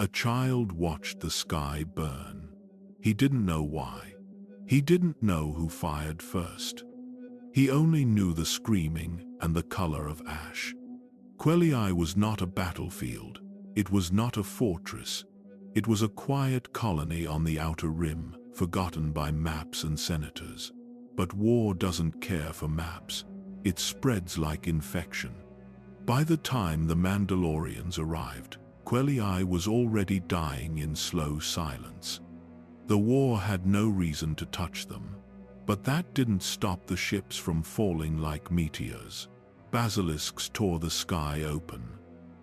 A child watched the sky burn. He didn't know why. He didn't know who fired first. He only knew the screaming and the color of ash. Quelii was not a battlefield. It was not a fortress. It was a quiet colony on the outer rim, forgotten by maps and senators. But war doesn't care for maps. It spreads like infection. By the time the Mandalorians arrived, Quelii was already dying in slow silence. The war had no reason to touch them. But that didn't stop the ships from falling like meteors. Basilisks tore the sky open.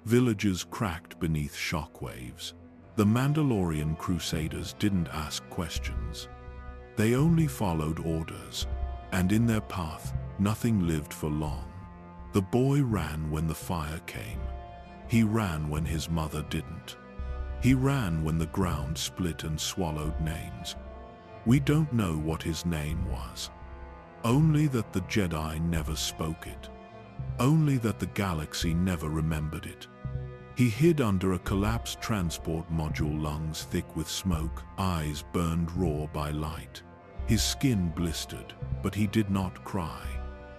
Villages cracked beneath shockwaves. The Mandalorian Crusaders didn't ask questions. They only followed orders, and in their path, nothing lived for long. The boy ran when the fire came. He ran when his mother didn't. He ran when the ground split and swallowed names. We don't know what his name was. Only that the Jedi never spoke it. Only that the galaxy never remembered it. He hid under a collapsed transport module, lungs thick with smoke, eyes burned raw by light. His skin blistered, but he did not cry.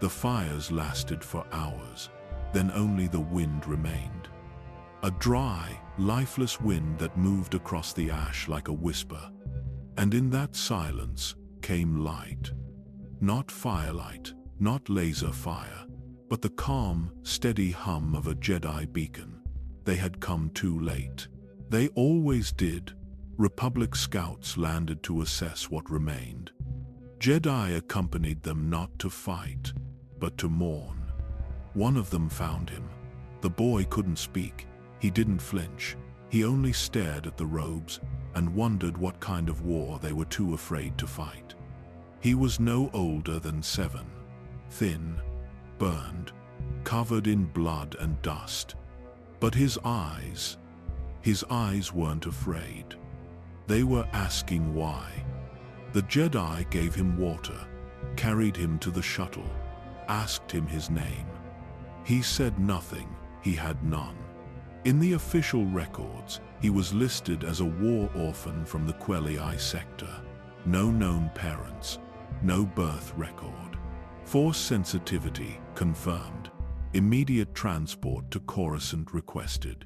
The fires lasted for hours. Then only the wind remained. A dry, lifeless wind that moved across the ash like a whisper. And in that silence came light. Not firelight, not laser fire, but the calm, steady hum of a Jedi beacon. They had come too late. They always did. Republic scouts landed to assess what remained. Jedi accompanied them not to fight, but to mourn. One of them found him. The boy couldn't speak. He didn't flinch. He only stared at the robes and wondered what kind of war they were too afraid to fight. He was no older than 7. Thin, burned, covered in blood and dust. But his eyes weren't afraid. They were asking why. The Jedi gave him water, carried him to the shuttle, asked him his name. He said nothing. He had none. In the official records, he was listed as a war orphan from the Quelii sector. No known parents, no birth record. Force sensitivity confirmed. Immediate transport to Coruscant requested.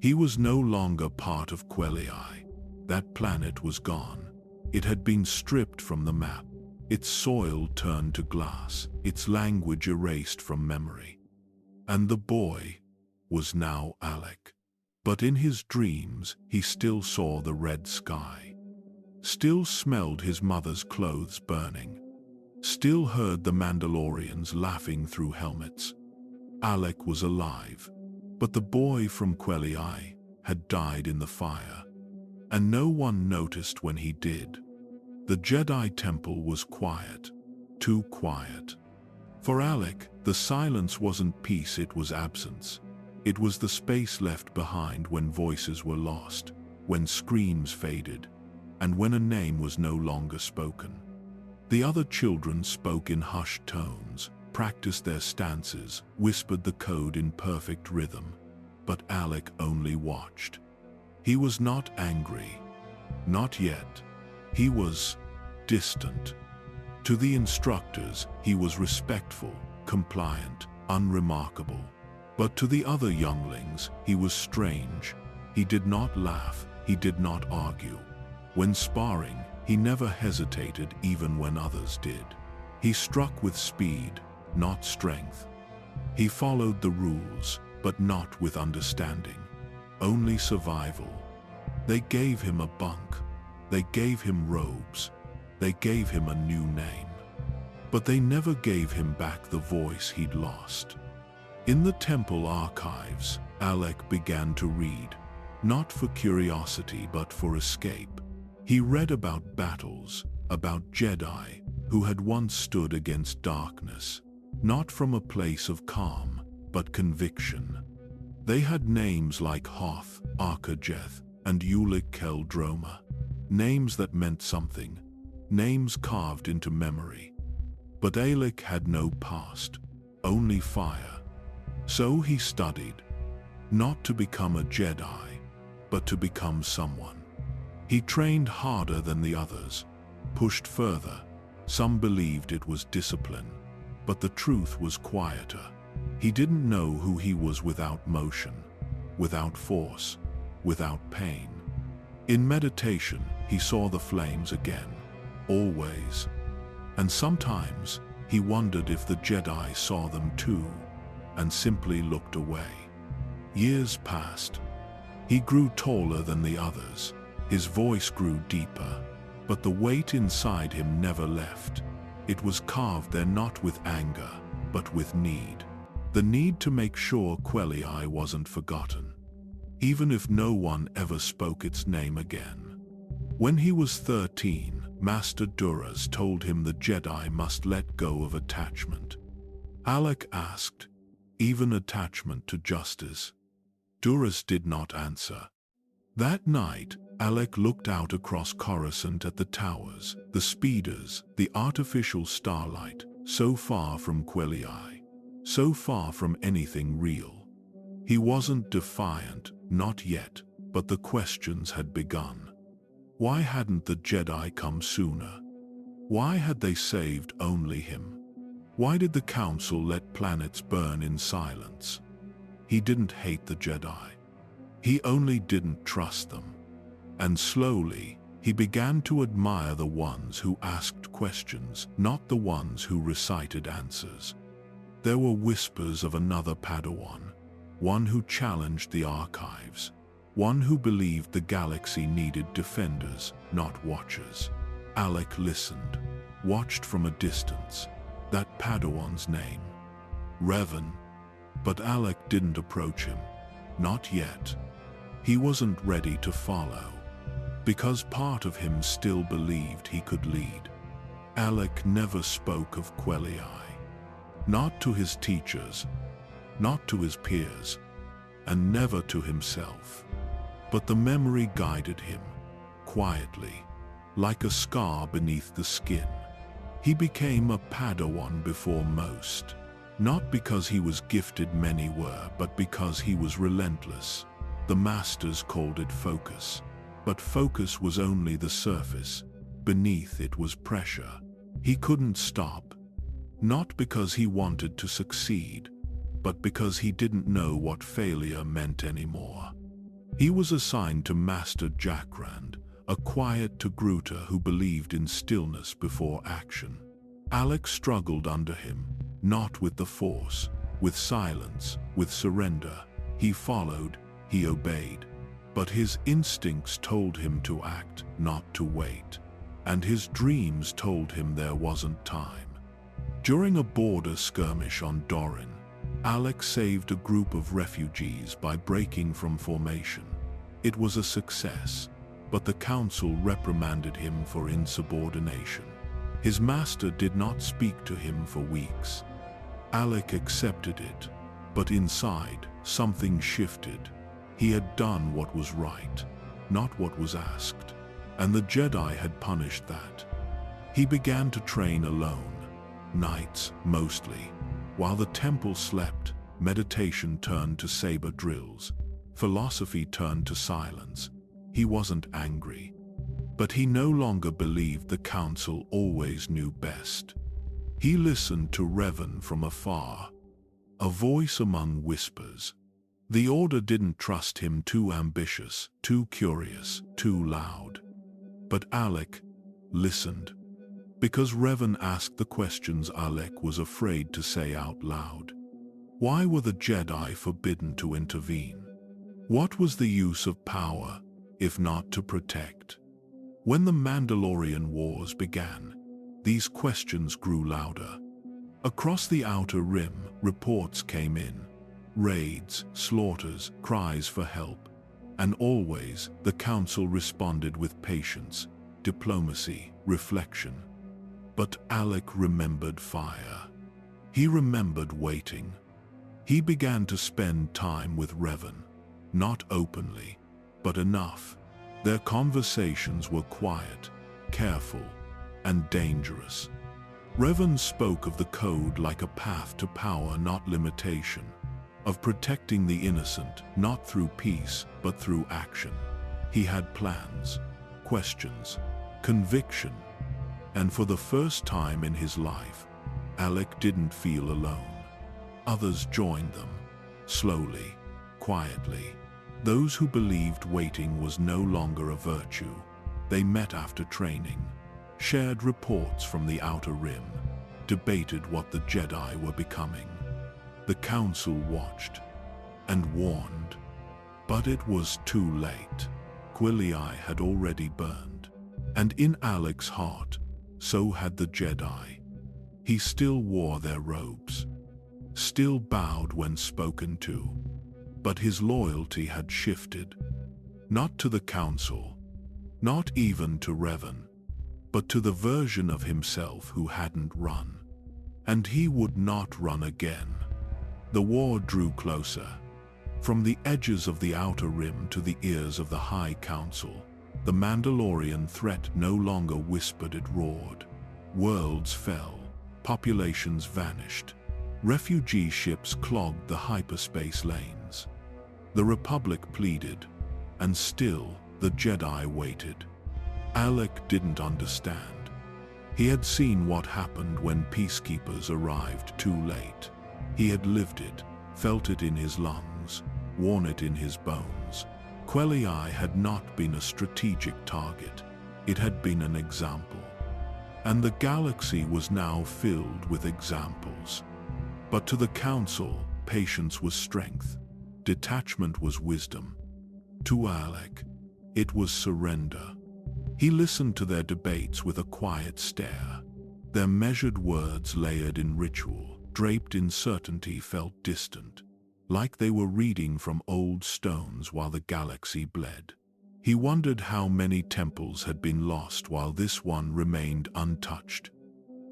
He was no longer part of Quelii. That planet was gone. It had been stripped from the map. Its soil turned to glass, its language erased from memory. And the boy was now Alec. But in his dreams, he still saw the red sky. Still smelled his mother's clothes burning. Still heard the Mandalorians laughing through helmets. Alec was alive, but the boy from Quelii had died in the fire. And no one noticed when he did. The Jedi Temple was quiet, too quiet. For Alec, the silence wasn't peace, it was absence. It was the space left behind when voices were lost, when screams faded, and when a name was no longer spoken. The other children spoke in hushed tones, practiced their stances, whispered the code in perfect rhythm, but Alec only watched. He was not angry. Not yet. He was distant. To the instructors, he was respectful, compliant, unremarkable. But to the other younglings, he was strange. He did not laugh, he did not argue. When sparring, he never hesitated even when others did. He struck with speed, not strength. He followed the rules, but not with understanding. Only survival. They gave him a bunk. They gave him robes. They gave him a new name. But they never gave him back the voice he'd lost. In the temple archives, Alec began to read, not for curiosity but for escape. He read about battles, about Jedi who had once stood against darkness, not from a place of calm, but conviction. They had names like Hoth, Archegeth, and Ulic Keldroma, names that meant something, names carved into memory. But Alec had no past, only fire. So he studied, not to become a Jedi, but to become someone. He trained harder than the others, pushed further. Some believed it was discipline, but the truth was quieter. He didn't know who he was without motion, without force, without pain. In meditation, he saw the flames again, always. And sometimes, he wondered if the Jedi saw them too, and simply looked away. Years passed. He grew taller than the others. His voice grew deeper, but the weight inside him never left. It was carved there not with anger, but with need. The need to make sure Quelii wasn't forgotten, even if no one ever spoke its name again. When he was 13, Master Duras told him the Jedi must let go of attachment. Alec asked, even attachment to justice? Duras did not answer. That night, Alec looked out across Coruscant at the towers, the speeders, the artificial starlight, so far from Quelii, so far from anything real. He wasn't defiant, not yet, but the questions had begun. Why hadn't the Jedi come sooner? Why had they saved only him? Why did the Council let planets burn in silence? He didn't hate the Jedi. He only didn't trust them. And slowly, he began to admire the ones who asked questions, not the ones who recited answers. There were whispers of another Padawan, one who challenged the archives, one who believed the galaxy needed defenders, not watchers. Alec listened, watched from a distance. That Padawan's name, Revan. But Alec didn't approach him. Not yet. He wasn't ready to follow, because part of him still believed he could lead. Alec never spoke of Quelii. Not to his teachers, not to his peers, and never to himself. But the memory guided him, quietly, like a scar beneath the skin. He became a Padawan before most, not because he was gifted many were, but because he was relentless. The masters called it focus, but focus was only the surface. Beneath it was pressure. He couldn't stop, not because he wanted to succeed, but because he didn't know what failure meant anymore. He was assigned to Master Jackrand, a quiet Togruta who believed in stillness before action. Alec struggled under him, not with the Force, with silence, with surrender. He followed, he obeyed, but his instincts told him to act, not to wait, and his dreams told him there wasn't time. During a border skirmish on Dorin, Alec saved a group of refugees by breaking from formation. It was a success, but the Council reprimanded him for insubordination. His master did not speak to him for weeks. Alec accepted it, but inside, something shifted. He had done what was right, not what was asked, and the Jedi had punished that. He began to train alone, nights mostly. While the temple slept, meditation turned to saber drills. Philosophy turned to silence. He wasn't angry, but he no longer believed the Council always knew best. He listened to Revan from afar, a voice among whispers. The Order didn't trust him, too ambitious, too curious, too loud. But Alec listened, because Revan asked the questions Alec was afraid to say out loud. Why were the Jedi forbidden to intervene? What was the use of power, if not to protect? When the Mandalorian Wars began, these questions grew louder. Across the Outer Rim, reports came in. Raids, slaughters, cries for help. And always, the Council responded with patience, diplomacy, reflection. But Alec remembered fire. He remembered waiting. He began to spend time with Revan, not openly, but enough. Their conversations were quiet, careful, and dangerous. Revan spoke of the code like a path to power, not limitation. of protecting the innocent, not through peace, but through action. He had plans, questions, conviction, and for the first time in his life, Alec didn't feel alone. Others joined them, slowly, quietly. Those who believed waiting was no longer a virtue. They met after training, shared reports from the Outer Rim, debated what the Jedi were becoming. The Council watched and warned, but it was too late. Quillei had already burned, and in Alec's heart, so had the Jedi. He still wore their robes, still bowed when spoken to, but his loyalty had shifted, not to the Council, not even to Revan, but to the version of himself who hadn't run. And he would not run again. The war drew closer. From the edges of the Outer Rim to the ears of the High Council, the Mandalorian threat no longer whispered, it roared. Worlds fell, populations vanished, refugee ships clogged the hyperspace lanes. The Republic pleaded, and still the Jedi waited. Alec didn't understand. He had seen what happened when peacekeepers arrived too late. He had lived it, felt it in his lungs, worn it in his bones. Quillei had not been a strategic target. It had been an example. And the galaxy was now filled with examples. But to the Council, patience was strength. Detachment was wisdom. To Alec, it was surrender. He listened to their debates with a quiet stare. Their measured words layered in ritual, draped in certainty, felt distant, like they were reading from old stones while the galaxy bled. He wondered how many temples had been lost while this one remained untouched.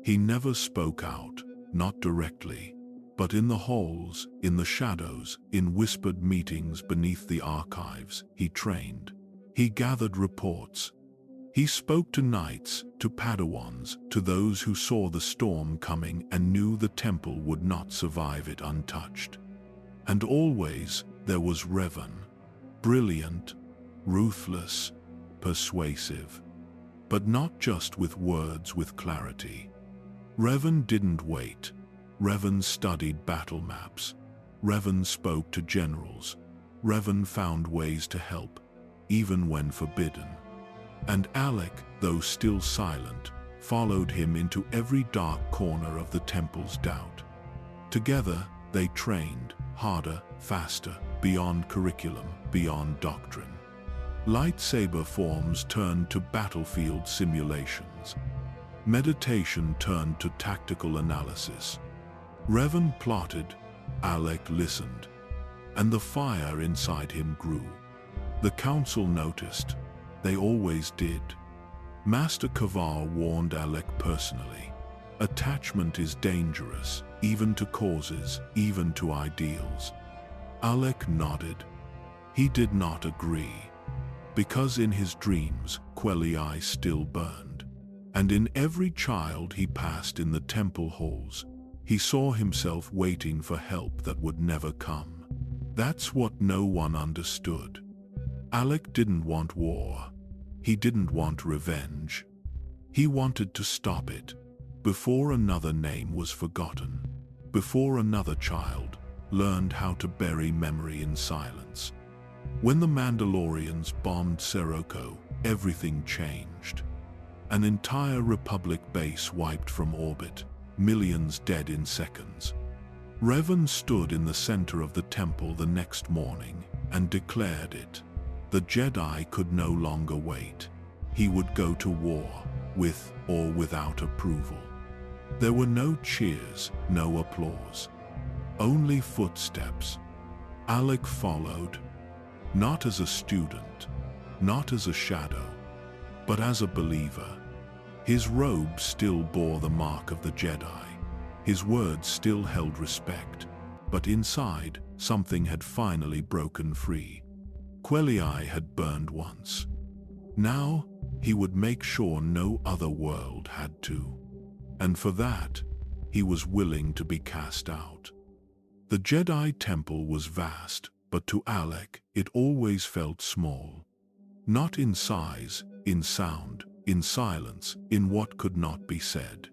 He never spoke out, not directly, but in the halls, in the shadows, in whispered meetings beneath the archives. He trained. He gathered reports. He spoke to knights, to Padawans, to those who saw the storm coming and knew the temple would not survive it untouched. And always there was Revan, brilliant, ruthless, persuasive, but not just with words, with clarity. Revan didn't wait. Revan studied battle maps. Revan spoke to generals. Revan found ways to help, even when forbidden. And Alec, though still silent, followed him into every dark corner of the temple's doubt. Together, they trained, harder, faster, beyond curriculum, beyond doctrine. Lightsaber forms turned to battlefield simulations. Meditation turned to tactical analysis. Revan plotted, Alec listened, and the fire inside him grew. The Council noticed. They always did. Master Kavar warned Alec personally. Attachment is dangerous, even to causes, even to ideals. Alec nodded. He did not agree. Because in his dreams, Quillei still burned. And in every child he passed in the temple halls, he saw himself waiting for help that would never come. That's what no one understood. Alec didn't want war. He didn't want revenge. He wanted to stop it, before another name was forgotten, before another child learned how to bury memory in silence. When the Mandalorians bombed Seroko, everything changed. An entire Republic base wiped from orbit, millions dead in seconds. Revan stood in the center of the temple the next morning and declared it. The Jedi could no longer wait. He would go to war, with or without approval. There were no cheers, no applause. Only footsteps. Alec followed, not as a student, not as a shadow, but as a believer. His robe still bore the mark of the Jedi. His words still held respect, but inside, something had finally broken free. Quillei had burned once. Now, he would make sure no other world had to. And for that, he was willing to be cast out. The Jedi temple was vast, but to Alec it always felt small. Not in size, in sound, in silence, in what could not be said.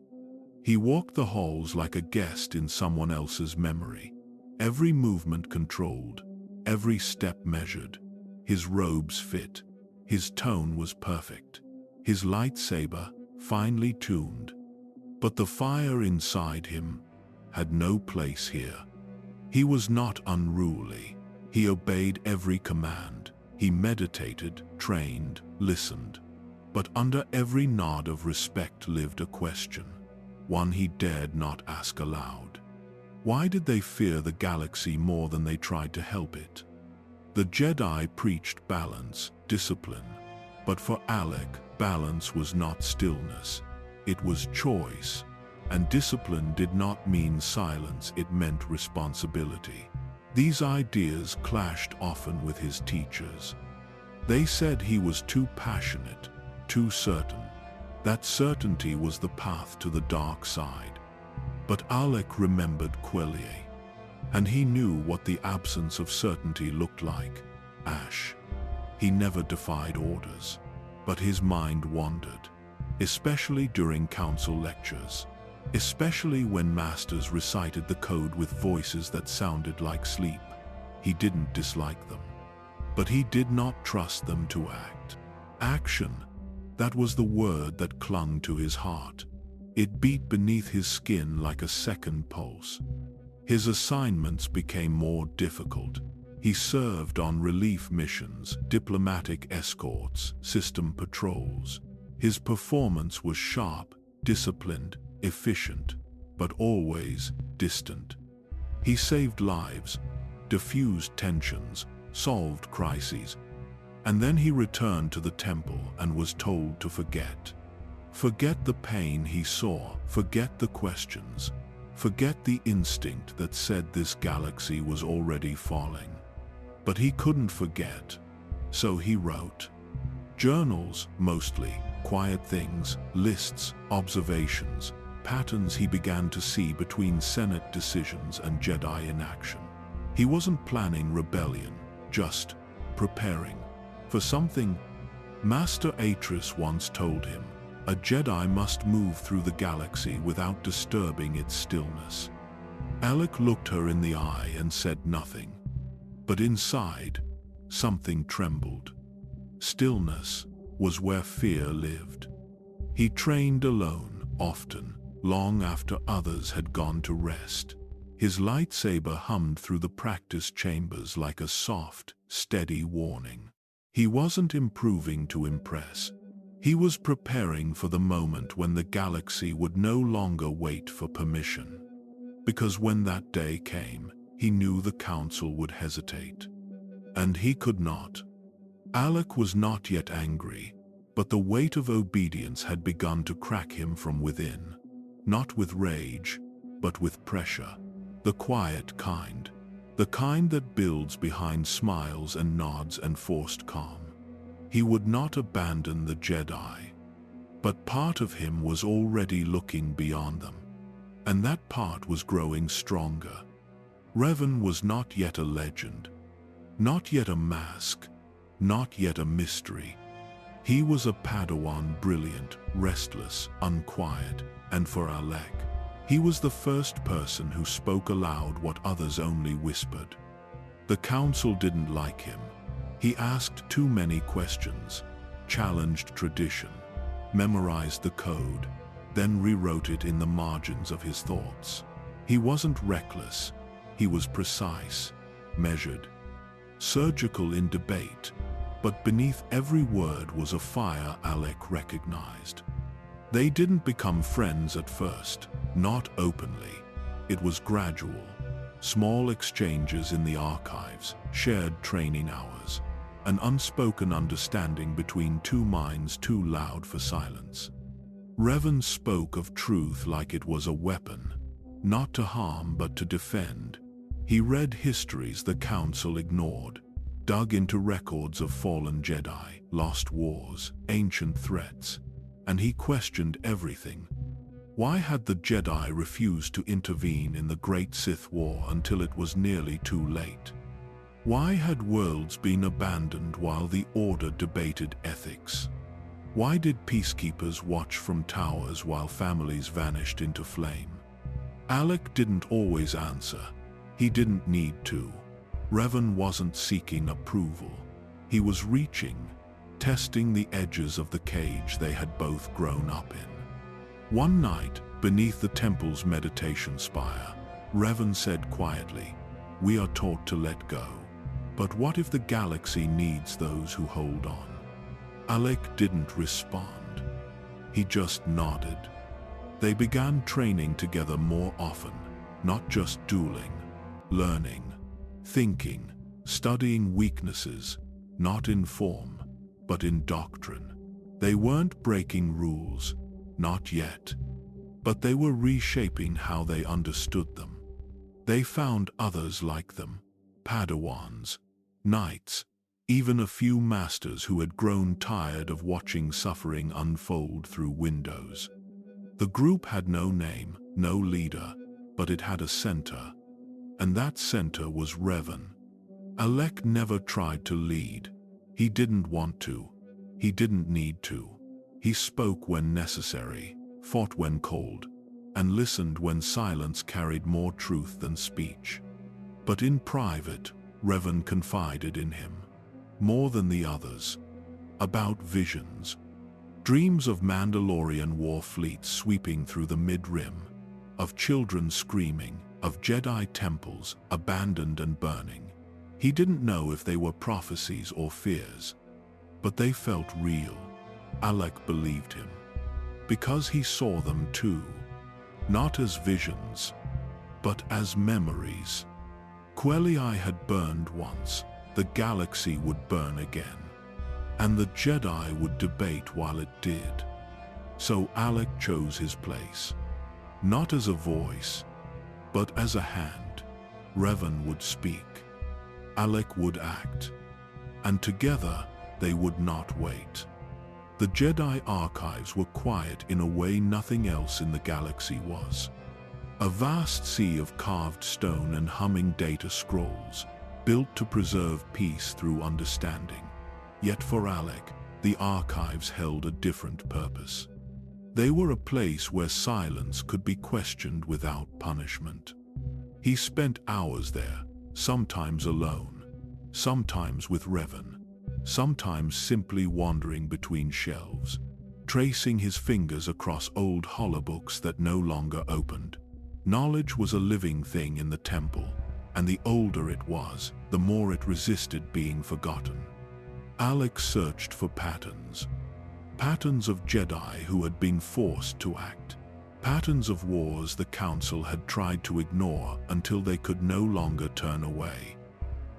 He walked the halls like a guest in someone else's memory. Every movement controlled, every step measured. His robes fit. His tone was perfect. His lightsaber finely tuned. But the fire inside him had no place here. He was not unruly. He obeyed every command. He meditated, trained, listened. But under every nod of respect lived a question, one he dared not ask aloud. Why did they fear the galaxy more than they tried to help it? The Jedi preached balance, discipline. But for Alec, balance was not stillness. It was choice. And discipline did not mean silence, it meant responsibility. These ideas clashed often with his teachers. They said he was too passionate, too certain. That certainty was the path to the dark side. But Alec remembered Quellier, and he knew what the absence of certainty looked like. Ash. He never defied orders, but his mind wandered, especially during council lectures, especially when masters recited the code with voices that sounded like sleep. He didn't dislike them, but he did not trust them to act. Action, that was the word that clung to his heart. It beat beneath his skin like a second pulse. His assignments became more difficult. He served on relief missions, diplomatic escorts, system patrols. His performance was sharp, disciplined, efficient, but always distant. He saved lives, diffused tensions, solved crises, and then he returned to the temple and was told to forget. Forget the pain he saw, forget the questions, forget the instinct that said this galaxy was already falling. But he couldn't forget, so he wrote. Journals, mostly, quiet things, lists, observations, patterns he began to see between Senate decisions and Jedi inaction. He wasn't planning rebellion, just preparing for something. Master Atris once told him, a Jedi must move through the galaxy without disturbing its stillness. Alec looked her in the eye and said nothing. But inside, something trembled. Stillness was where fear lived. He trained alone, often, long after others had gone to rest. His lightsaber hummed through the practice chambers like a soft, steady warning. He wasn't improving to impress. He was preparing for the moment when the galaxy would no longer wait for permission. Because when that day came, he knew the council would hesitate. And he could not. Alec was not yet angry, but the weight of obedience had begun to crack him from within. Not with rage, but with pressure. The quiet kind. The kind that builds behind smiles and nods and forced calm. He would not abandon the Jedi. But part of him was already looking beyond them. And that part was growing stronger. Revan was not yet a legend. Not yet a mask. Not yet a mystery. He was a Padawan, brilliant, restless, unquiet, and for Alec, he was the first person who spoke aloud what others only whispered. The council didn't like him. He asked too many questions, challenged tradition, memorized the code, then rewrote it in the margins of his thoughts. He wasn't reckless. He was precise, measured, surgical in debate, but beneath every word was a fire Alec recognized. They didn't become friends at first, not openly. It was gradual. Small exchanges in the archives, shared training hours, an unspoken understanding between two minds too loud for silence. Revan spoke of truth like it was a weapon, not to harm but to defend. He read histories the council ignored, dug into records of fallen Jedi, lost wars, ancient threats, and he questioned everything. Why had the Jedi refused to intervene in the Great Sith War until it was nearly too late? Why had worlds been abandoned while the Order debated ethics? Why did peacekeepers watch from towers while families vanished into flame? Alec didn't always answer. He didn't need to. Revan wasn't seeking approval. He was reaching, testing the edges of the cage they had both grown up in. One night, beneath the temple's meditation spire, Revan said quietly, "We are taught to let go. But what if the galaxy needs those who hold on?" Alec didn't respond. He just nodded. They began training together more often, not just dueling, learning, thinking, studying weaknesses, not in form, but in doctrine. They weren't breaking rules, not yet, but they were reshaping how they understood them. They found others like them, Padawans, knights, even a few masters who had grown tired of watching suffering unfold through windows. The group had no name, no leader, but it had a center, and that center was Revan. Alec never tried to lead. He didn't want to. He didn't need to. He spoke when necessary, fought when called, and listened when silence carried more truth than speech. But in private, Revan confided in him, more than the others, about visions. Dreams of Mandalorian war fleets sweeping through the mid-rim, of children screaming, of Jedi temples abandoned and burning. He didn't know if they were prophecies or fears, but they felt real. Alec believed him, because he saw them too, not as visions, but as memories. Quelii had burned once, the galaxy would burn again, and the Jedi would debate while it did. So Alec chose his place, not as a voice, but as a hand. Revan would speak, Alec would act, and together they would not wait. The Jedi archives were quiet in a way nothing else in the galaxy was. A vast sea of carved stone and humming data scrolls, built to preserve peace through understanding. Yet for Alec, the archives held a different purpose. They were a place where silence could be questioned without punishment. He spent hours there, sometimes alone, sometimes with Revan, sometimes simply wandering between shelves, tracing his fingers across old holobooks that no longer opened. Knowledge was a living thing in the temple, and the older it was, the more it resisted being forgotten. Alec searched for patterns. Patterns of Jedi who had been forced to act. Patterns of wars the Council had tried to ignore until they could no longer turn away.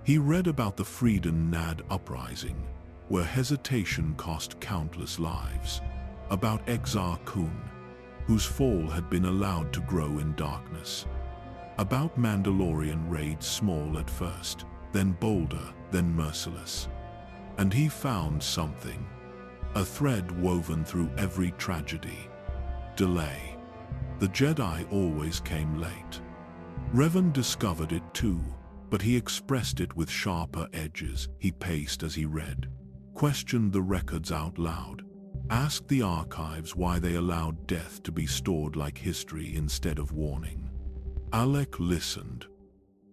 He read about the Freedom Nad uprising, where hesitation cost countless lives. About Exar Kun, whose fall had been allowed to grow in darkness. About Mandalorian raids, small at first, then bolder, then merciless. And he found something, a thread woven through every tragedy. Delay. The Jedi always came late. Revan discovered it too, but he expressed it with sharper edges. He paced as he read, questioned the records out loud, asked the archives why they allowed death to be stored like history instead of warning. Alec listened.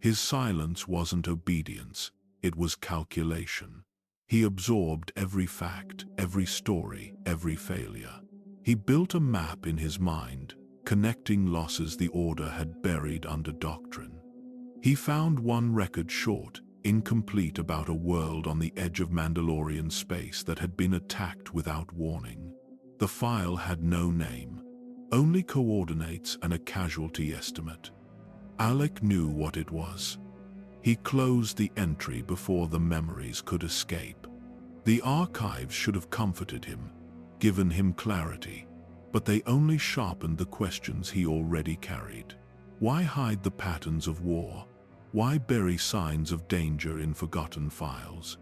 His silence wasn't obedience, it was calculation. He absorbed every fact, every story, every failure. He built a map in his mind, connecting losses the Order had buried under doctrine. He found one record short, incomplete, about a world on the edge of Mandalorian space that had been attacked without warning. The file had no name, only coordinates and a casualty estimate. Alec knew what it was. He closed the entry before the memories could escape. The archives should have comforted him, given him clarity, but they only sharpened the questions he already carried. Why hide the patterns of war? Why bury signs of danger in forgotten files?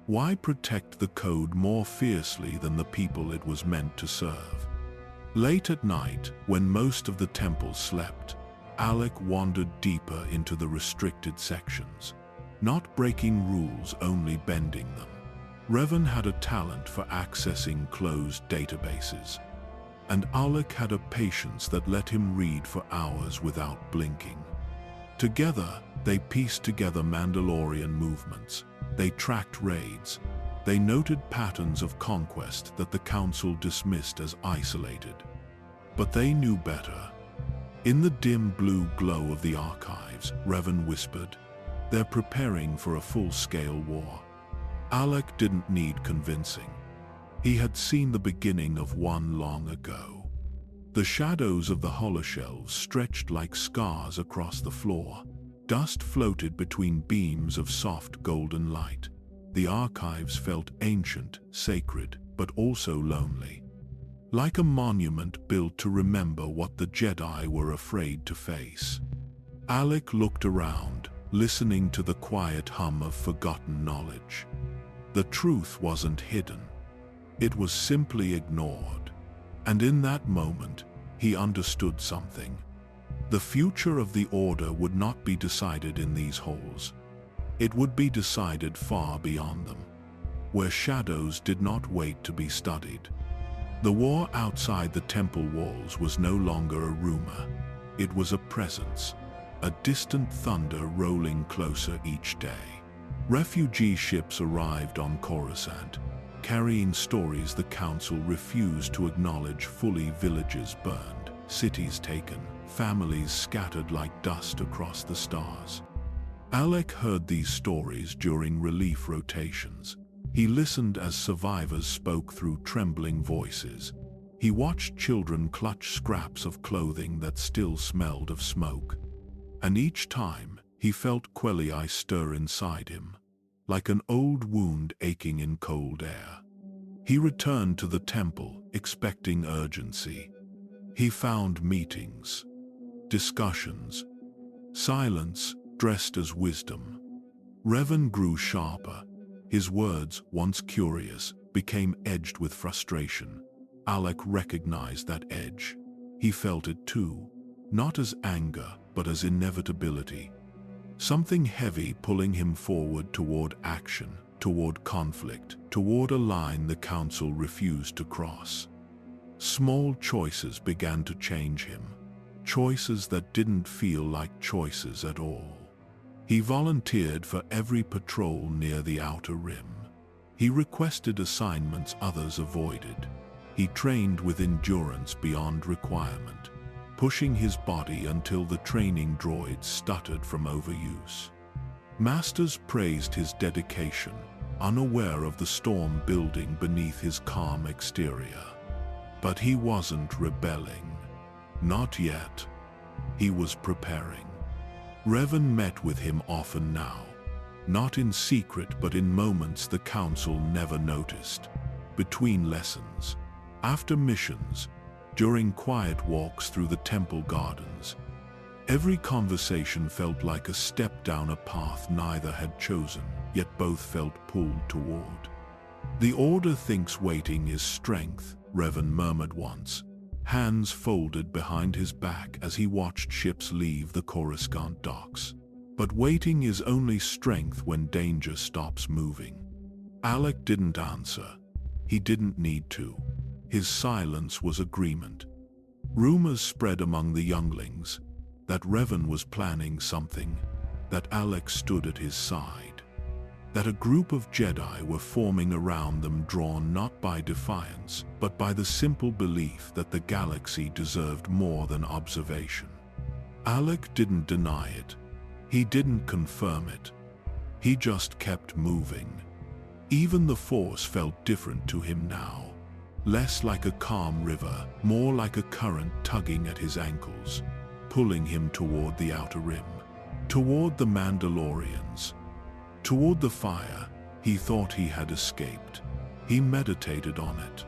Why protect the code more fiercely than the people it was meant to serve? Late at night, when most of the temple slept, Alec wandered deeper into the restricted sections, not breaking rules, only bending them. Revan had a talent for accessing closed databases, and Alec had a patience that let him read for hours without blinking. Together, they pieced together Mandalorian movements. They tracked raids. They noted patterns of conquest that the Council dismissed as isolated. But they knew better. In the dim blue glow of the archives, Revan whispered, "They're preparing for a full-scale war." Alec didn't need convincing. He had seen the beginning of one long ago. The shadows of the holoshelves stretched like scars across the floor. Dust floated between beams of soft golden light. The archives felt ancient, sacred, but also lonely. Like a monument built to remember what the Jedi were afraid to face. Alec looked around, listening to the quiet hum of forgotten knowledge. The truth wasn't hidden. It was simply ignored. And in that moment, he understood something. The future of the Order would not be decided in these halls. It would be decided far beyond them, where shadows did not wait to be studied. The war outside the temple walls was no longer a rumor. It was a presence, a distant thunder rolling closer each day. Refugee ships arrived on Coruscant, carrying stories the Council refused to acknowledge fully. Villages burned, cities taken, families scattered like dust across the stars. Alec heard these stories during relief rotations. He listened as survivors spoke through trembling voices. He watched children clutch scraps of clothing that still smelled of smoke. And each time, he felt Quelii stir inside him, like an old wound aching in cold air. He returned to the temple, expecting urgency. He found meetings, discussions, silence dressed as wisdom. Revan grew sharper. His words, once curious, became edged with frustration. Alec recognized that edge. He felt it too, not as anger, but as inevitability. Something heavy pulling him forward toward action, toward conflict, toward a line the Council refused to cross. Small choices began to change him. Choices that didn't feel like choices at all. He volunteered for every patrol near the outer rim. He requested assignments others avoided. He trained with endurance beyond requirement, pushing his body until the training droids stuttered from overuse. Masters praised his dedication, unaware of the storm building beneath his calm exterior. But he wasn't rebelling. Not yet. He was preparing. Revan met with him often now, not in secret but in moments the Council never noticed, between lessons, after missions, during quiet walks through the temple gardens. Every conversation felt like a step down a path neither had chosen, yet both felt pulled toward. "The Order thinks waiting is strength," Revan murmured once, hands folded behind his back as he watched ships leave the Coruscant docks. "But waiting is only strength when danger stops moving." Alec didn't answer. He didn't need to. His silence was agreement. Rumors spread among the younglings that Revan was planning something, that Alec stood at his side, that a group of Jedi were forming around them, drawn not by defiance, but by the simple belief that the galaxy deserved more than observation. Alec didn't deny it. He didn't confirm it. He just kept moving. Even the Force felt different to him now. Less like a calm river, more like a current tugging at his ankles, pulling him toward the outer rim, toward the Mandalorians, toward the fire he thought he had escaped. He meditated on it.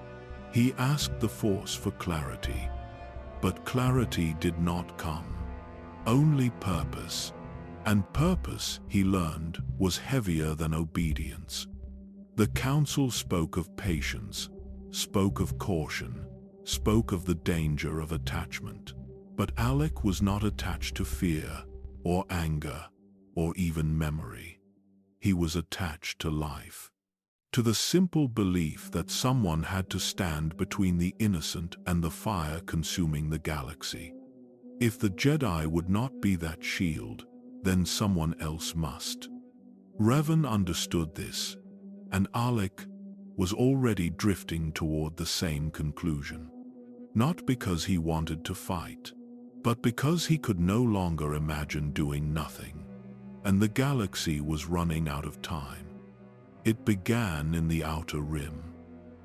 He asked the Force for clarity. But clarity did not come. Only purpose. And purpose, he learned, was heavier than obedience. The Council spoke of patience, spoke of caution, spoke of the danger of attachment. But Alec was not attached to fear, or anger, or even memory. He was attached to life. To the simple belief that someone had to stand between the innocent and the fire consuming the galaxy. If the Jedi would not be that shield, then someone else must. Revan understood this, and Alec was already drifting toward the same conclusion. Not because he wanted to fight, but because he could no longer imagine doing nothing, and the galaxy was running out of time. It began in the Outer Rim.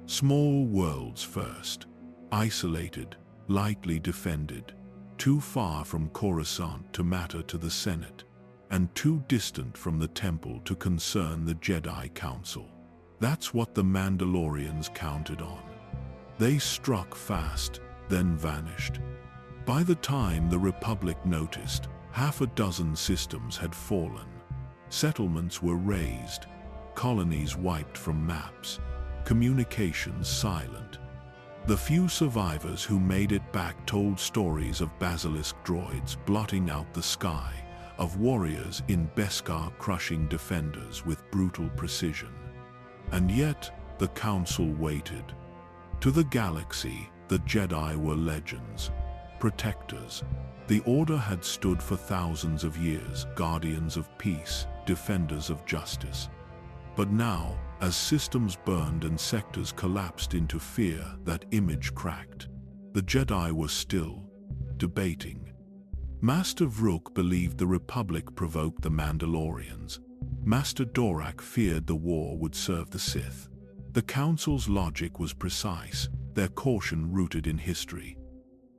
Small worlds first, isolated, lightly defended, too far from Coruscant to matter to the Senate, and too distant from the Temple to concern the Jedi Council. That's what the Mandalorians counted on. They struck fast, then vanished. By the time the Republic noticed, half a dozen systems had fallen. Settlements were razed, colonies wiped from maps, communications silent. The few survivors who made it back told stories of basilisk droids blotting out the sky, of warriors in Beskar crushing defenders with brutal precision. And yet, the Council waited. To the galaxy, the Jedi were legends, protectors. The Order had stood for thousands of years, guardians of peace, defenders of justice. But now, as systems burned and sectors collapsed into fear, that image cracked. The Jedi were still debating. Master Vrook believed the Republic provoked the Mandalorians. Master Dorak feared the war would serve the Sith. The Council's logic was precise, their caution rooted in history.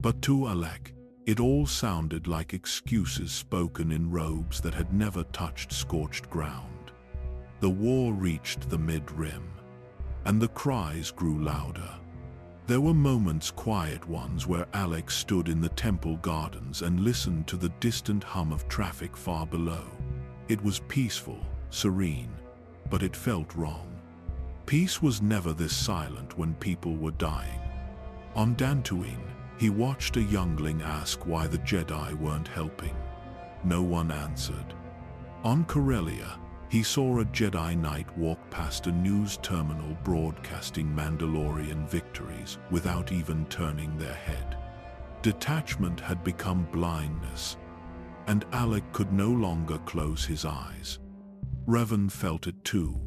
But to Alec, it all sounded like excuses spoken in robes that had never touched scorched ground. The war reached the mid-rim, and the cries grew louder. There were moments, quiet ones, where Alec stood in the temple gardens and listened to the distant hum of traffic far below. It was peaceful, serene, but it felt wrong. Peace was never this silent when people were dying. On Dantooine, he watched a youngling ask why the Jedi weren't helping. No one answered. On Corellia, he saw a Jedi Knight walk past a news terminal broadcasting Mandalorian victories without even turning their head. Detachment had become blindness, and Alec could no longer close his eyes. Revan felt it too,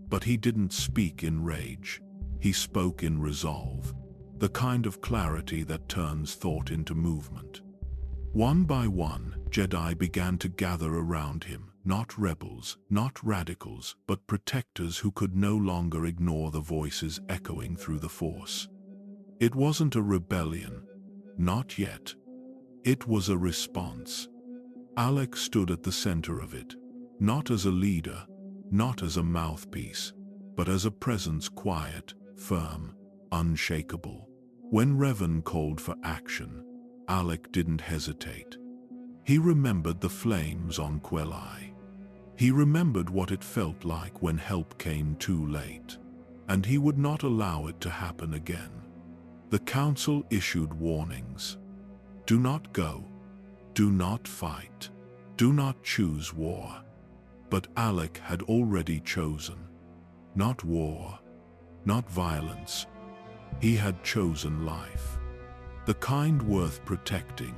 but he didn't speak in rage. He spoke in resolve, the kind of clarity that turns thought into movement. One by one, Jedi began to gather around him, not rebels, not radicals, but protectors who could no longer ignore the voices echoing through the Force. It wasn't a rebellion, not yet. It was a response. Alec stood at the center of it, not as a leader, not as a mouthpiece, but as a presence, quiet, firm, unshakable. When Revan called for action, Alec didn't hesitate. He remembered the flames on Quelai. He remembered what it felt like when help came too late, and he would not allow it to happen again. The Council issued warnings. Do not go. Do not fight. Do not choose war. But Alec had already chosen. Not war, not violence. He had chosen life. The kind worth protecting.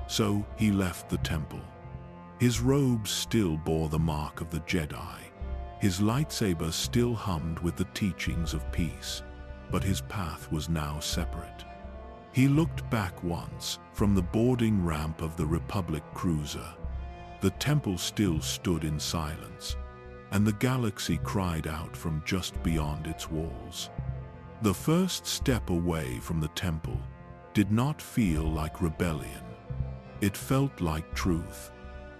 So he left the temple. His robes still bore the mark of the Jedi. His lightsaber still hummed with the teachings of peace. But his path was now separate. He looked back once, from the boarding ramp of the Republic cruiser. The temple still stood in silence, and the galaxy cried out from just beyond its walls. The first step away from the temple did not feel like rebellion. It felt like truth.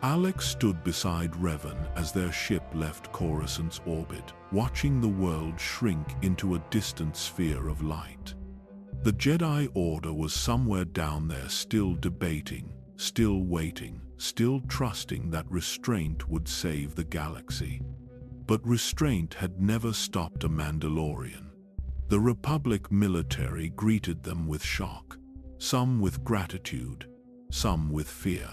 Alec stood beside Revan as their ship left Coruscant's orbit, watching the world shrink into a distant sphere of light. The Jedi Order was somewhere down there, still debating, still waiting, still trusting that restraint would save the galaxy. But restraint had never stopped a Mandalorian. The Republic military greeted them with shock, some with gratitude, some with fear.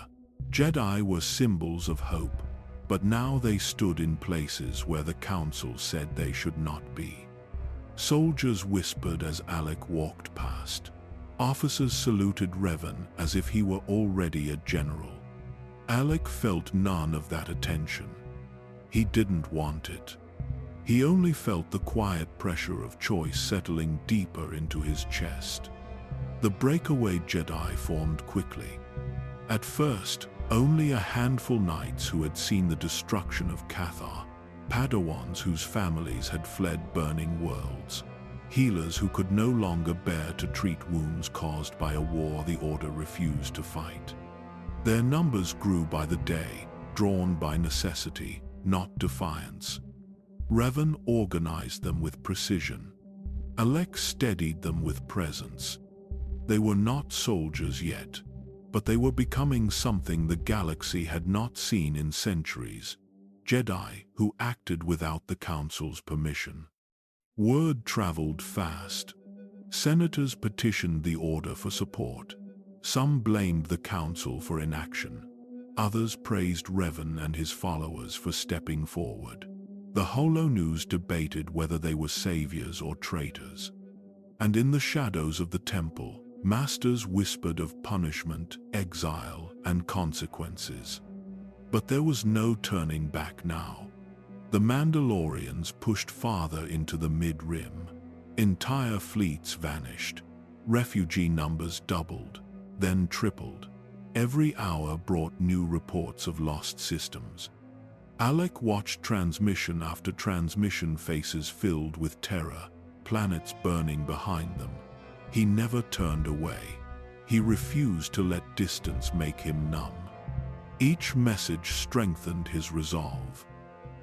Jedi were symbols of hope, but now they stood in places where the Council said they should not be. Soldiers whispered as Alec walked past. Officers saluted Revan as if he were already a general. Alec felt none of that attention. He didn't want it. He only felt the quiet pressure of choice settling deeper into his chest. The breakaway Jedi formed quickly. At first, only a handful knights who had seen the destruction of KOTOR, Padawans whose families had fled burning worlds, healers who could no longer bear to treat wounds caused by a war the Order refused to fight. Their numbers grew by the day, drawn by necessity, not defiance. Revan organized them with precision. Alec steadied them with presence. They were not soldiers yet, but they were becoming something the galaxy had not seen in centuries. Jedi who acted without the Council's permission. Word traveled fast. Senators petitioned the Order for support. Some blamed the Council for inaction. Others praised Revan and his followers for stepping forward. The Holo-News debated whether they were saviors or traitors. And in the shadows of the temple, masters whispered of punishment, exile, and consequences. But there was no turning back now. The Mandalorians pushed farther into the mid-rim. Entire fleets vanished. Refugee numbers doubled, then tripled. Every hour brought new reports of lost systems. Alec watched transmission after transmission, faces filled with terror, planets burning behind them. He never turned away. He refused to let distance make him numb. Each message strengthened his resolve.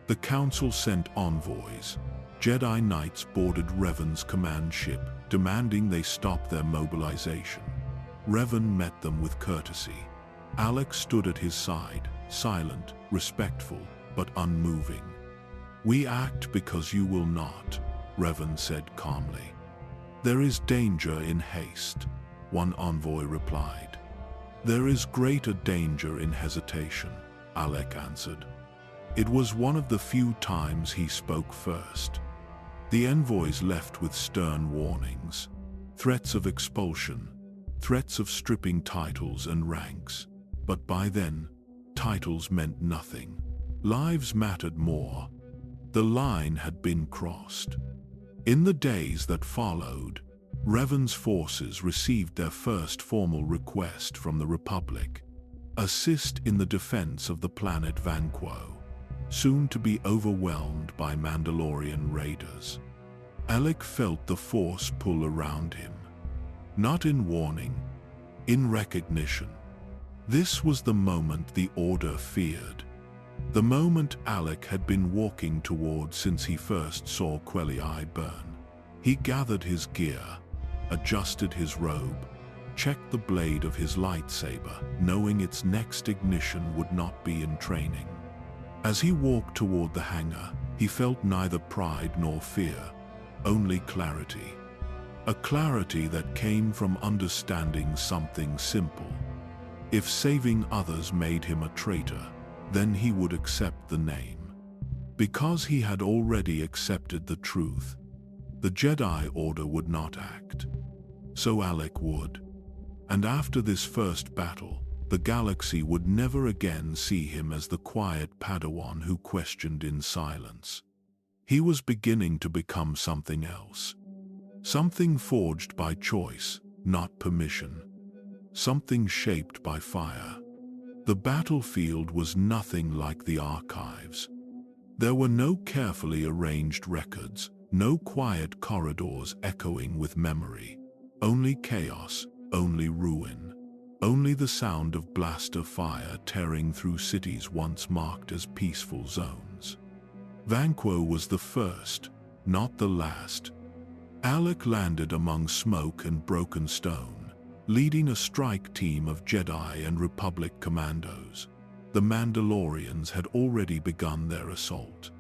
The Council sent envoys. Jedi Knights boarded Revan's command ship, demanding they stop their mobilization. Revan met them with courtesy. Alec stood at his side, silent, respectful, but unmoving. "We act because you will not," Revan said calmly. "There is danger in haste," one envoy replied. "There is greater danger in hesitation," Alec answered. It was one of the few times he spoke first. The envoys left with stern warnings, threats of expulsion, threats of stripping titles and ranks. But by then, titles meant nothing. Lives mattered more. The line had been crossed. In the days that followed, Revan's forces received their first formal request from the Republic: assist in the defense of the planet Vanquo, soon to be overwhelmed by Mandalorian raiders. Alec felt the Force pull around him. Not in warning, in recognition. This was the moment the Order feared. The moment Alec had been walking toward since he first saw Quelii burn. He gathered his gear, adjusted his robe, checked the blade of his lightsaber, knowing its next ignition would not be in training. As he walked toward the hangar, he felt neither pride nor fear, only clarity. A clarity that came from understanding something simple. If saving others made him a traitor, then he would accept the name. Because he had already accepted the truth, the Jedi Order would not act. So Alec would. And after this first battle, the galaxy would never again see him as the quiet Padawan who questioned in silence. He was beginning to become something else. Something forged by choice, not permission. Something shaped by fire. The battlefield was nothing like the archives. There were no carefully arranged records, no quiet corridors echoing with memory. Only chaos, only ruin. Only the sound of blaster fire tearing through cities once marked as peaceful zones. Vanquo was the first, not the last. Alec landed among smoke and broken stone, leading a strike team of Jedi and Republic commandos. The Mandalorians had already begun their assault.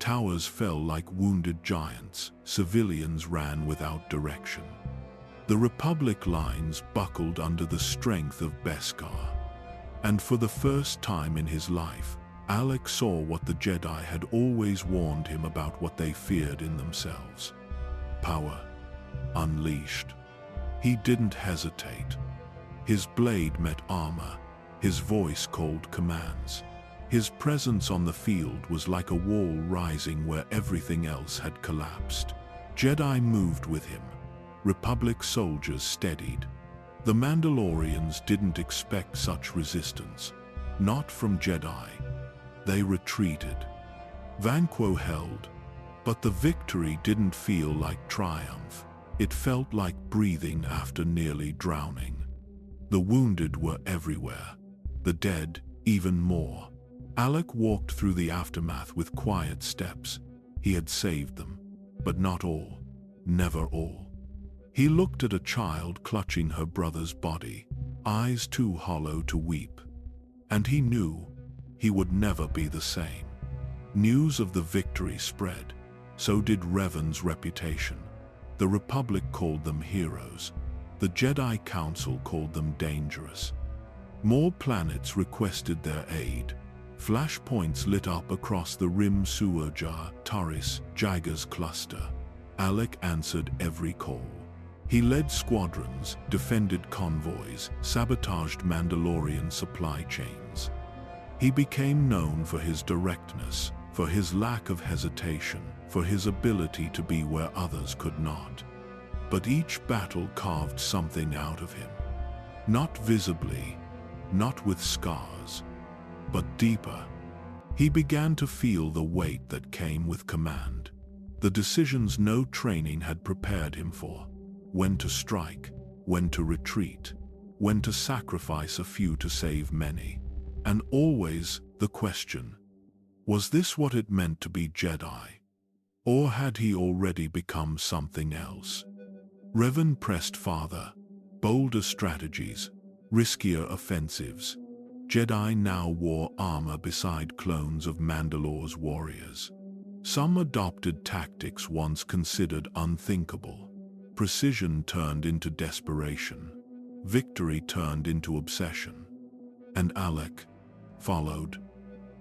Towers fell like wounded giants. Civilians ran without direction. The Republic lines buckled under the strength of Beskar. And for the first time in his life, Alec saw what the Jedi had always warned him about, what they feared in themselves. Power unleashed. He didn't hesitate. His blade met armor. His voice called commands. His presence on the field was like a wall rising where everything else had collapsed. Jedi moved with him. Republic soldiers steadied. The Mandalorians didn't expect such resistance. Not from Jedi. They retreated. Vanquo held, but the victory didn't feel like triumph. It felt like breathing after nearly drowning. The wounded were everywhere. The dead, even more. Alec walked through the aftermath with quiet steps. He had saved them, but not all. Never all. He looked at a child clutching her brother's body, eyes too hollow to weep. And he knew he would never be the same. News of the victory spread. So did Revan's reputation. The Republic called them heroes. The Jedi Council called them dangerous. More planets requested their aid. Flashpoints lit up across the rim. Suurja, Taris, Jager's cluster. Alec answered every call. He led squadrons, defended convoys, sabotaged Mandalorian supply chains. He became known for his directness, for his lack of hesitation, for his ability to be where others could not. But each battle carved something out of him. Not visibly, not with scars, but deeper. He began to feel the weight that came with command. The decisions no training had prepared him for. When to strike, when to retreat, when to sacrifice a few to save many. And always the question, was this what it meant to be Jedi? Or had he already become something else? Revan pressed farther, bolder strategies, riskier offensives. Jedi now wore armor beside clones of Mandalore's warriors. Some adopted tactics once considered unthinkable. Precision turned into desperation. Victory turned into obsession. And Alec followed,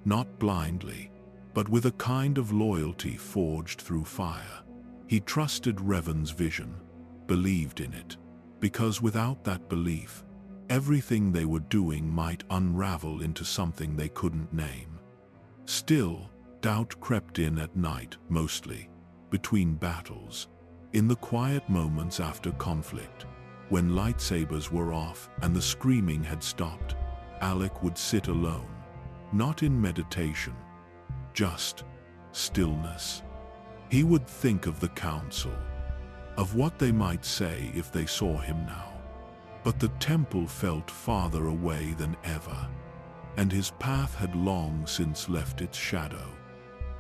not blindly, but with a kind of loyalty forged through fire. He trusted Revan's vision, believed in it, because without that belief, everything they were doing might unravel into something they couldn't name. Still, doubt crept in at night, mostly, between battles. In the quiet moments after conflict, when lightsabers were off and the screaming had stopped, Alec would sit alone, not in meditation, just stillness. He would think of the council, of what they might say if they saw him now. But the temple felt farther away than ever, and his path had long since left its shadow.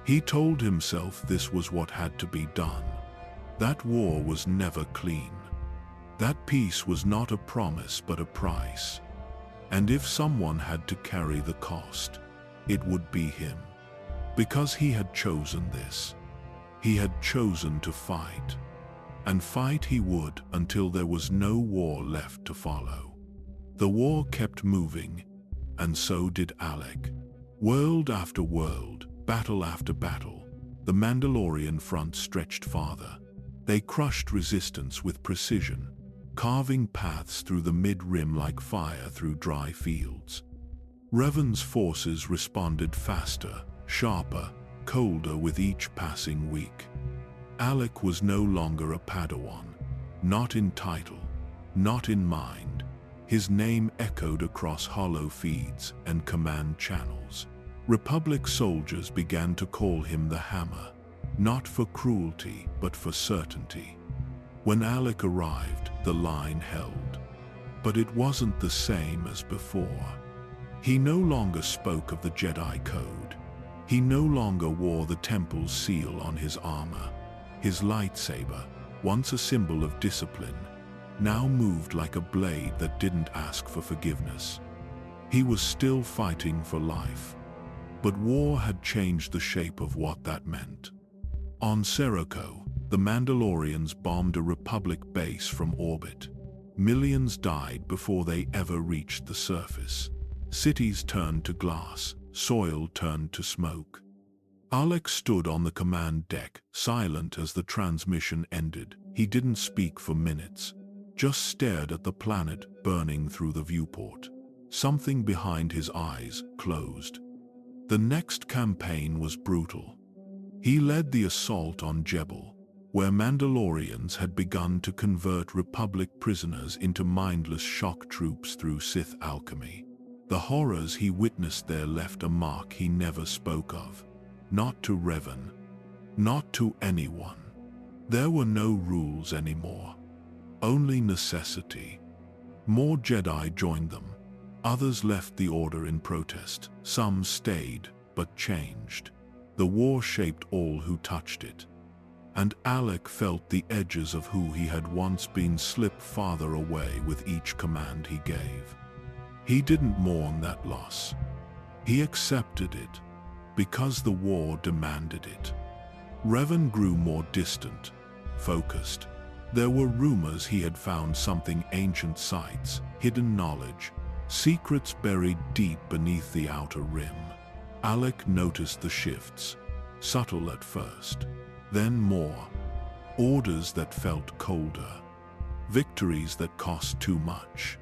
He told himself this was what had to be done. That war was never clean. That peace was not a promise but a price. And if someone had to carry the cost, it would be him. Because he had chosen this. He had chosen to fight. And fight he would until there was no war left to follow. The war kept moving, and so did Alec. World after world, battle after battle, the Mandalorian front stretched farther. They crushed resistance with precision, carving paths through the mid-rim like fire through dry fields. Revan's forces responded faster, sharper, colder with each passing week. Alec was no longer a Padawan, not in title, not in mind. His name echoed across hollow feeds and command channels. Republic soldiers began to call him the Hammer, not for cruelty, but for certainty. When Alec arrived, the line held. But it wasn't the same as before. He no longer spoke of the Jedi Code. He no longer wore the Temple's seal on his armor. His lightsaber, once a symbol of discipline, now moved like a blade that didn't ask for forgiveness. He was still fighting for life. But war had changed the shape of what that meant. On Serroco, the Mandalorians bombed a Republic base from orbit. Millions died before they ever reached the surface. Cities turned to glass, soil turned to smoke. Alec stood on the command deck, silent as the transmission ended. He didn't speak for minutes, just stared at the planet burning through the viewport. Something behind his eyes closed. The next campaign was brutal. He led the assault on Jebel, where Mandalorians had begun to convert Republic prisoners into mindless shock troops through Sith alchemy. The horrors he witnessed there left a mark he never spoke of. Not to Revan. Not to anyone. There were no rules anymore. Only necessity. More Jedi joined them. Others left the Order in protest. Some stayed, but changed. The war shaped all who touched it. And Alec felt the edges of who he had once been slip farther away with each command he gave. He didn't mourn that loss. He accepted it, because the war demanded it. Revan grew more distant, focused. There were rumors he had found something: ancient sites, hidden knowledge, secrets buried deep beneath the outer rim. Alec noticed the shifts, subtle at first, then more. Orders that felt colder. Victories that cost too much.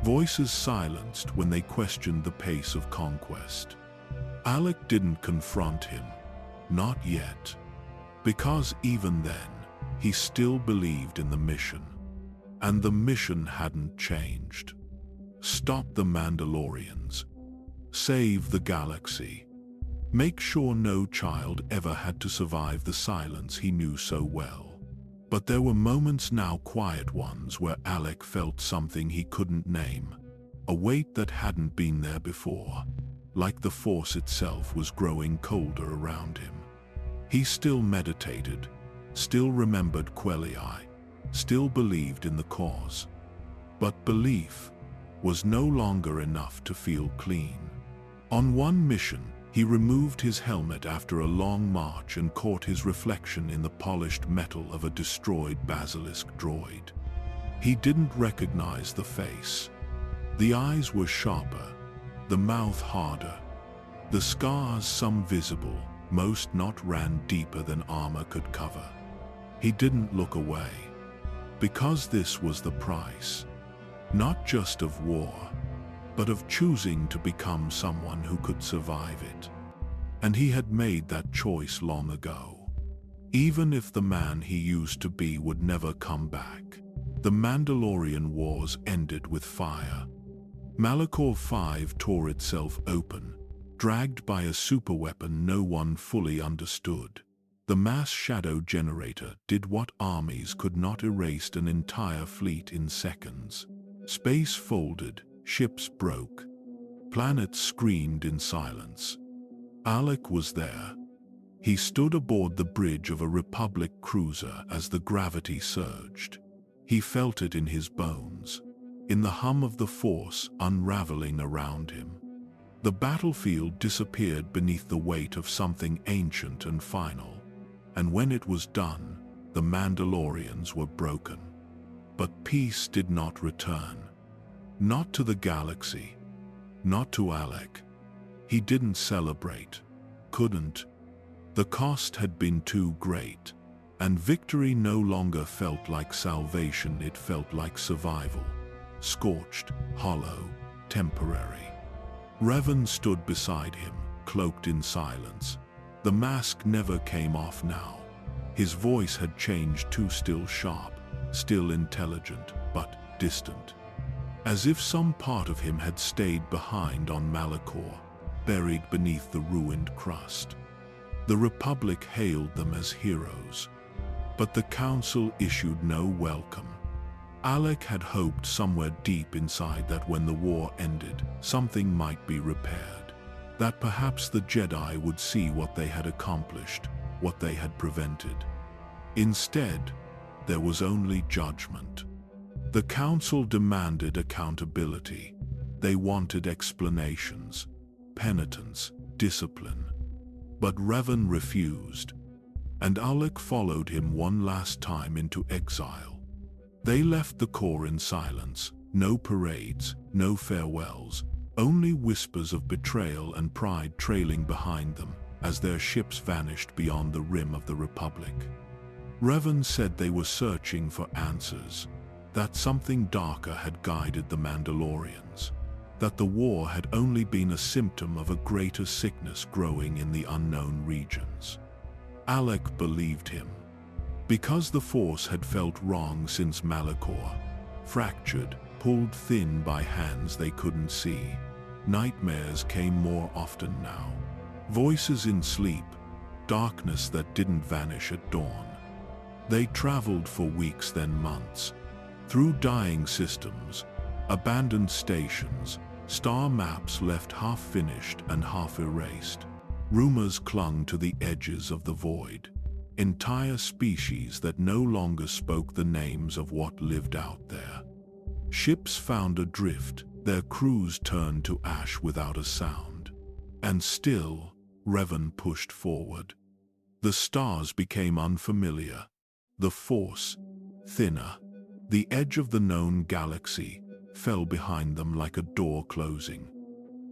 Voices silenced when they questioned the pace of conquest. Alec didn't confront him, not yet, because even then, he still believed in the mission. And the mission hadn't changed. Stop the Mandalorians. Save the galaxy. Make sure no child ever had to survive the silence he knew so well. But there were moments, now quiet ones, where Alec felt something he couldn't name. A weight that hadn't been there before. Like the Force itself was growing colder around him. He still meditated, still remembered Quelii, still believed in the cause. But belief was no longer enough to feel clean. On one mission, he removed his helmet after a long march and caught his reflection in the polished metal of a destroyed basilisk droid. He didn't recognize the face. The eyes were sharper, the mouth harder. The scars, some visible, most not, ran deeper than armor could cover. He didn't look away, because this was the price, not just of war, but of choosing to become someone who could survive it. And he had made that choice long ago. Even if the man he used to be would never come back. The Mandalorian Wars ended with fire. Malachor 5 tore itself open, dragged by a superweapon no one fully understood. The mass shadow generator did what armies could not: erased an entire fleet in seconds. Space folded, ships broke, planets screamed in silence. Alec was there. He stood aboard the bridge of a Republic cruiser as the gravity surged. He felt it in his bones, in the hum of the Force unraveling around him. The battlefield disappeared beneath the weight of something ancient and final. And when it was done, the Mandalorians were broken. But peace did not return. Not to the galaxy. Not to Alec. He didn't celebrate. Couldn't. The cost had been too great. And victory no longer felt like salvation, it felt like survival. Scorched, hollow, temporary. Revan stood beside him, cloaked in silence. The mask never came off now. His voice had changed to still sharp, still intelligent, but distant. As if some part of him had stayed behind on Malachor, buried beneath the ruined crust. The Republic hailed them as heroes. But the Council issued no welcome. Alec had hoped somewhere deep inside that when the war ended, something might be repaired. That perhaps the Jedi would see what they had accomplished, what they had prevented. Instead, there was only judgment. The Council demanded accountability. They wanted explanations, penitence, discipline. But Revan refused, and Alec followed him one last time into exile. They left the core in silence, no parades, no farewells, only whispers of betrayal and pride trailing behind them as their ships vanished beyond the rim of the Republic. Revan said they were searching for answers, that something darker had guided the Mandalorians, that the war had only been a symptom of a greater sickness growing in the unknown regions. Alec believed him, because the Force had felt wrong since Malachor, fractured, pulled thin by hands they couldn't see. Nightmares came more often now. Voices in sleep, darkness that didn't vanish at dawn. They traveled for weeks, then months, through dying systems, abandoned stations, star maps left half-finished and half-erased. Rumors clung to the edges of the void. Entire species that no longer spoke the names of what lived out there. Ships found adrift, their crews turned to ash without a sound. And still, Revan pushed forward. The stars became unfamiliar, the Force thinner. The edge of the known galaxy fell behind them like a door closing.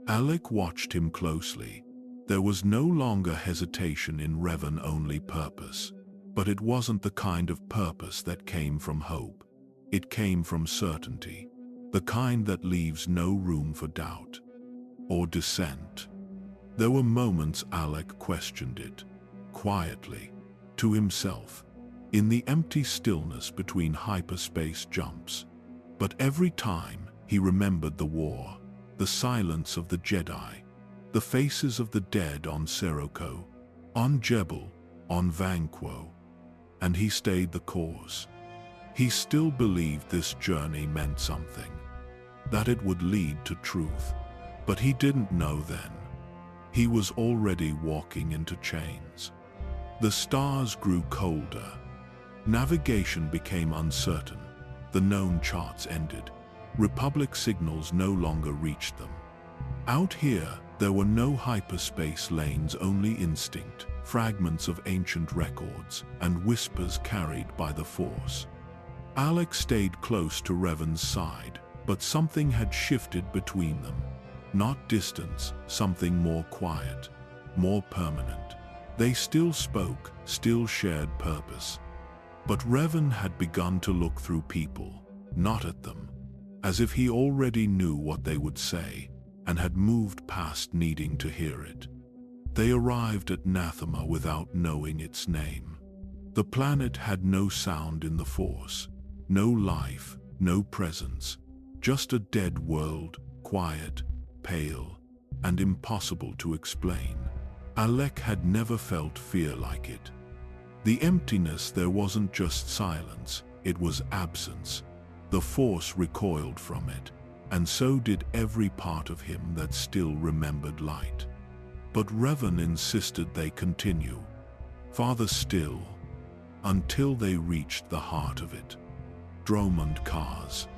Alec watched him closely. There was no longer hesitation in Revan-only purpose, but it wasn't the kind of purpose that came from hope. It came from certainty, the kind that leaves no room for doubt or dissent. There were moments Alec questioned it, quietly, to himself, in the empty stillness between hyperspace jumps. But every time he remembered the war, the silence of the Jedi, the faces of the dead on Serroco, on Jebel, on Vanquo, and he stayed the course. He still believed this journey meant something, that it would lead to truth, but he didn't know then. He was already walking into chains. The stars grew colder. Navigation became uncertain. The known charts ended. Republic signals no longer reached them. Out here, there were no hyperspace lanes, only instinct, fragments of ancient records, and whispers carried by the Force. Alec stayed close to Revan's side, but something had shifted between them. Not distance, something more quiet, more permanent. They still spoke, still shared purpose. But Revan had begun to look through people, not at them, as if he already knew what they would say, and had moved past needing to hear it. They arrived at Nathema without knowing its name. The planet had no sound in the Force, no life, no presence, just a dead world, quiet, pale, and impossible to explain. Alec had never felt fear like it. The emptiness there wasn't just silence, it was absence. The Force recoiled from it, and so did every part of him that still remembered light. But Revan insisted they continue, farther still, until they reached the heart of it. Dromund Kars,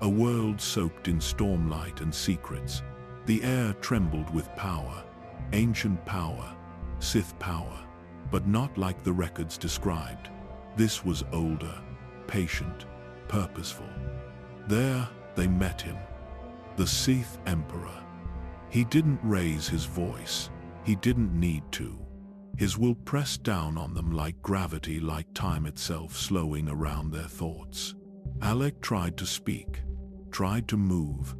a world soaked in stormlight and secrets. The air trembled with power, ancient power, Sith power, but not like the records described. This was older, patient, purposeful. There they met him, the Sith Emperor. He didn't raise his voice, he didn't need to. His will pressed down on them like gravity, like time itself slowing around their thoughts. Alec tried to speak, tried to move,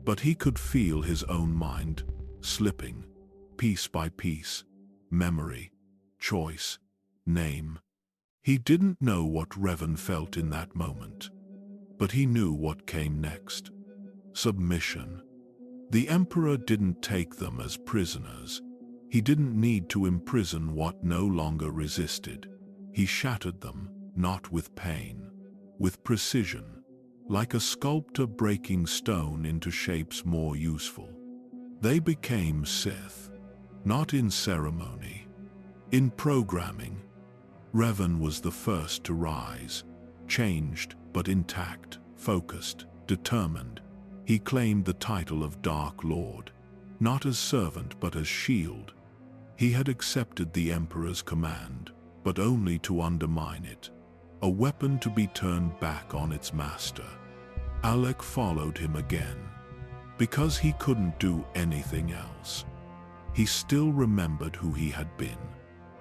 but he could feel his own mind slipping, piece by piece. Memory, choice, name. He didn't know what Revan felt in that moment, but he knew what came next. Submission. The Emperor didn't take them as prisoners. He didn't need to imprison what no longer resisted. He shattered them, not with pain, with precision, like a sculptor breaking stone into shapes more useful. They became Sith, not in ceremony, in programming. Revan was the first to rise, changed but intact, focused, determined. He claimed the title of Dark Lord, not as servant but as shield. He had accepted the Emperor's command, but only to undermine it, a weapon to be turned back on its master. Alec followed him again, because he couldn't do anything else. He still remembered who he had been,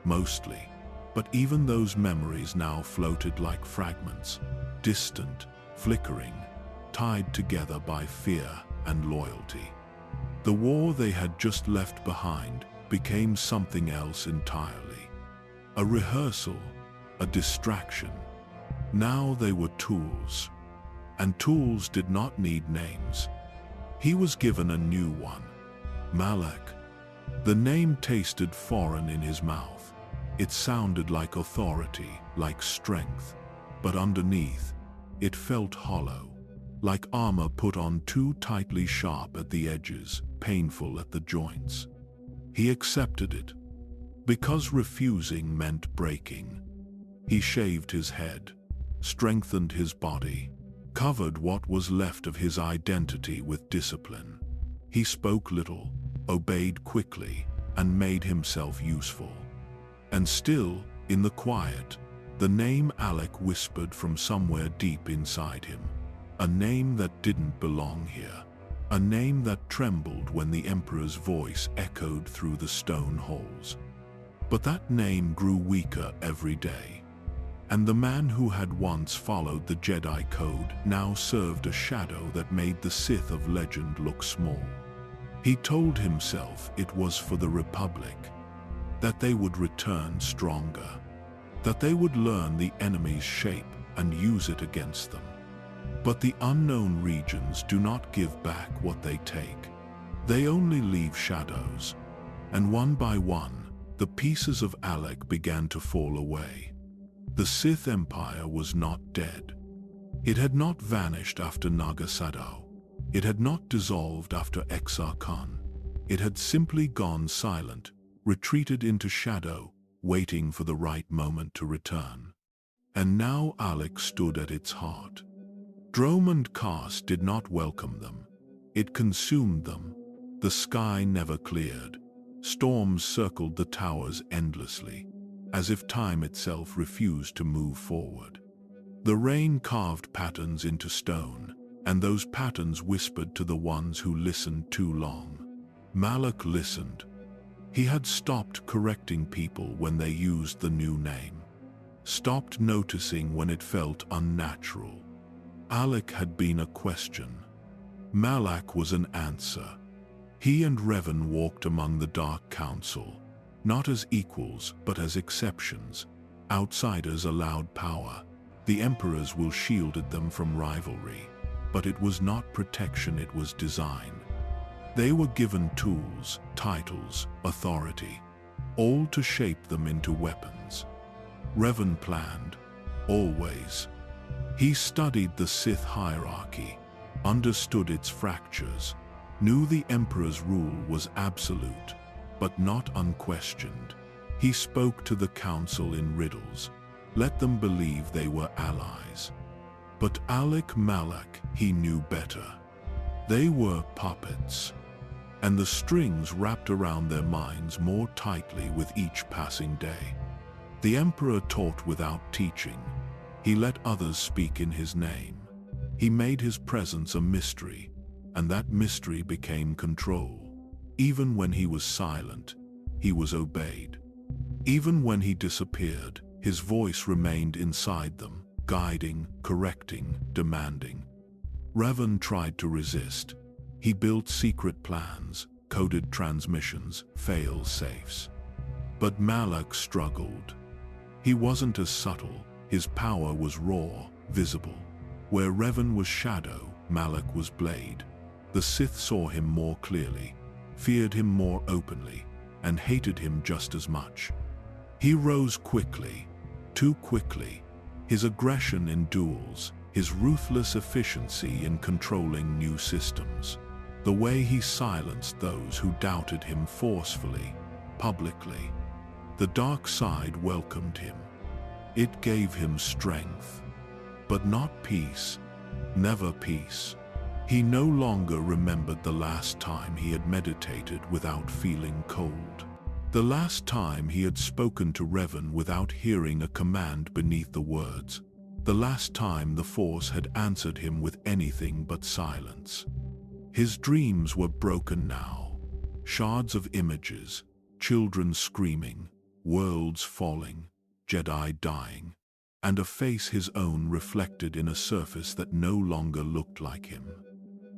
mostly, but even those memories now floated like fragments, distant, flickering, tied together by fear and loyalty. The war they had just left behind became something else entirely. A rehearsal, a distraction. Now they were tools, and tools did not need names. He was given a new one, Malak. The name tasted foreign in his mouth. It sounded like authority, like strength, but underneath, it felt hollow, like armor put on too tightly, sharp at the edges, painful at the joints. He accepted it, because refusing meant breaking. He shaved his head, strengthened his body, covered what was left of his identity with discipline. He spoke little, obeyed quickly, and made himself useful. And still, in the quiet, the name Alec whispered from somewhere deep inside him. A name that didn't belong here. A name that trembled when the Emperor's voice echoed through the stone halls. But that name grew weaker every day. And the man who had once followed the Jedi code now served a shadow that made the Sith of legend look small. He told himself it was for the Republic, that they would return stronger, that they would learn the enemy's shape and use it against them. But the unknown regions do not give back what they take. They only leave shadows, and one by one, the pieces of Alec began to fall away. The Sith Empire was not dead. It had not vanished after Naga Sadow. It had not dissolved after Exar Khan. It had simply gone silent, retreated into shadow, waiting for the right moment to return. And now Alec stood at its heart. Drome and Kars did not welcome them. It consumed them. The sky never cleared. Storms circled the towers endlessly, as if time itself refused to move forward. The rain carved patterns into stone, and those patterns whispered to the ones who listened too long. Malak listened. He had stopped correcting people when they used the new name, stopped noticing when it felt unnatural. Alec had been a question. Malak was an answer. He and Revan walked among the Dark Council, not as equals but as exceptions. Outsiders allowed power. The Emperor's will shielded them from rivalry. But it was not protection, it was design. They were given tools, titles, authority, all to shape them into weapons. Revan planned, always. He studied the Sith hierarchy, understood its fractures, knew the Emperor's rule was absolute, but not unquestioned. He spoke to the Council in riddles, let them believe they were allies. But Alec Malak, he knew better. They were puppets, and the strings wrapped around their minds more tightly with each passing day. The Emperor taught without teaching. He let others speak in his name. He made his presence a mystery, and that mystery became control. Even when he was silent, he was obeyed. Even when he disappeared, his voice remained inside them, guiding, correcting, demanding. Revan tried to resist. He built secret plans, coded transmissions, fail-safes. But Malak struggled. He wasn't as subtle. His power was raw, visible. Where Revan was shadow, Malak was blade. The Sith saw him more clearly, feared him more openly, and hated him just as much. He rose quickly, too quickly. His aggression in duels, his ruthless efficiency in controlling new systems. The way he silenced those who doubted him forcefully, publicly. The dark side welcomed him. It gave him strength, but not peace, never peace. He no longer remembered the last time he had meditated without feeling cold. The last time he had spoken to Revan without hearing a command beneath the words. The last time the Force had answered him with anything but silence. His dreams were broken now. Shards of images, children screaming, worlds falling, Jedi dying, and a face his own reflected in a surface that no longer looked like him.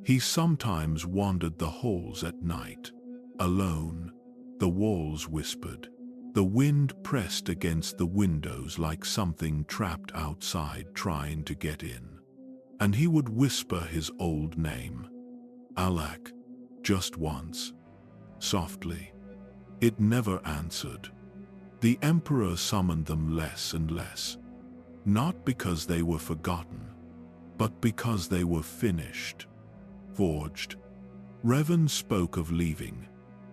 He sometimes wandered the halls at night, alone. The walls whispered. The wind pressed against the windows like something trapped outside trying to get in. And he would whisper his old name, Malak, just once, softly. It never answered. The Emperor summoned them less and less, not because they were forgotten, but because they were finished, forged. Revan spoke of leaving,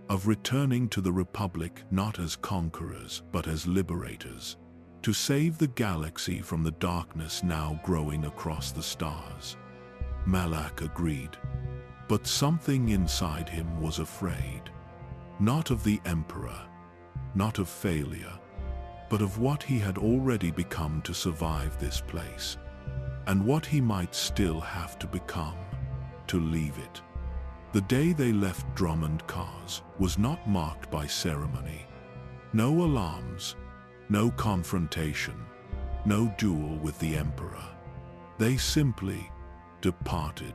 of returning to the Republic not as conquerors but as liberators, to save the galaxy from the darkness now growing across the stars. Malak agreed, but something inside him was afraid, not of the Emperor, not of failure, but of what he had already become to survive this place, and what he might still have to become, to leave it. The day they left Drummond Cars was not marked by ceremony. No alarms, no confrontation, no duel with the Emperor. They simply departed.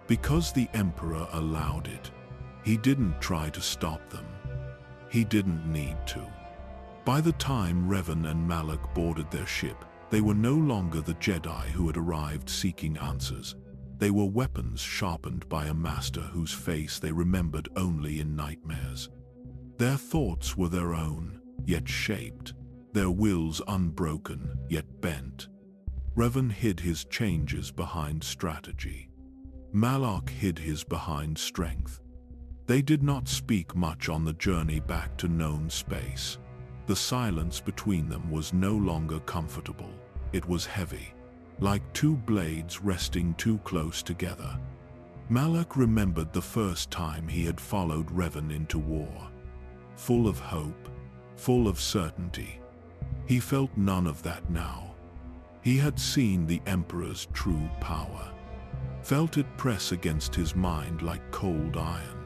Because the Emperor allowed it. He didn't try to stop them. He didn't need to. By the time Revan and Malak boarded their ship, they were no longer the Jedi who had arrived seeking answers. They were weapons sharpened by a master whose face they remembered only in nightmares. Their thoughts were their own, yet shaped, their wills unbroken, yet bent. Revan hid his changes behind strategy. Malak hid his behind strength. They did not speak much on the journey back to known space. The silence between them was no longer comfortable. It was heavy, like two blades resting too close together. Malak remembered the first time he had followed Revan into war. Full of hope, full of certainty. He felt none of that now. He had seen the Emperor's true power. Felt it press against his mind like cold iron.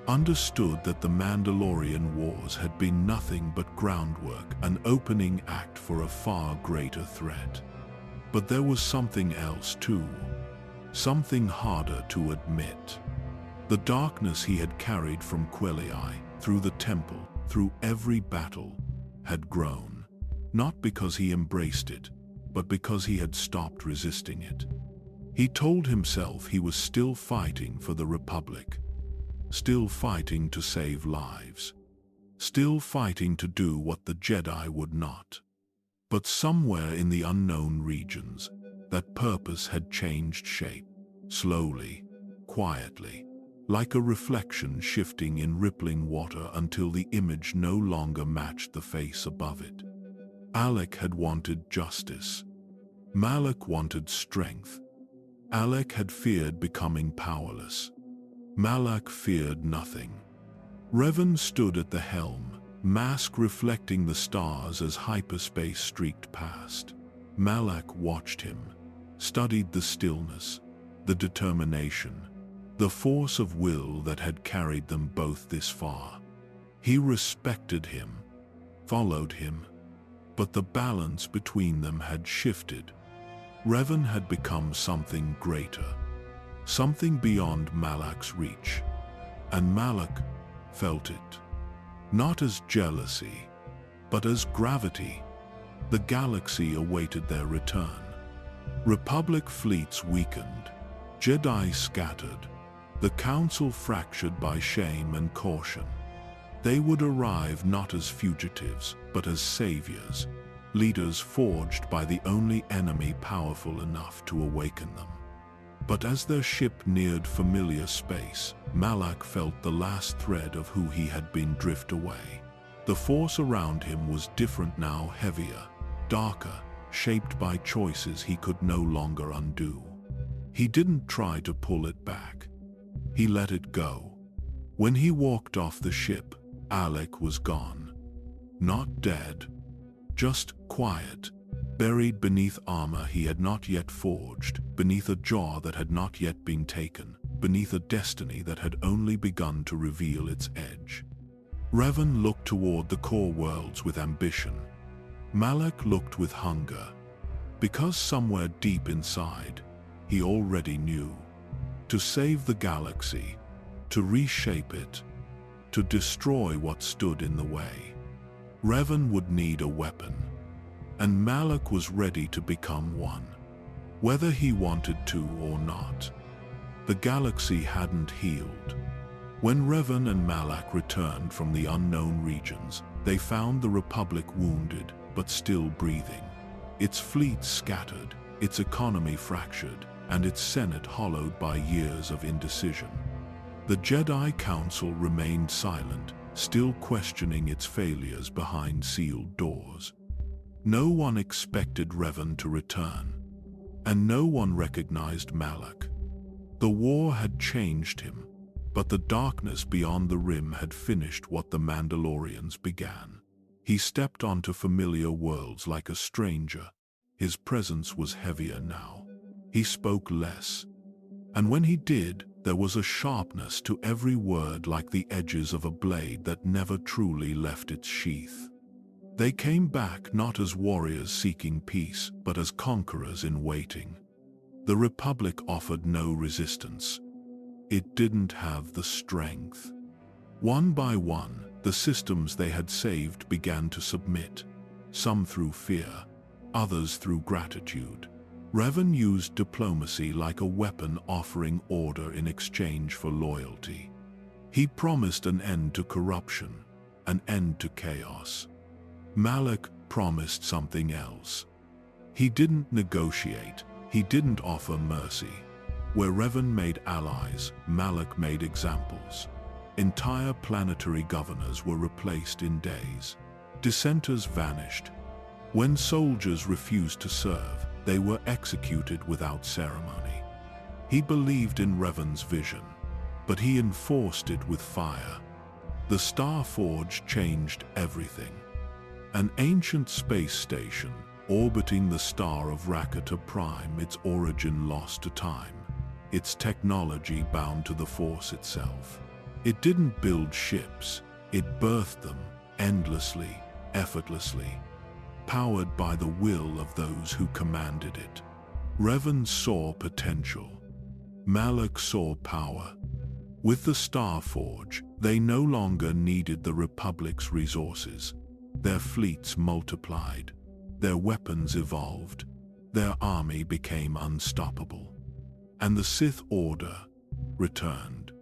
Understood that the Mandalorian Wars had been nothing but groundwork, an opening act for a far greater threat. But there was something else too. Something harder to admit. The darkness he had carried from Quelii, through the temple, through every battle, had grown. Not because he embraced it, but because he had stopped resisting it. He told himself he was still fighting for the Republic. Still fighting to save lives. Still fighting to do what the Jedi would not. But somewhere in the unknown regions, that purpose had changed shape, slowly, quietly, like a reflection shifting in rippling water until the image no longer matched the face above it. Malak had wanted justice. Malak wanted strength. Malak had feared becoming powerless. Malak feared nothing. Revan stood at the helm, mask reflecting the stars as hyperspace streaked past. Malak watched him, studied the stillness, the determination, the force of will that had carried them both this far. He respected him, followed him, but the balance between them had shifted. Revan had become something greater, something beyond Malak's reach, and Malak felt it. Not as jealousy, but as gravity. The galaxy awaited their return. Republic fleets weakened, Jedi scattered, the Council fractured by shame and caution. They would arrive not as fugitives, but as saviors, leaders forged by the only enemy powerful enough to awaken them. But as their ship neared familiar space, Malak felt the last thread of who he had been drift away. The force around him was different now, heavier, darker, shaped by choices he could no longer undo. He didn't try to pull it back. He let it go. When he walked off the ship, Alec was gone. Not dead, just quiet, buried beneath armor he had not yet forged, beneath a jaw that had not yet been taken, beneath a destiny that had only begun to reveal its edge. Revan looked toward the core worlds with ambition. Malak looked with hunger, because somewhere deep inside, he already knew. To save the galaxy, to reshape it, to destroy what stood in the way, Revan would need a weapon, and Malak was ready to become one, whether he wanted to or not. The galaxy hadn't healed. When Revan and Malak returned from the unknown regions, they found the Republic wounded, but still breathing. Its fleet scattered, its economy fractured, and its Senate hollowed by years of indecision. The Jedi Council remained silent, still questioning its failures behind sealed doors. No one expected Revan to return, and no one recognized Malak. The war had changed him, but the darkness beyond the rim had finished what the Mandalorians began. He stepped onto familiar worlds like a stranger. His presence was heavier now. He spoke less, and when he did, there was a sharpness to every word, like the edges of a blade that never truly left its sheath. They came back not as warriors seeking peace, but as conquerors in waiting. The Republic offered no resistance. It didn't have the strength. One by one, the systems they had saved began to submit, some through fear, others through gratitude. Revan used diplomacy like a weapon, offering order in exchange for loyalty. He promised an end to corruption, an end to chaos. Malak promised something else. He didn't negotiate, he didn't offer mercy. Where Revan made allies, Malak made examples. Entire planetary governors were replaced in days. Dissenters vanished. When soldiers refused to serve, they were executed without ceremony. He believed in Revan's vision, but he enforced it with fire. The Star Forge changed everything. An ancient space station, orbiting the star of Rakata Prime, its origin lost to time, its technology bound to the Force itself. It didn't build ships, it birthed them, endlessly, effortlessly, powered by the will of those who commanded it. Revan saw potential. Malak saw power. With the Star Forge, they no longer needed the Republic's resources. Their fleets multiplied. Their weapons evolved. Their army became unstoppable. And the Sith Order returned.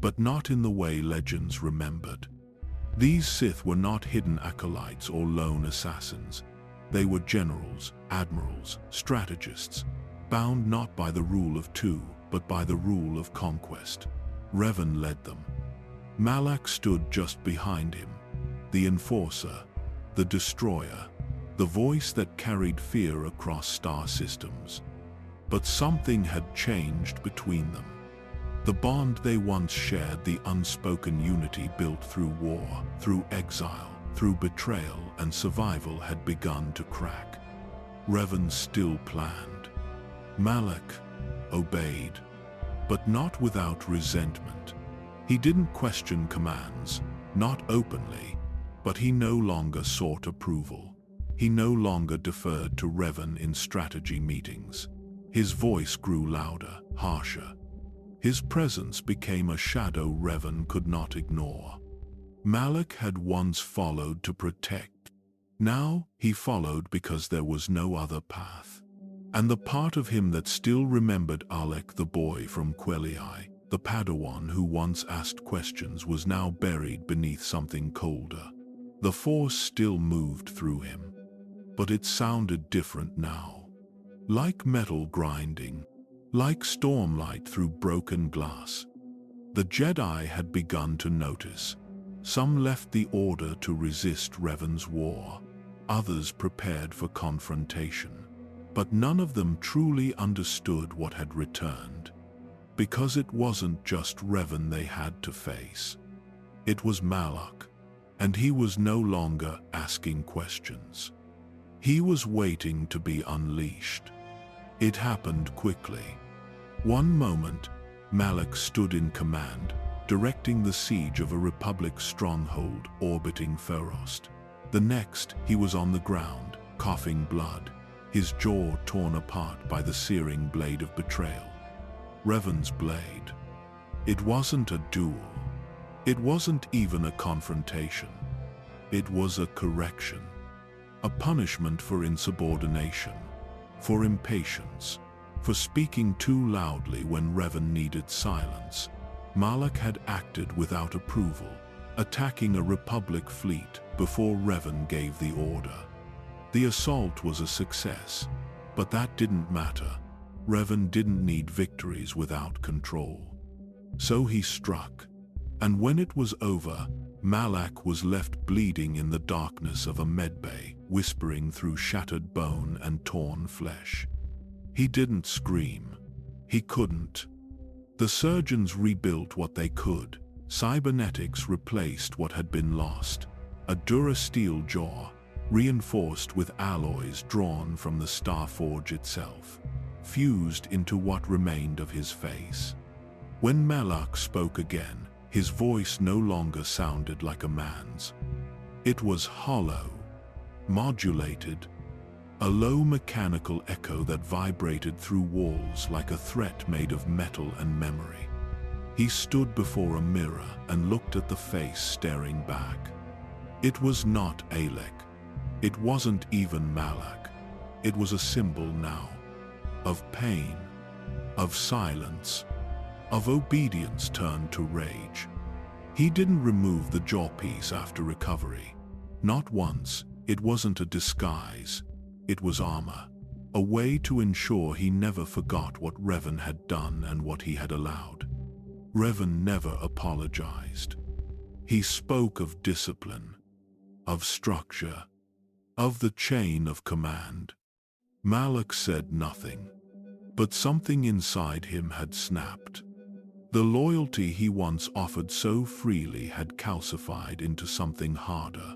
But not in the way legends remembered. These Sith were not hidden acolytes or lone assassins. They were generals, admirals, strategists, bound not by the rule of two, but by the rule of conquest. Revan led them. Malak stood just behind him, the enforcer, the destroyer, the voice that carried fear across star systems. But something had changed between them. The bond they once shared, the unspoken unity built through war, through exile, through betrayal and survival, had begun to crack. Revan still planned. Malak obeyed, but not without resentment. He didn't question commands, not openly, but he no longer sought approval. He no longer deferred to Revan in strategy meetings. His voice grew louder, harsher. His presence became a shadow Revan could not ignore. Malak had once followed to protect. Now he followed because there was no other path. And the part of him that still remembered Alec, the boy from Quelii, the Padawan who once asked questions, was now buried beneath something colder. The Force still moved through him, but it sounded different now. Like metal grinding, like stormlight through broken glass. The Jedi had begun to notice. Some left the Order to resist Revan's war. Others prepared for confrontation. But none of them truly understood what had returned, because it wasn't just Revan they had to face. It was Malak, and he was no longer asking questions. He was waiting to be unleashed. It happened quickly. One moment, Malak stood in command, directing the siege of a Republic stronghold orbiting Ferost. The next, he was on the ground, coughing blood, his jaw torn apart by the searing blade of betrayal. Revan's blade. It wasn't a duel. It wasn't even a confrontation. It was a correction. A punishment for insubordination, for impatience, for speaking too loudly when Revan needed silence. Malak had acted without approval, attacking a Republic fleet before Revan gave the order. The assault was a success, but that didn't matter. Revan didn't need victories without control. So he struck, and when it was over, Malak was left bleeding in the darkness of a medbay, whispering through shattered bone and torn flesh. He didn't scream. He couldn't. The surgeons rebuilt what they could. Cybernetics replaced what had been lost. A durasteel jaw, reinforced with alloys drawn from the Starforge itself, fused into what remained of his face. When Malak spoke again, his voice no longer sounded like a man's. It was hollow, modulated, a low mechanical echo that vibrated through walls like a threat made of metal and memory. He stood before a mirror and looked at the face staring back. It was not Alec. It wasn't even Malak. It was a symbol now, of pain, of silence, of obedience turned to rage. He didn't remove the jawpiece after recovery. Not once. It wasn't a disguise. It was armor, a way to ensure he never forgot what Revan had done and what he had allowed. Revan never apologized. He spoke of discipline, of structure, of the chain of command. Malak said nothing, but something inside him had snapped. The loyalty he once offered so freely had calcified into something harder.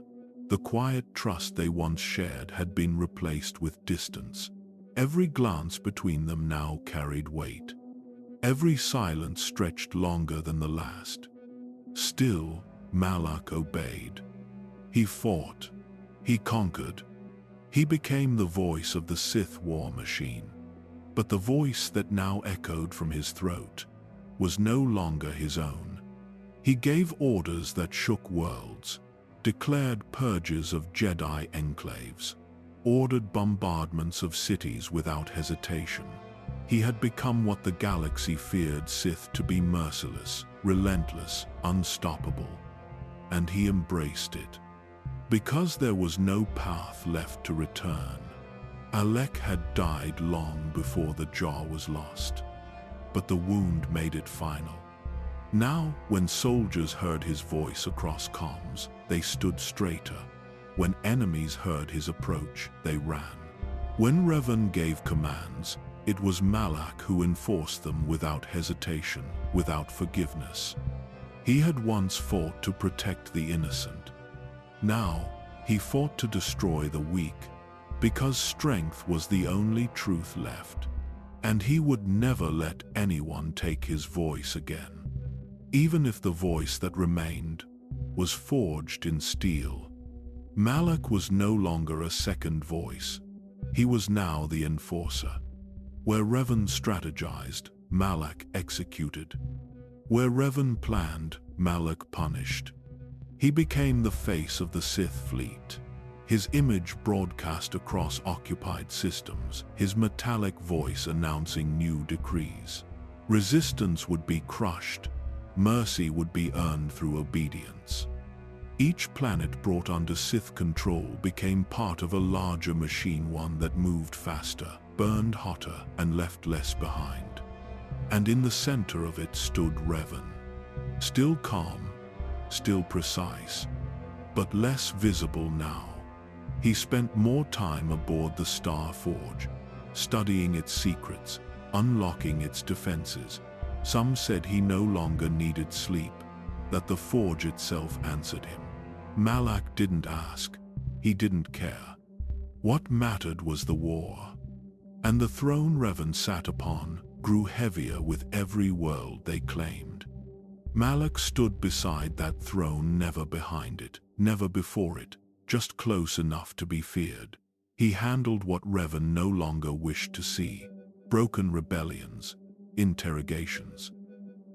The quiet trust they once shared had been replaced with distance. Every glance between them now carried weight. Every silence stretched longer than the last. Still, Malak obeyed. He fought. He conquered. He became the voice of the Sith war machine. But the voice that now echoed from his throat was no longer his own. He gave orders that shook worlds, declared purges of Jedi enclaves, ordered bombardments of cities without hesitation. He had become what the galaxy feared Sith to be: merciless, relentless, unstoppable. And he embraced it. Because there was no path left to return. Alec had died long before the jaw was lost. But the wound made it final. Now, when soldiers heard his voice across comms, they stood straighter. When enemies heard his approach, they ran. When Revan gave commands, it was Malak who enforced them without hesitation, without forgiveness. He had once fought to protect the innocent. Now, he fought to destroy the weak, because strength was the only truth left. And he would never let anyone take his voice again. Even if the voice that remained was forged in steel. Malak was no longer a second voice. He was now the enforcer. Where Revan strategized, Malak executed. Where Revan planned, Malak punished. He became the face of the Sith fleet. His image broadcast across occupied systems, his metallic voice announcing new decrees. Resistance would be crushed. Mercy would be earned through obedience. Each planet brought under Sith control became part of a larger machine, one that moved faster, burned hotter, and left less behind. And in the center of it stood Revan. Still calm, still precise, but less visible now. He spent more time aboard the Starforge, studying its secrets, unlocking its defenses. Some said he no longer needed sleep, that the forge itself answered him. Malak didn't ask. He didn't care. What mattered was the war. And the throne Revan sat upon grew heavier with every world they claimed. Malak stood beside that throne, never behind it, never before it, just close enough to be feared. He handled what Revan no longer wished to see: broken rebellions, interrogations,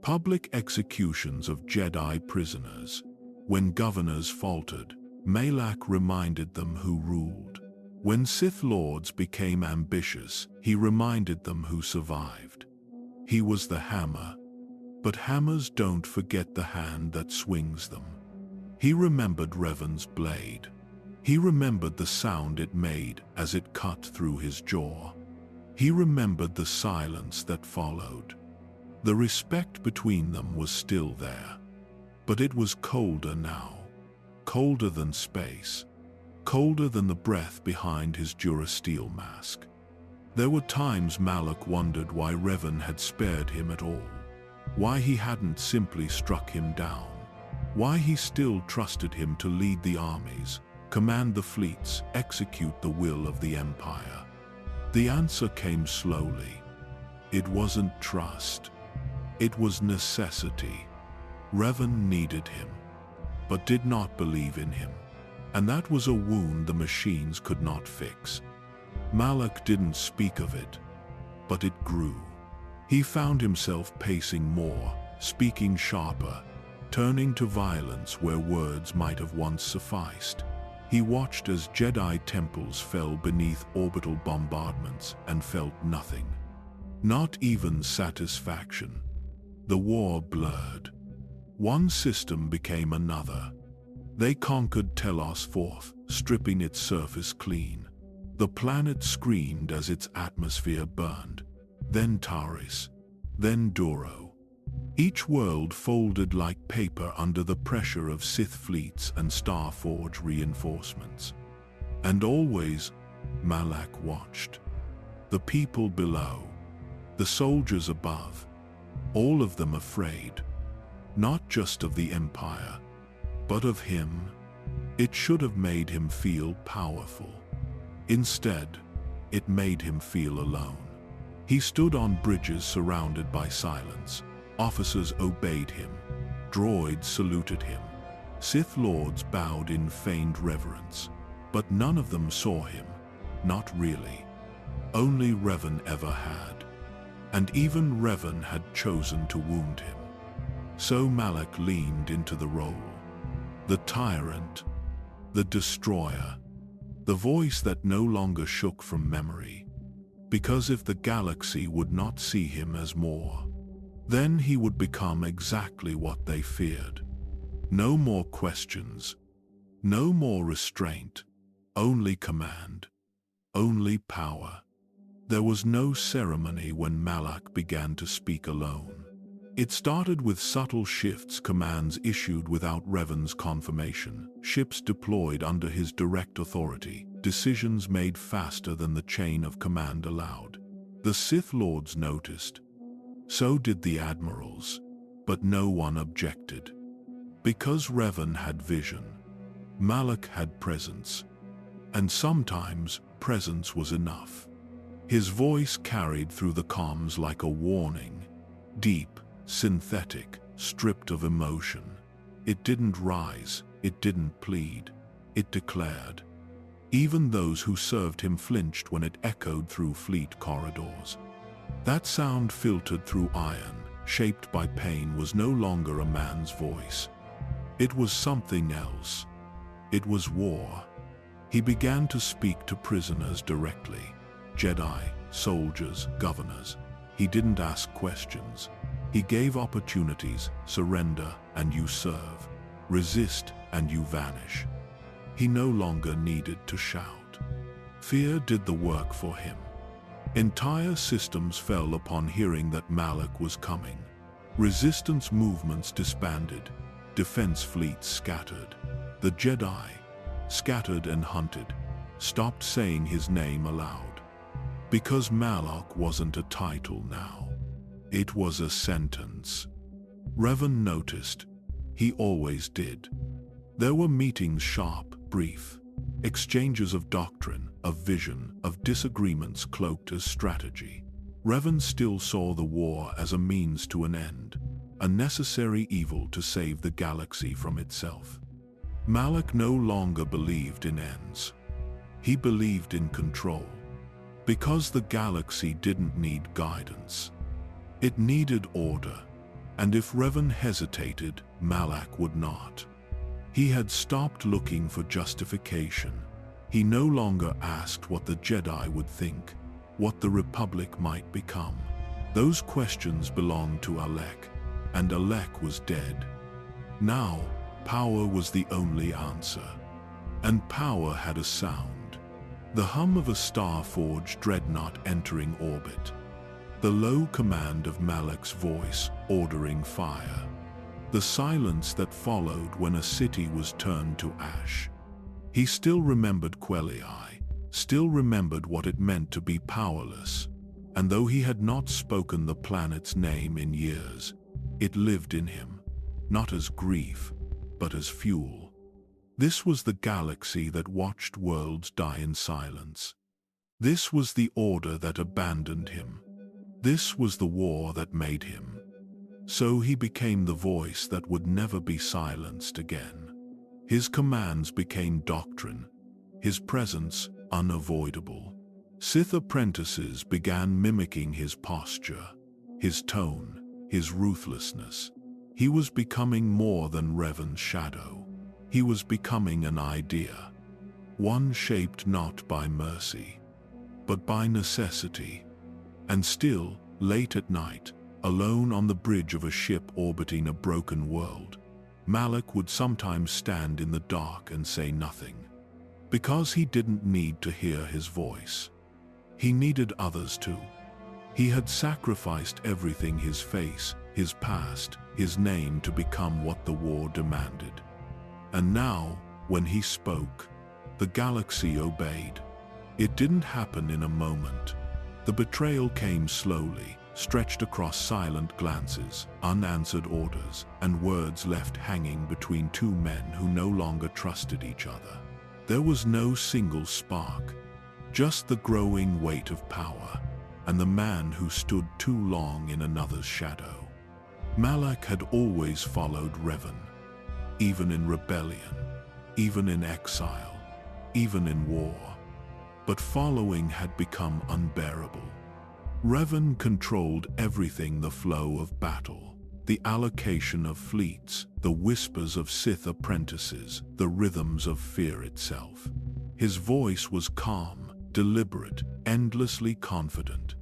public executions of Jedi prisoners. When governors faltered, Malak reminded them who ruled. When Sith Lords became ambitious, he reminded them who survived. He was the hammer, but hammers don't forget the hand that swings them. He remembered Revan's blade. He remembered the sound it made as it cut through his jaw. He remembered the silence that followed. The respect between them was still there, but it was colder now, colder than space, colder than the breath behind his Durasteel mask. There were times Malak wondered why Revan had spared him at all, why he hadn't simply struck him down, why he still trusted him to lead the armies, command the fleets, execute the will of the Empire. The answer came slowly. It wasn't trust. It was necessity. Revan needed him, but did not believe in him. And that was a wound the machines could not fix. Malak didn't speak of it, but it grew. He found himself pacing more, speaking sharper, turning to violence where words might have once sufficed. He watched as Jedi temples fell beneath orbital bombardments and felt nothing. Not even satisfaction. The war blurred. One system became another. They conquered Telos Fourth, stripping its surface clean. The planet screamed as its atmosphere burned. Then Taris, then Duro. Each world folded like paper under the pressure of Sith fleets and Starforge reinforcements. And always, Malak watched. The people below, the soldiers above, all of them afraid, not just of the Empire, but of him. It should have made him feel powerful. Instead, it made him feel alone. He stood on bridges surrounded by silence. Officers obeyed him. Droids saluted him. Sith Lords bowed in feigned reverence. But none of them saw him. Not really. Only Revan ever had. And even Revan had chosen to wound him. So Malak leaned into the role. The tyrant, the destroyer, the voice that no longer shook from memory. Because if the galaxy would not see him as more, then he would become exactly what they feared. No more questions, no more restraint, only command, only power. There was no ceremony when Malak began to speak alone. It started with subtle shifts, commands issued without Revan's confirmation, ships deployed under his direct authority, decisions made faster than the chain of command allowed. The Sith Lords noticed. So did the admirals, but no one objected. Because Revan had vision, Malak had presence, and sometimes presence was enough. His voice carried through the comms like a warning, deep, synthetic, stripped of emotion. It didn't rise, it didn't plead, it declared. Even those who served him flinched when it echoed through fleet corridors. That sound filtered through iron, shaped by pain, was no longer a man's voice. It was something else. It was war. He began to speak to prisoners directly. Jedi, soldiers, governors. He didn't ask questions. He gave opportunities: surrender and you serve, resist and you vanish. He no longer needed to shout. Fear did the work for him. Entire systems fell upon hearing that Malak was coming. Resistance movements disbanded, defense fleets scattered. The Jedi, scattered and hunted, stopped saying his name aloud. Because Malak wasn't a title now. It was a sentence. Revan noticed. He always did. There were meetings sharp, brief. Exchanges of doctrine, of vision, of disagreements cloaked as strategy. Revan still saw the war as a means to an end, a necessary evil to save the galaxy from itself. Malak no longer believed in ends. He believed in control. Because the galaxy didn't need guidance. It needed order, and if Revan hesitated, Malak would not. He had stopped looking for justification. He no longer asked what the Jedi would think, what the Republic might become. Those questions belonged to Alec, and Alec was dead. Now, power was the only answer. And power had a sound. The hum of a star-forged dreadnought entering orbit. The low command of Malak's voice ordering fire. The silence that followed when a city was turned to ash. He still remembered Quelii, still remembered what it meant to be powerless, and though he had not spoken the planet's name in years, it lived in him, not as grief, but as fuel. This was the galaxy that watched worlds die in silence. This was the order that abandoned him. This was the war that made him. So he became the voice that would never be silenced again. His commands became doctrine, his presence unavoidable. Sith apprentices began mimicking his posture, his tone, his ruthlessness. He was becoming more than Revan's shadow. He was becoming an idea, one shaped not by mercy, but by necessity. And still, late at night, alone on the bridge of a ship orbiting a broken world, Malak would sometimes stand in the dark and say nothing. Because he didn't need to hear his voice. He needed others to. He had sacrificed everything, his face, his past, his name, to become what the war demanded. And now, when he spoke, the galaxy obeyed. It didn't happen in a moment. The betrayal came slowly, stretched across silent glances, unanswered orders, and words left hanging between two men who no longer trusted each other. There was no single spark, just the growing weight of power, and the man who stood too long in another's shadow. Malak had always followed Revan. Even in rebellion, even in exile, even in war. But following had become unbearable. Revan controlled everything: the flow of battle, the allocation of fleets, the whispers of Sith apprentices, the rhythms of fear itself. His voice was calm, deliberate, endlessly confident.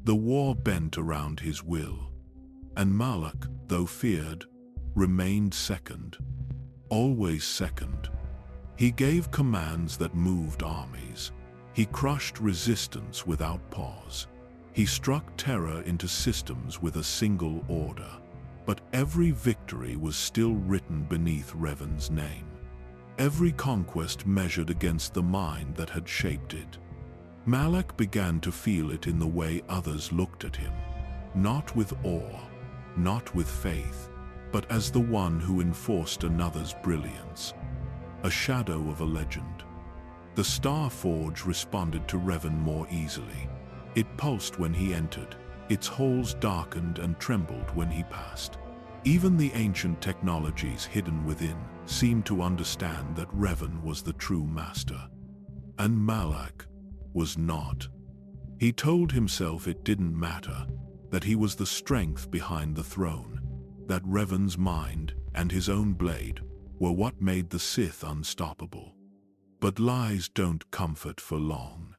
The war bent around his will. And Malak, though feared, remained second. Always second. He gave commands that moved armies. He crushed resistance without pause. He struck terror into systems with a single order. But every victory was still written beneath Revan's name. Every conquest measured against the mind that had shaped it. Malak began to feel it in the way others looked at him. Not with awe, not with faith, but as the one who enforced another's brilliance. A shadow of a legend. The Star Forge responded to Revan more easily. It pulsed when he entered. Its holes darkened and trembled when he passed. Even the ancient technologies hidden within seemed to understand that Revan was the true master. And Malak was not. He told himself it didn't matter, that he was the strength behind the throne, that Revan's mind and his own blade were what made the Sith unstoppable. But lies don't comfort for long.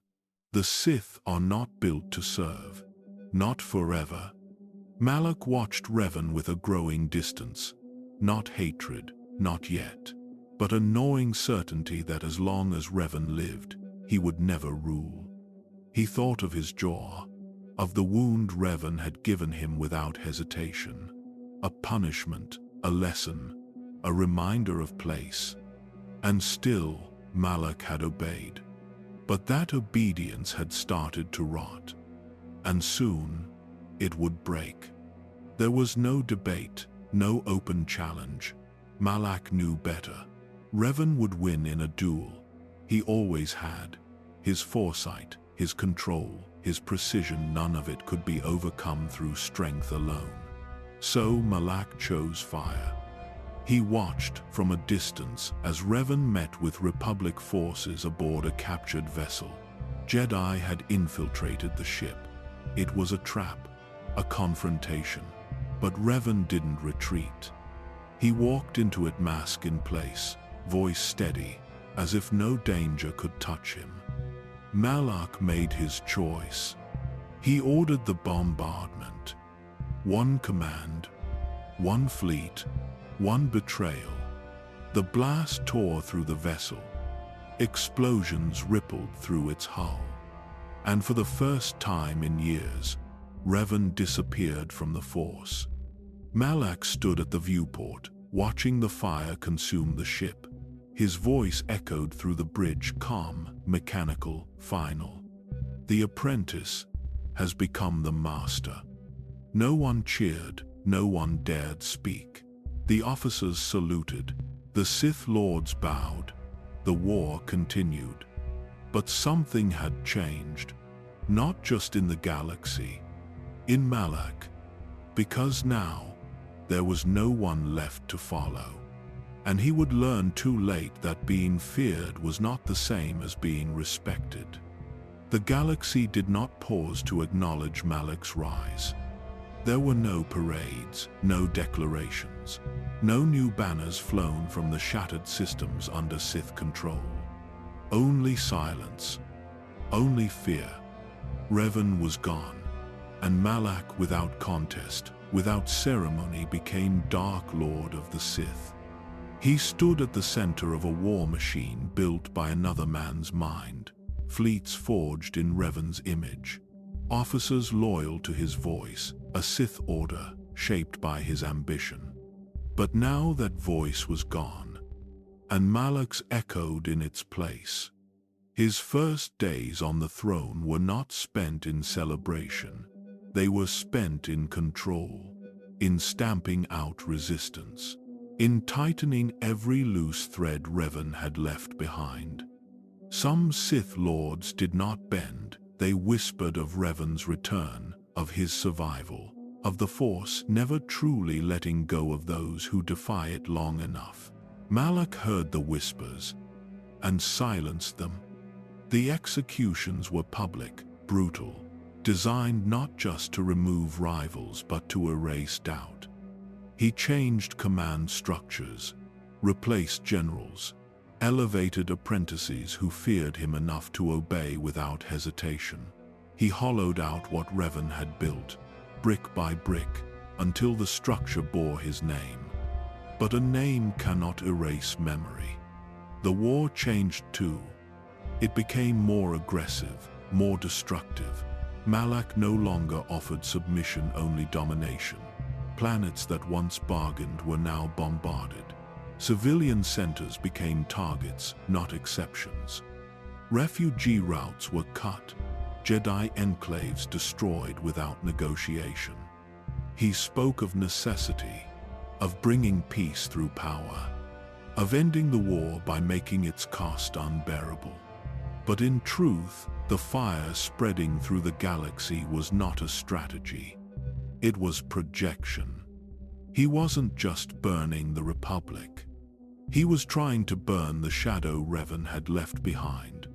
The Sith are not built to serve, not forever. Malak watched Revan with a growing distance, not hatred, not yet, but a gnawing certainty that as long as Revan lived, he would never rule. He thought of his jaw, of the wound Revan had given him without hesitation. A punishment, a lesson, a reminder of place. And still, Malak had obeyed. But that obedience had started to rot, and soon it would break. There was no debate, no open challenge. Malak knew better. Revan would win in a duel. He always had. His foresight, his control, his precision, none of it could be overcome through strength alone. So Malak chose fire. He watched from a distance as Revan met with Republic forces aboard a captured vessel. Jedi had infiltrated the ship. It was a trap, a confrontation. But Revan didn't retreat. He walked into it, mask in place, voice steady, as if no danger could touch him. Malak made his choice. He ordered the bombardment. One command, one fleet, one betrayal. The blast tore through the vessel. Explosions rippled through its hull. And for the first time in years, Revan disappeared from the Force. Malak stood at the viewport, watching the fire consume the ship. His voice echoed through the bridge, calm, mechanical, final. The apprentice has become the master. No one cheered, no one dared speak. The officers saluted, the Sith Lords bowed. The war continued. But something had changed, not just in the galaxy, in Malak, because now there was no one left to follow. And he would learn too late that being feared was not the same as being respected. The galaxy did not pause to acknowledge Malak's rise. There were no parades, no declarations, no new banners flown from the shattered systems under Sith control. Only silence, only fear. Revan was gone, and Malak, without contest, without ceremony, became Dark Lord of the Sith. He stood at the center of a war machine built by another man's mind, fleets forged in Revan's image, officers loyal to his voice, a Sith order shaped by his ambition. But now that voice was gone, and Malak's echoed in its place. His first days on the throne were not spent in celebration. They were spent in control, in stamping out resistance, in tightening every loose thread Revan had left behind. Some Sith Lords did not bend. They whispered of Revan's return, of his survival, of the Force never truly letting go of those who defy it long enough. Malak heard the whispers and silenced them. The executions were public, brutal, designed not just to remove rivals but to erase doubt. He changed command structures, replaced generals, elevated apprentices who feared him enough to obey without hesitation. He hollowed out what Revan had built, brick by brick, until the structure bore his name. But a name cannot erase memory. The war changed too. It became more aggressive, more destructive. Malak no longer offered submission, only domination. Planets that once bargained were now bombarded. Civilian centers became targets, not exceptions. Refugee routes were cut, Jedi enclaves destroyed without negotiation. He spoke of necessity, of bringing peace through power, of ending the war by making its cost unbearable. But in truth, the fire spreading through the galaxy was not a strategy. It was projection. He wasn't just burning the Republic. He was trying to burn the shadow Revan had left behind.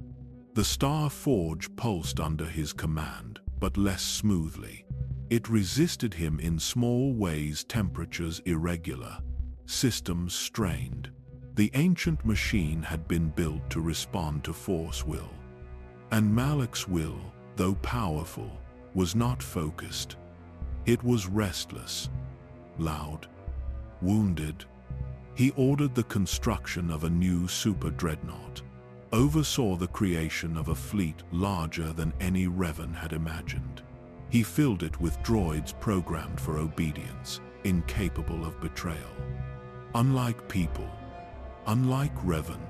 The Star Forge pulsed under his command, but less smoothly. It resisted him in small ways, temperatures irregular, systems strained. The ancient machine had been built to respond to Force will. And Malak's will, though powerful, was not focused. It was restless, loud, wounded. He ordered the construction of a new super dreadnought, oversaw the creation of a fleet larger than any Revan had imagined. He filled it with droids programmed for obedience, incapable of betrayal. Unlike people, unlike Revan,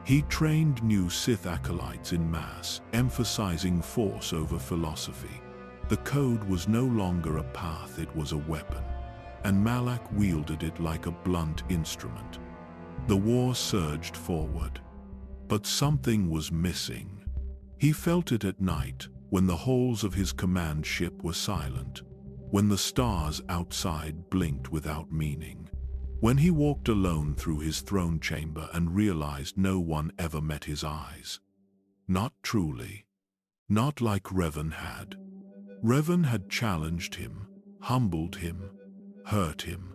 He trained new Sith acolytes in mass, emphasizing force over philosophy. The code was no longer a path, it was a weapon, and Malak wielded it like a blunt instrument. The war surged forward, but something was missing. He felt it at night, when the halls of his command ship were silent, when the stars outside blinked without meaning, when he walked alone through his throne chamber and realized no one ever met his eyes. Not truly. Not like Revan had. Revan had challenged him, humbled him, hurt him.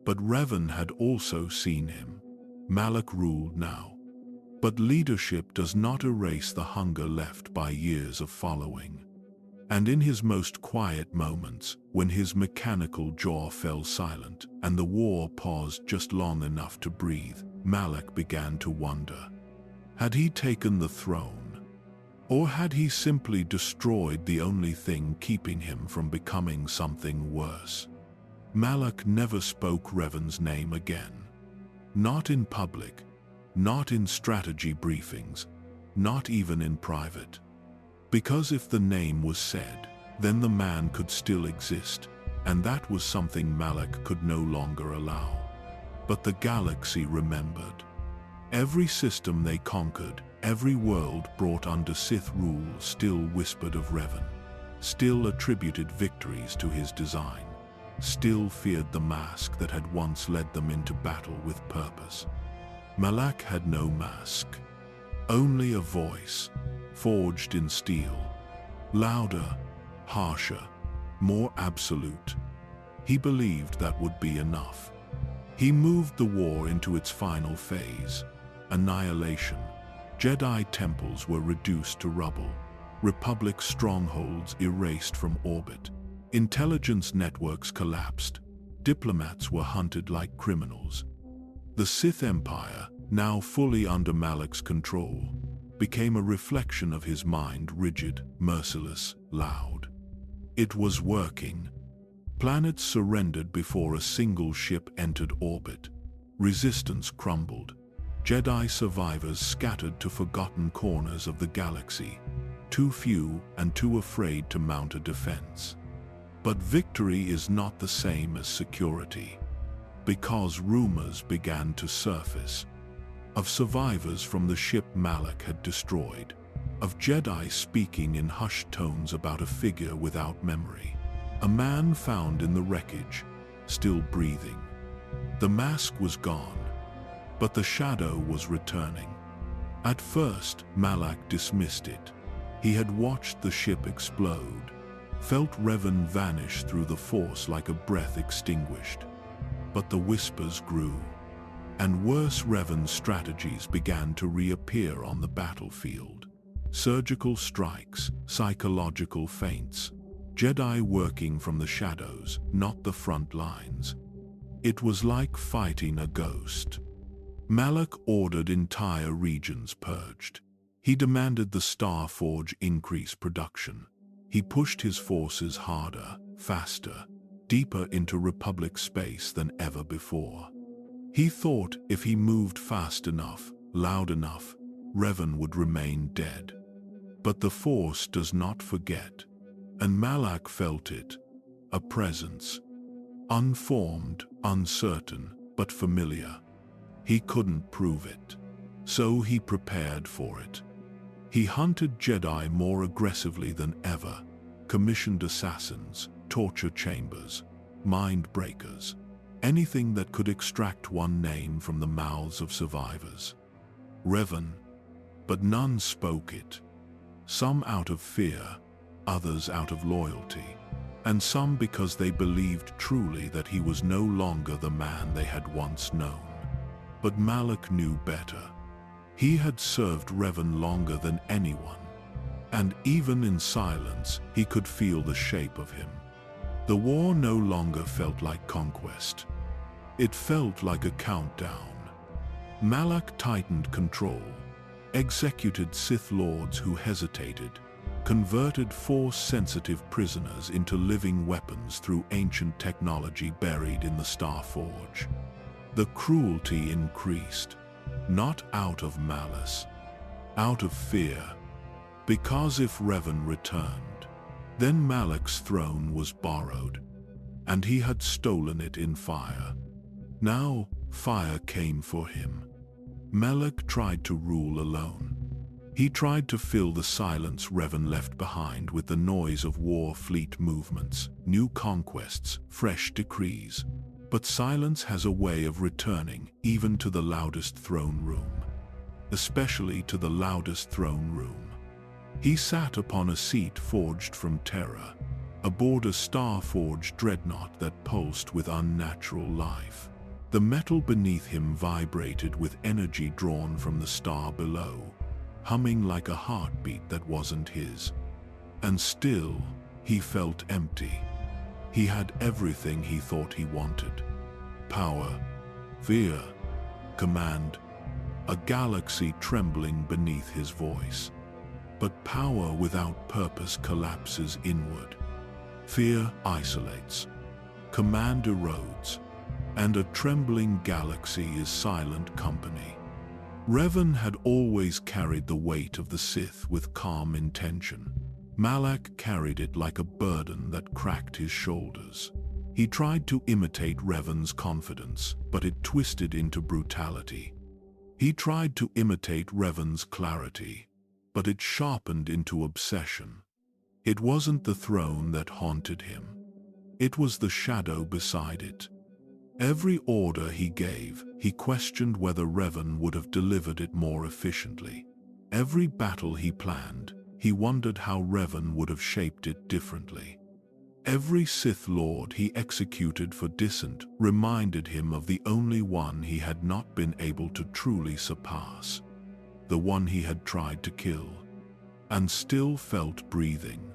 But Revan had also seen him. Malak ruled now. But leadership does not erase the hunger left by years of following. And in his most quiet moments, when his mechanical jaw fell silent and the war paused just long enough to breathe, Malak began to wonder. Had he taken the throne? Or had he simply destroyed the only thing keeping him from becoming something worse? Malak never spoke Revan's name again. Not in public, not in strategy briefings, not even in private. Because if the name was said, then the man could still exist, and that was something Malak could no longer allow. But the galaxy remembered. Every system they conquered, every world brought under Sith rule still whispered of Revan, still attributed victories to his design, still feared the mask that had once led them into battle with purpose. Malak had no mask, only a voice, forged in steel, louder, harsher, more absolute. He believed that would be enough. He moved the war into its final phase, annihilation. Jedi temples were reduced to rubble, Republic strongholds erased from orbit, intelligence networks collapsed, diplomats were hunted like criminals. The Sith Empire, now fully under Malak's control, became a reflection of his mind, rigid, merciless, loud. It was working. Planets surrendered before a single ship entered orbit. Resistance crumbled. Jedi survivors scattered to forgotten corners of the galaxy, too few and too afraid to mount a defense. But victory is not the same as security, because rumors began to surface of survivors from the ship Malak had destroyed, of Jedi speaking in hushed tones about a figure without memory, a man found in the wreckage, still breathing. The mask was gone, but the shadow was returning. At first, Malak dismissed it. He had watched the ship explode, felt Revan vanish through the Force like a breath extinguished. But the whispers grew, and worse, Revan's strategies began to reappear on the battlefield. Surgical strikes, psychological feints, Jedi working from the shadows, not the front lines. It was like fighting a ghost. Malak ordered entire regions purged. He demanded the Star Forge increase production. He pushed his forces harder, faster, deeper into Republic space than ever before. He thought if he moved fast enough, loud enough, Revan would remain dead. But the Force does not forget, and Malak felt it, a presence. Unformed, uncertain, but familiar. He couldn't prove it, so he prepared for it. He hunted Jedi more aggressively than ever, commissioned assassins, torture chambers, mind breakers, anything that could extract one name from the mouths of survivors. Revan, but none spoke it. Some out of fear, others out of loyalty, and some because they believed truly that he was no longer the man they had once known. But Malak knew better. He had served Revan longer than anyone, and even in silence, he could feel the shape of him. The war no longer felt like conquest. It felt like a countdown. Malak tightened control, executed Sith Lords who hesitated, converted Force-sensitive prisoners into living weapons through ancient technology buried in the Star Forge. The cruelty increased. not out of malice, out of fear, because if Revan returned, then Malak's throne was borrowed, and he had stolen it in fire. Now, fire came for him. Malak tried to rule alone. He tried to fill the silence Revan left behind with the noise of war fleet movements, new conquests, fresh decrees. But silence has a way of returning even to the loudest throne room, especially to the loudest throne room. He sat upon a seat forged from terror, aboard a star-forged dreadnought that pulsed with unnatural life. The metal beneath him vibrated with energy drawn from the star below, humming like a heartbeat that wasn't his. And still, he felt empty. He had everything he thought he wanted. Power, fear, command, a galaxy trembling beneath his voice. But power without purpose collapses inward. Fear isolates. Command erodes. And a trembling galaxy is silent company. Revan had always carried the weight of the Sith with calm intention. Malak carried it like a burden that cracked his shoulders. He tried to imitate Revan's confidence, but it twisted into brutality. He tried to imitate Revan's clarity, but it sharpened into obsession. It wasn't the throne that haunted him. It was the shadow beside it. Every order he gave, he questioned whether Revan would have delivered it more efficiently. Every battle he planned, he wondered how Revan would have shaped it differently. Every Sith Lord he executed for dissent reminded him of the only one he had not been able to truly surpass, the one he had tried to kill, and still felt breathing.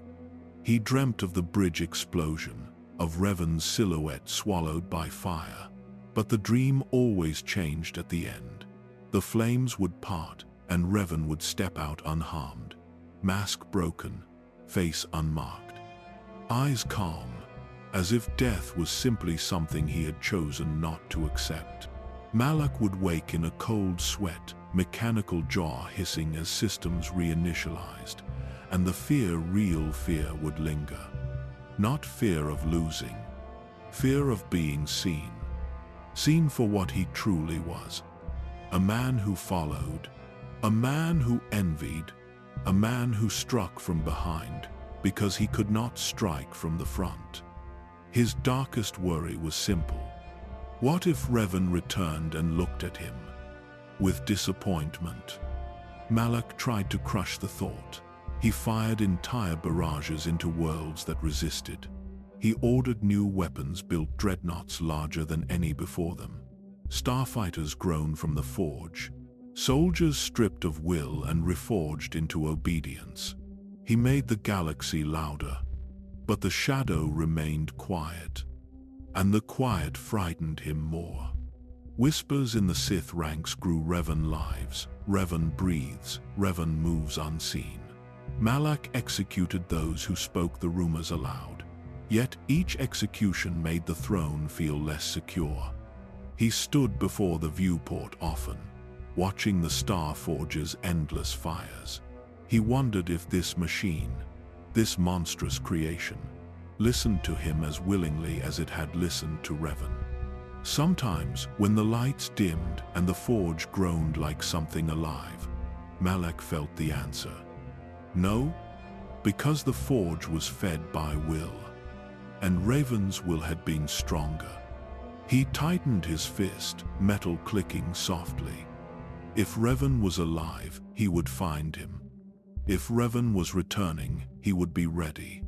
He dreamt of the bridge explosion, of Revan's silhouette swallowed by fire, but the dream always changed at the end. The flames would part, and Revan would step out unharmed, mask broken, face unmarked, eyes calm, as if death was simply something he had chosen not to accept. Malak would wake in a cold sweat, mechanical jaw hissing as systems reinitialized, and the real fear would linger. Not fear of losing, fear of being seen. Seen for what he truly was. A man who followed, a man who envied, a man who struck from behind because he could not strike from the front. His darkest worry was simple. What if Revan returned and looked at him with disappointment? Malak tried to crush the thought. He fired entire barrages into worlds that resisted. He ordered new weapons, built dreadnoughts larger than any before them. Starfighters grown from the forge. Soldiers stripped of will and reforged into obedience. He made the galaxy louder, but the shadow remained quiet. And the quiet frightened him more. Whispers in the Sith ranks grew. Revan lives, Revan breathes, Revan moves unseen. Malak executed those who spoke the rumors aloud. Yet each execution made the throne feel less secure. He stood before the viewport often, watching the Star Forge's endless fires. He wondered if this machine, this monstrous creation, listened to him as willingly as it had listened to Revan. Sometimes, when the lights dimmed and the forge groaned like something alive, Malak felt the answer. No, because the forge was fed by will, and Revan's will had been stronger. He tightened his fist, metal clicking softly. If Revan was alive, he would find him. If Revan was returning, he would be ready.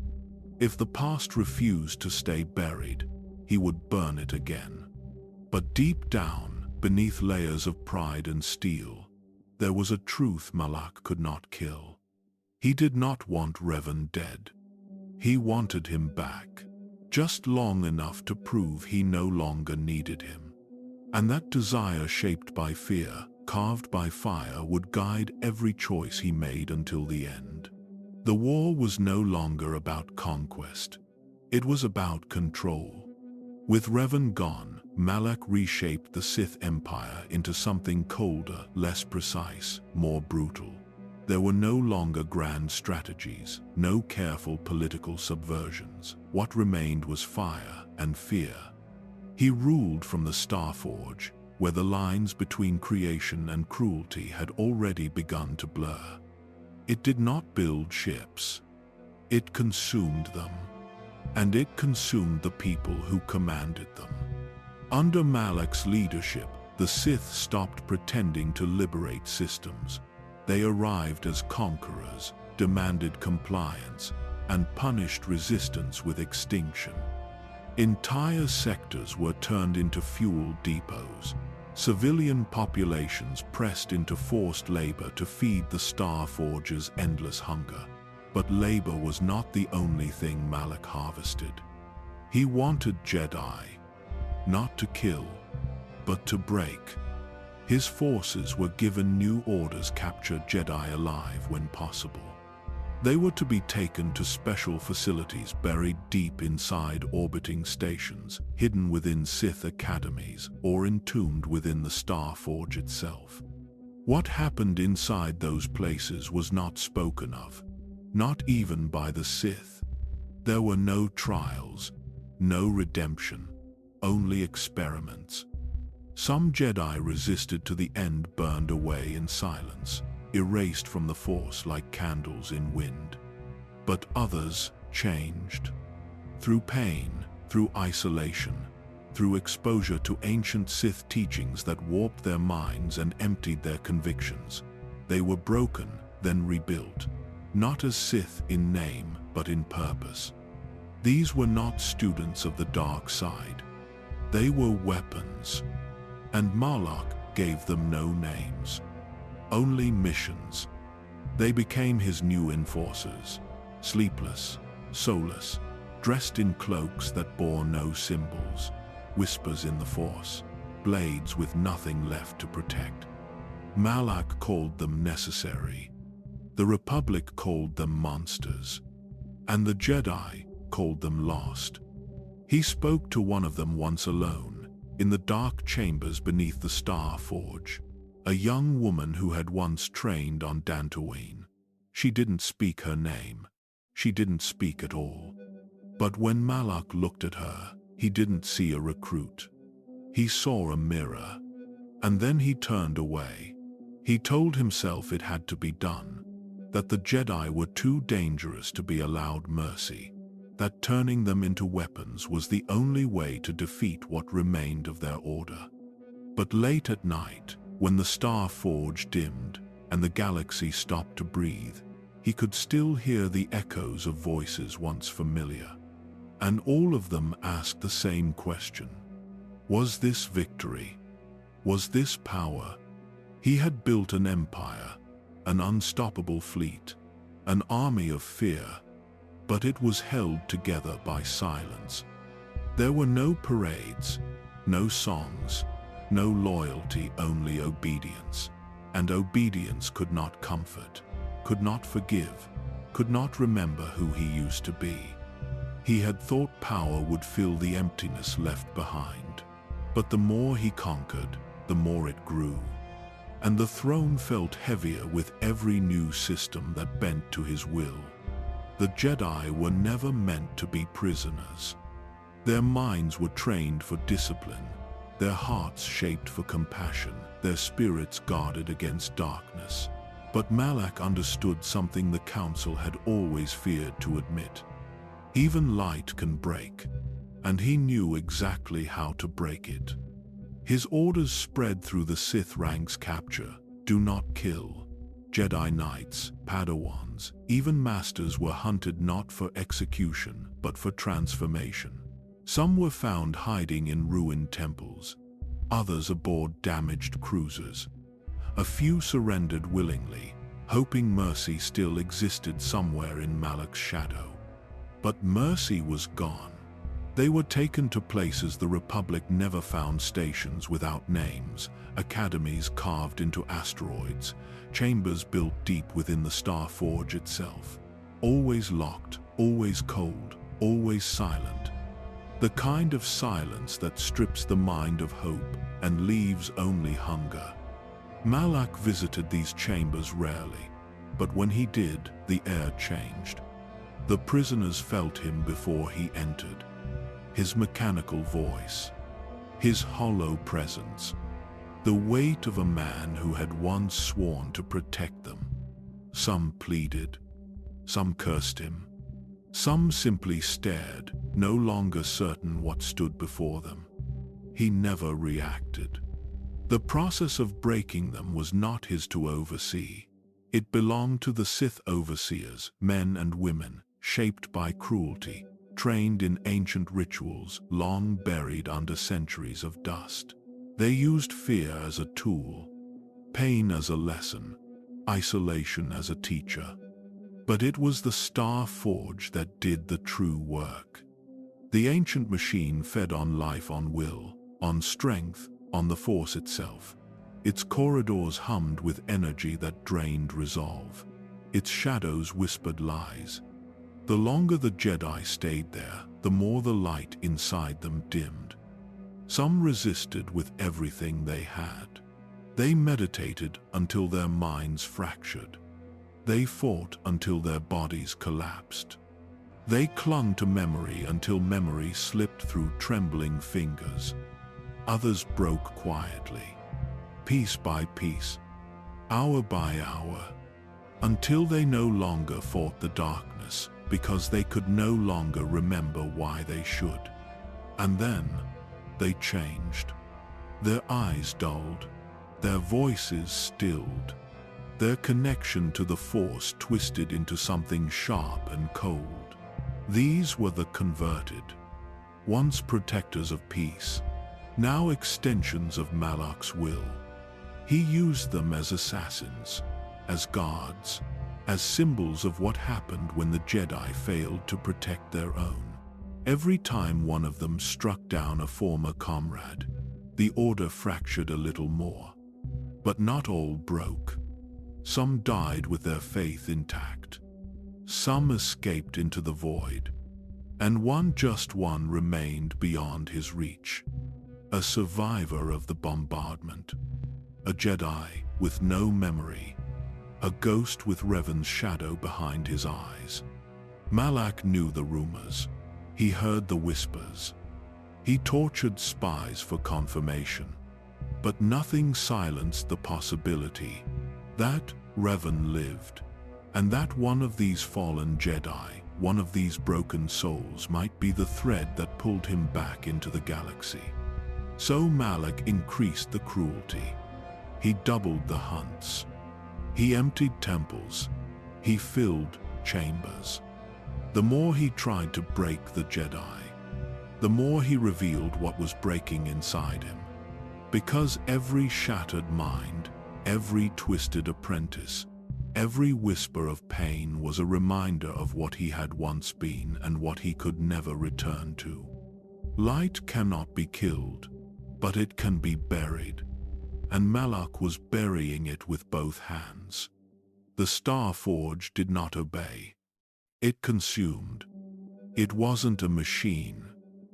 If the past refused to stay buried, he would burn it again. But deep down, beneath layers of pride and steel, there was a truth Malak could not kill. He did not want Revan dead. He wanted him back, just long enough to prove he no longer needed him. And that desire, shaped by fear, carved by fire, would guide every choice he made until the end. The war was no longer about conquest. It was about control. With Revan gone, Malak reshaped the Sith Empire into something colder, less precise, more brutal. There were no longer grand strategies, no careful political subversions. What remained was fire and fear. He ruled from the Starforge, where the lines between creation and cruelty had already begun to blur. It did not build ships. It consumed them. And it consumed the people who commanded them. Under Malak's leadership, the Sith stopped pretending to liberate systems. They arrived as conquerors, demanded compliance, and punished resistance with extinction. Entire sectors were turned into fuel depots. Civilian populations pressed into forced labor to feed the Starforge's endless hunger. But labor was not the only thing Malak harvested. He wanted Jedi, not to kill, but to break. His forces were given new orders: capture Jedi alive when possible. They were to be taken to special facilities buried deep inside orbiting stations, hidden within Sith academies, or entombed within the Starforge itself. What happened inside those places was not spoken of, not even by the Sith. There were no trials, no redemption, only experiments. Some Jedi resisted to the end, burned away in silence, erased from the Force like candles in wind. But others changed. Through pain, through isolation, through exposure to ancient Sith teachings that warped their minds and emptied their convictions. They were broken, then rebuilt, not as Sith in name, but in purpose. These were not students of the dark side. They were weapons. And Malak gave them no names, only missions. They became his new enforcers, sleepless, soulless, dressed in cloaks that bore no symbols, whispers in the Force, blades with nothing left to protect. Malak called them necessary. The Republic called them monsters. And the Jedi called them lost. He spoke to one of them once alone, in the dark chambers beneath the Starforge, a young woman who had once trained on Dantooine. She didn't speak her name. She didn't speak at all. But when Malak looked at her, he didn't see a recruit. He saw a mirror. And then he turned away. He told himself it had to be done, that the Jedi were too dangerous to be allowed mercy, that turning them into weapons was the only way to defeat what remained of their order. But late at night, when the Starforge dimmed and the galaxy stopped to breathe, he could still hear the echoes of voices once familiar. And all of them asked the same question. Was this victory? Was this power? He had built an empire, an unstoppable fleet, an army of fear, but it was held together by silence. There were no parades, no songs, no loyalty, only obedience. And obedience could not comfort, could not forgive, could not remember who he used to be. He had thought power would fill the emptiness left behind. But the more he conquered, the more it grew. And the throne felt heavier with every new system that bent to his will. The Jedi were never meant to be prisoners. Their minds were trained for discipline, their hearts shaped for compassion, their spirits guarded against darkness. But Malak understood something the Council had always feared to admit. Even light can break, and he knew exactly how to break it. His orders spread through the Sith ranks: capture, do not kill. Jedi Knights, Padawans, even Masters were hunted not for execution, but for transformation. Some were found hiding in ruined temples, others aboard damaged cruisers. A few surrendered willingly, hoping mercy still existed somewhere in Malak's shadow. But mercy was gone. They were taken to places the Republic never found: stations without names, academies carved into asteroids, chambers built deep within the Starforge itself. Always locked, always cold, always silent. The kind of silence that strips the mind of hope and leaves only hunger. Malak visited these chambers rarely, but when he did, the air changed. The prisoners felt him before he entered. His mechanical voice, his hollow presence, the weight of a man who had once sworn to protect them. Some pleaded, some cursed him, some simply stared, no longer certain what stood before them. He never reacted. The process of breaking them was not his to oversee. It belonged to the Sith overseers, men and women, shaped by cruelty, trained in ancient rituals, long buried under centuries of dust. They used fear as a tool, pain as a lesson, isolation as a teacher. But it was the Star Forge that did the true work. The ancient machine fed on life, on will, on strength, on the Force itself. Its corridors hummed with energy that drained resolve. Its shadows whispered lies. The longer the Jedi stayed there, the more the light inside them dimmed. Some resisted with everything they had. They meditated until their minds fractured. They fought until their bodies collapsed. They clung to memory until memory slipped through trembling fingers. Others broke quietly, piece by piece, hour by hour, until they no longer fought the darkness because they could no longer remember why they should. And then they changed. Their eyes dulled, their voices stilled, their connection to the Force twisted into something sharp and cold. These were the converted, once protectors of peace, now extensions of Malak's will. He used them as assassins, as guards, as symbols of what happened when the Jedi failed to protect their own. Every time one of them struck down a former comrade, the Order fractured a little more. But not all broke. Some died with their faith intact. Some escaped into the void. And just one remained beyond his reach. A survivor of the bombardment. A Jedi with no memory. A ghost with Revan's shadow behind his eyes. Malak knew the rumors. He heard the whispers. He tortured spies for confirmation. But nothing silenced the possibility that Revan lived, and that one of these fallen Jedi, one of these broken souls, might be the thread that pulled him back into the galaxy. So Malak increased the cruelty. He doubled the hunts. He emptied temples. He filled chambers. The more he tried to break the Jedi, the more he revealed what was breaking inside him. Because every shattered mind, every twisted apprentice, every whisper of pain was a reminder of what he had once been and what he could never return to. Light cannot be killed, but it can be buried. And Malak was burying it with both hands. The Star Forge did not obey. It consumed. It wasn't a machine,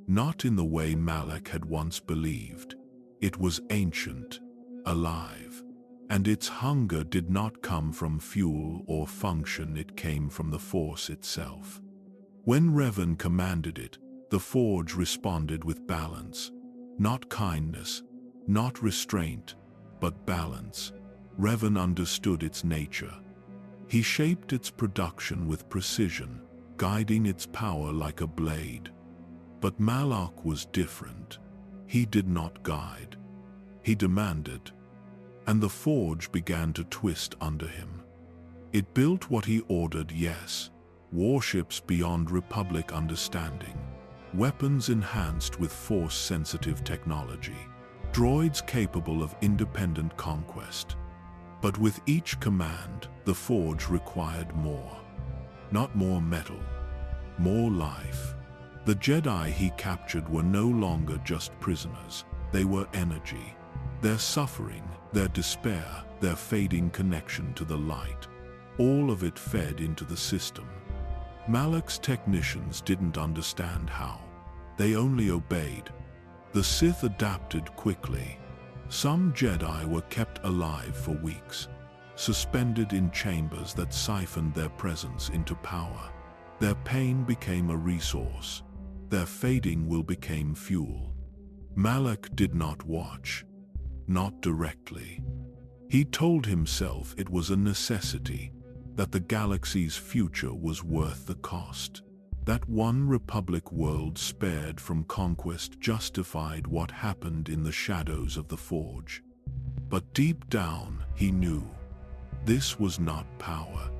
not in the way Malak had once believed. It was ancient, alive, and its hunger did not come from fuel or function, it came from the Force itself. When Revan commanded it, the Forge responded with balance, not kindness, not restraint, but balance. Revan understood its nature. He shaped its production with precision, guiding its power like a blade. But Malak was different. He did not guide. He demanded. And the Forge began to twist under him. It built what he ordered, yes. Warships beyond Republic understanding. Weapons enhanced with Force-sensitive technology. Droids capable of independent conquest. But with each command, the Forge required more. Not more metal, more life. The Jedi he captured were no longer just prisoners. They were energy. Their suffering, their despair, their fading connection to the light. All of it fed into the system. Malak's technicians didn't understand how. They only obeyed. The Sith adapted quickly. Some Jedi were kept alive for weeks, suspended in chambers that siphoned their presence into power. Their pain became a resource. Their fading will become fuel. Malak did not watch. Not directly. He told himself it was a necessity, that the galaxy's future was worth the cost. That one Republic world spared from conquest justified what happened in the shadows of the Forge. But deep down, he knew. This was not power.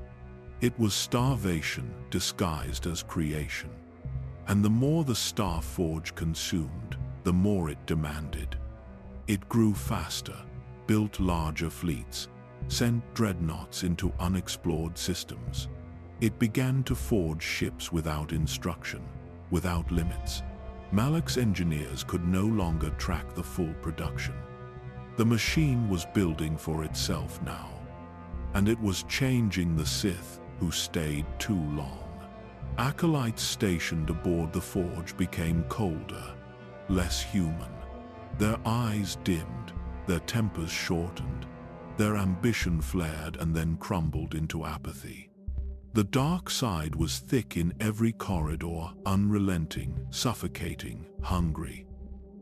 It was starvation disguised as creation. And the more the Star Forge consumed, the more it demanded. It grew faster, built larger fleets, sent dreadnoughts into unexplored systems. It began to forge ships without instruction, without limits. Malak's engineers could no longer track the full production. The machine was building for itself now. And it was changing the Sith, who stayed too long. Acolytes stationed aboard the Forge became colder, less human. Their eyes dimmed, their tempers shortened. Their ambition flared and then crumbled into apathy. The dark side was thick in every corridor, unrelenting, suffocating, hungry.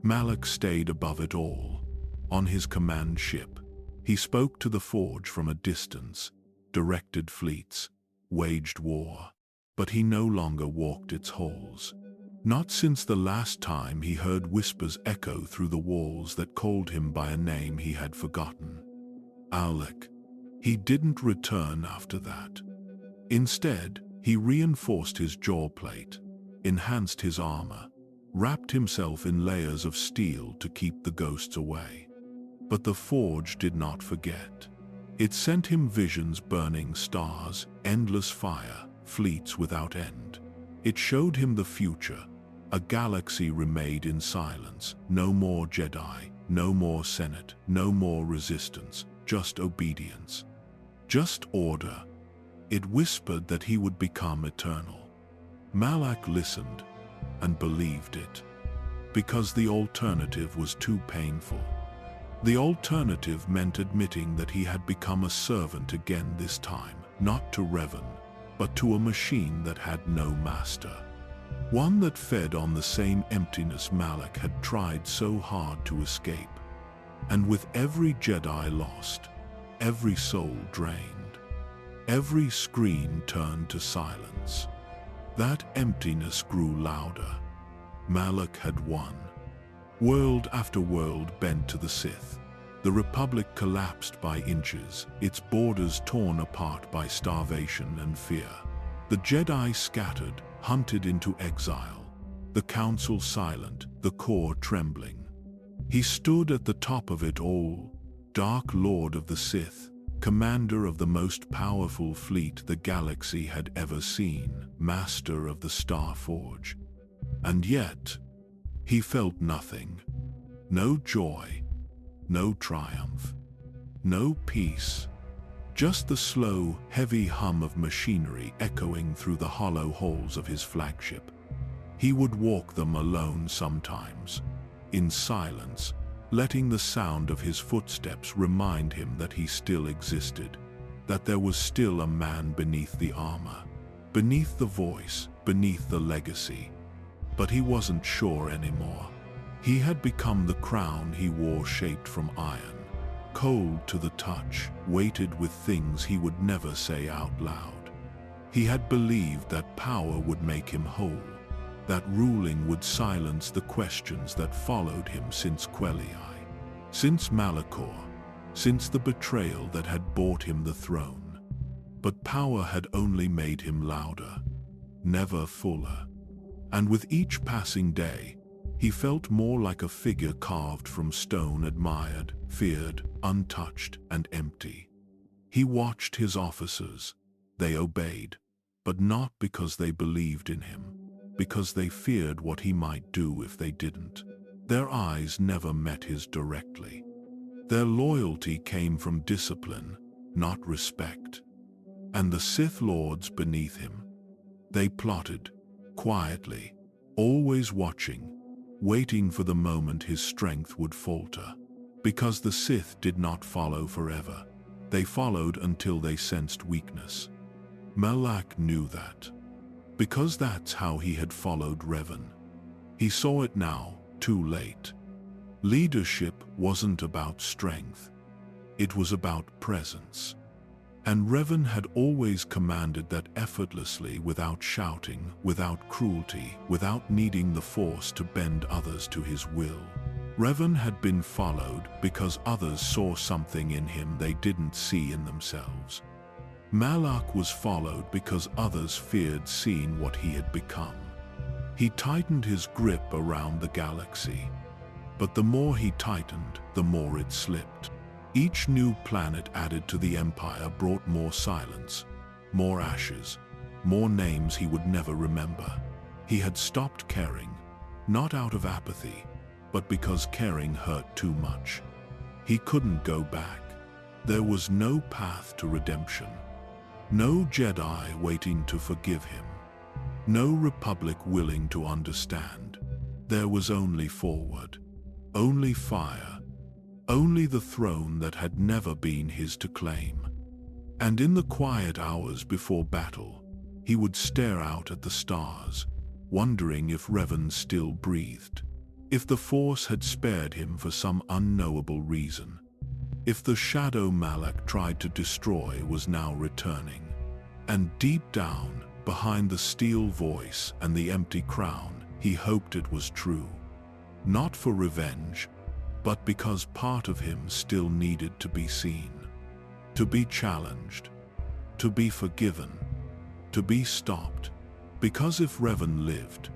Malak stayed above it all. On his command ship, he spoke to the Forge from a distance, directed fleets, waged war. But he no longer walked its halls. Not since the last time he heard whispers echo through the walls that called him by a name he had forgotten. Malak. He didn't return after that. Instead, he reinforced his jawplate, enhanced his armor, wrapped himself in layers of steel to keep the ghosts away. But the Forge did not forget. It sent him visions, burning stars, endless fire, fleets without end. It showed him the future, a galaxy remade in silence, no more Jedi, no more Senate, no more resistance, just obedience, just order. It whispered that he would become eternal. Malak listened and believed it, because the alternative was too painful. The alternative meant admitting that he had become a servant again, this time, not to Revan, but to a machine that had no master. One that fed on the same emptiness Malak had tried so hard to escape. And with every Jedi lost, every soul drained, every scream turned to silence, that emptiness grew louder. Malak had won. World after world bent to the Sith. The Republic collapsed by inches, its borders torn apart by starvation and fear. The Jedi scattered, hunted into exile. The Council silent, the core trembling. He stood at the top of it all, Dark Lord of the Sith, commander of the most powerful fleet the galaxy had ever seen, master of the Star Forge. And yet, he felt nothing. No joy, no triumph, no peace. Just the slow, heavy hum of machinery echoing through the hollow halls of his flagship. He would walk them alone sometimes, in silence, letting the sound of his footsteps remind him that he still existed, that there was still a man beneath the armor, beneath the voice, beneath the legacy. But he wasn't sure anymore. He had become the crown he wore, shaped from iron, cold to the touch, weighted with things he would never say out loud. He had believed that power would make him whole, that ruling would silence the questions that followed him since Quelii, since Malachor, since the betrayal that had bought him the throne. But power had only made him louder, never fuller. And with each passing day, he felt more like a figure carved from stone, admired, feared, untouched, and empty. He watched his officers. They obeyed, but not because they believed in him, because they feared what he might do if they didn't. Their eyes never met his directly. Their loyalty came from discipline, not respect. And the Sith Lords beneath him, they plotted, quietly, always watching, waiting for the moment his strength would falter. Because the Sith did not follow forever. They followed until they sensed weakness. Malak knew that. Because that's how he had followed Revan. He saw it now, too late. Leadership wasn't about strength. It was about presence. And Revan had always commanded that effortlessly, without shouting, without cruelty, without needing the Force to bend others to his will. Revan had been followed because others saw something in him they didn't see in themselves. Malak was followed because others feared seeing what he had become. He tightened his grip around the galaxy. But the more he tightened, the more it slipped. Each new planet added to the Empire brought more silence, more ashes, more names he would never remember. He had stopped caring, not out of apathy, but because caring hurt too much. He couldn't go back. There was no path to redemption. No Jedi waiting to forgive him. No Republic willing to understand. There was only forward. Only fire. Only the throne that had never been his to claim. And in the quiet hours before battle, he would stare out at the stars, wondering if Revan still breathed. If the Force had spared him for some unknowable reason. If the shadow Malak tried to destroy was now returning. And deep down, behind the steel voice and the empty crown, he hoped it was true. Not for revenge, but because part of him still needed to be seen. To be challenged. To be forgiven. To be stopped. Because if Revan lived,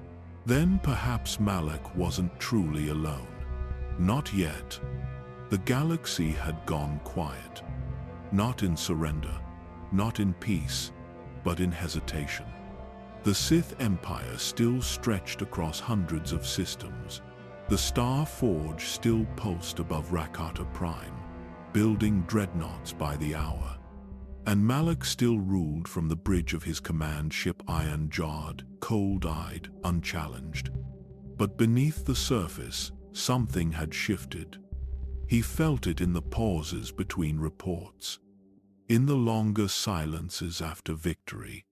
then perhaps Malak wasn't truly alone. Not yet. The galaxy had gone quiet. Not in surrender, not in peace, but in hesitation. The Sith Empire still stretched across hundreds of systems. The Star Forge still pulsed above Rakata Prime, building dreadnoughts by the hour. And Malak still ruled from the bridge of his command ship, iron-jawed, cold-eyed, unchallenged. But beneath the surface, something had shifted. He felt it in the pauses between reports. In the longer silences after victory.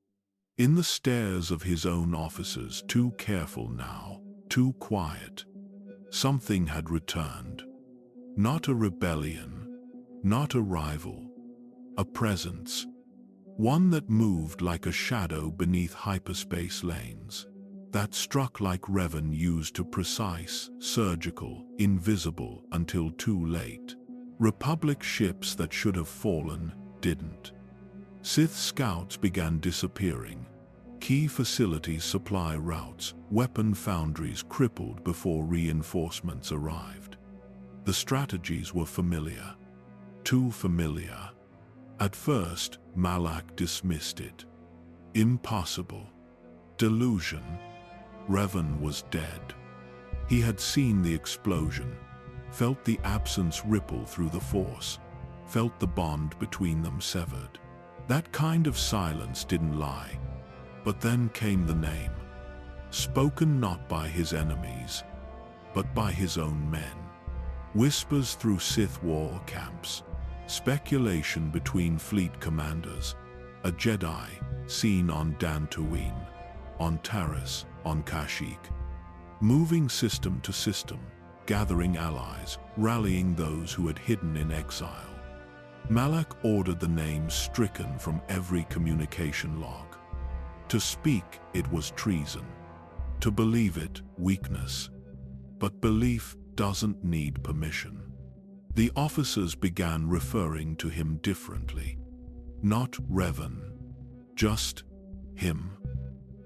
In the stares of his own officers, too careful now, too quiet. Something had returned. Not a rebellion, not a rival. A presence. One that moved like a shadow beneath hyperspace lanes. That struck like Revan used to precise, surgical, invisible until too late. Republic ships that should have fallen, didn't. Sith scouts began disappearing. Key facilities, supply routes, weapon foundries crippled before reinforcements arrived. The strategies were familiar. Too familiar. At first, Malak dismissed it. Impossible. Delusion. Revan was dead. He had seen the explosion, felt the absence ripple through the Force, felt the bond between them severed. That kind of silence didn't lie. But then came the name, spoken not by his enemies, but by his own men. Whispers through Sith war camps, speculation between fleet commanders, a Jedi seen on Dantooine, on Taris, on Kashyyyk, moving system to system, gathering allies, rallying those who had hidden in exile. Malak ordered the names stricken from every communication log. To speak, it was treason. To believe it, weakness. But belief doesn't need permission. The officers began referring to him differently. Not Revan. Just him.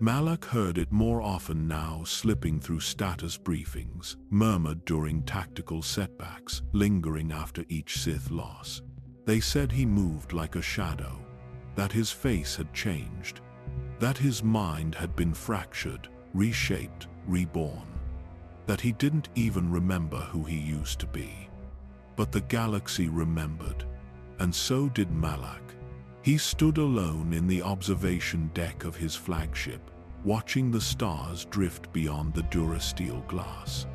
Malak heard it more often now, slipping through status briefings, murmured during tactical setbacks, lingering after each Sith loss. They said he moved like a shadow, that his face had changed, that his mind had been fractured, reshaped, reborn, that he didn't even remember who he used to be. But the galaxy remembered, and so did Malak. He stood alone in the observation deck of his flagship, watching the stars drift beyond the durasteel glass.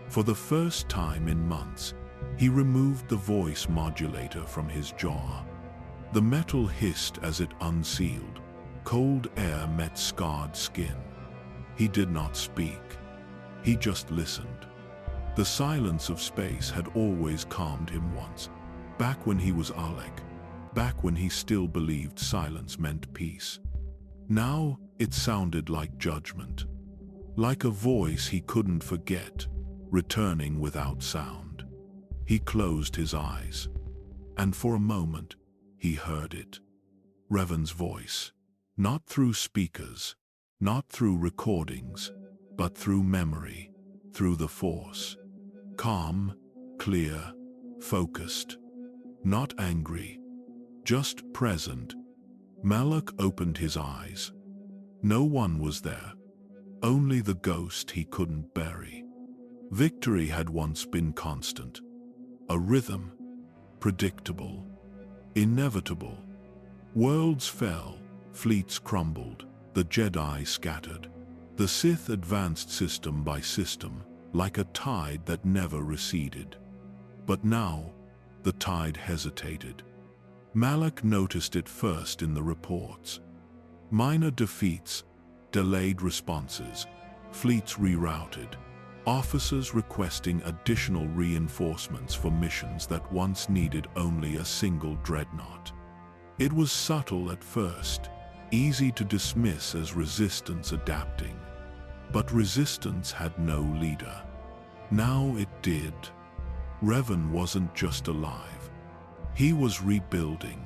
For the first time in months, he removed the voice modulator from his jaw. The metal hissed as it unsealed. Cold air met scarred skin. He did not speak. He just listened. The silence of space had always calmed him once, back when he was Alec, back when he still believed silence meant peace. Now it sounded like judgment, like a voice he couldn't forget, returning without sound. He closed his eyes, and for a moment he heard it. Revan's voice, not through speakers, not through recordings, but through memory, through the Force. Calm, clear, focused, not angry, just present. Malak opened his eyes. No one was there, only the ghost he couldn't bury. Victory had once been constant, a rhythm, predictable, inevitable. Worlds fell, fleets crumbled, the Jedi scattered. The Sith advanced system by system, like a tide that never receded. But now, the tide hesitated. Malak noticed it first in the reports. Minor defeats, delayed responses, fleets rerouted, officers requesting additional reinforcements for missions that once needed only a single dreadnought. It was subtle at first, easy to dismiss as resistance adapting. But resistance had no leader. Now it did. Revan wasn't just alive. He was rebuilding.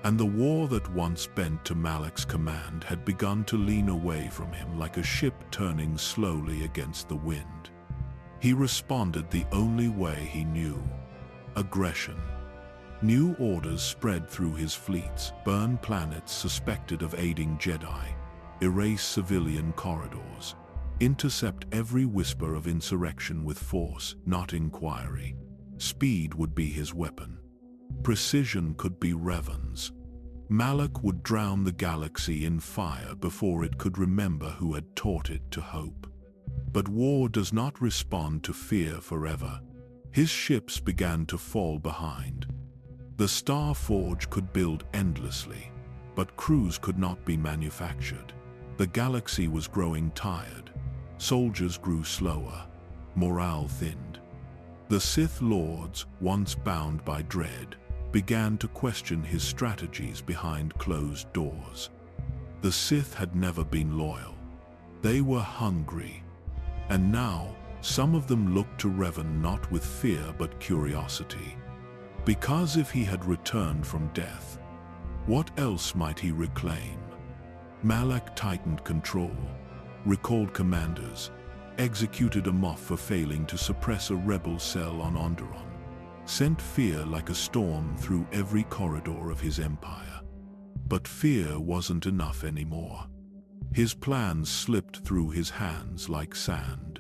And the war that once bent to Malak's command had begun to lean away from him like a ship turning slowly against the wind. He responded the only way he knew: aggression. New orders spread through his fleets, burn planets suspected of aiding Jedi, erase civilian corridors, intercept every whisper of insurrection with force, not inquiry. Speed would be his weapon. Precision could be Revan's. Malak would drown the galaxy in fire before it could remember who had taught it to hope. But war does not respond to fear forever. His ships began to fall behind. The Star Forge could build endlessly, but crews could not be manufactured. The galaxy was growing tired. Soldiers grew slower. Morale thinned. The Sith Lords, once bound by dread, began to question his strategies behind closed doors. The Sith had never been loyal. They were hungry. And now, some of them looked to Revan not with fear but curiosity. Because if he had returned from death, what else might he reclaim? Malak tightened control, recalled commanders, executed a Moff for failing to suppress a rebel cell on Onderon, sent fear like a storm through every corridor of his empire. But fear wasn't enough anymore. His plans slipped through his hands like sand.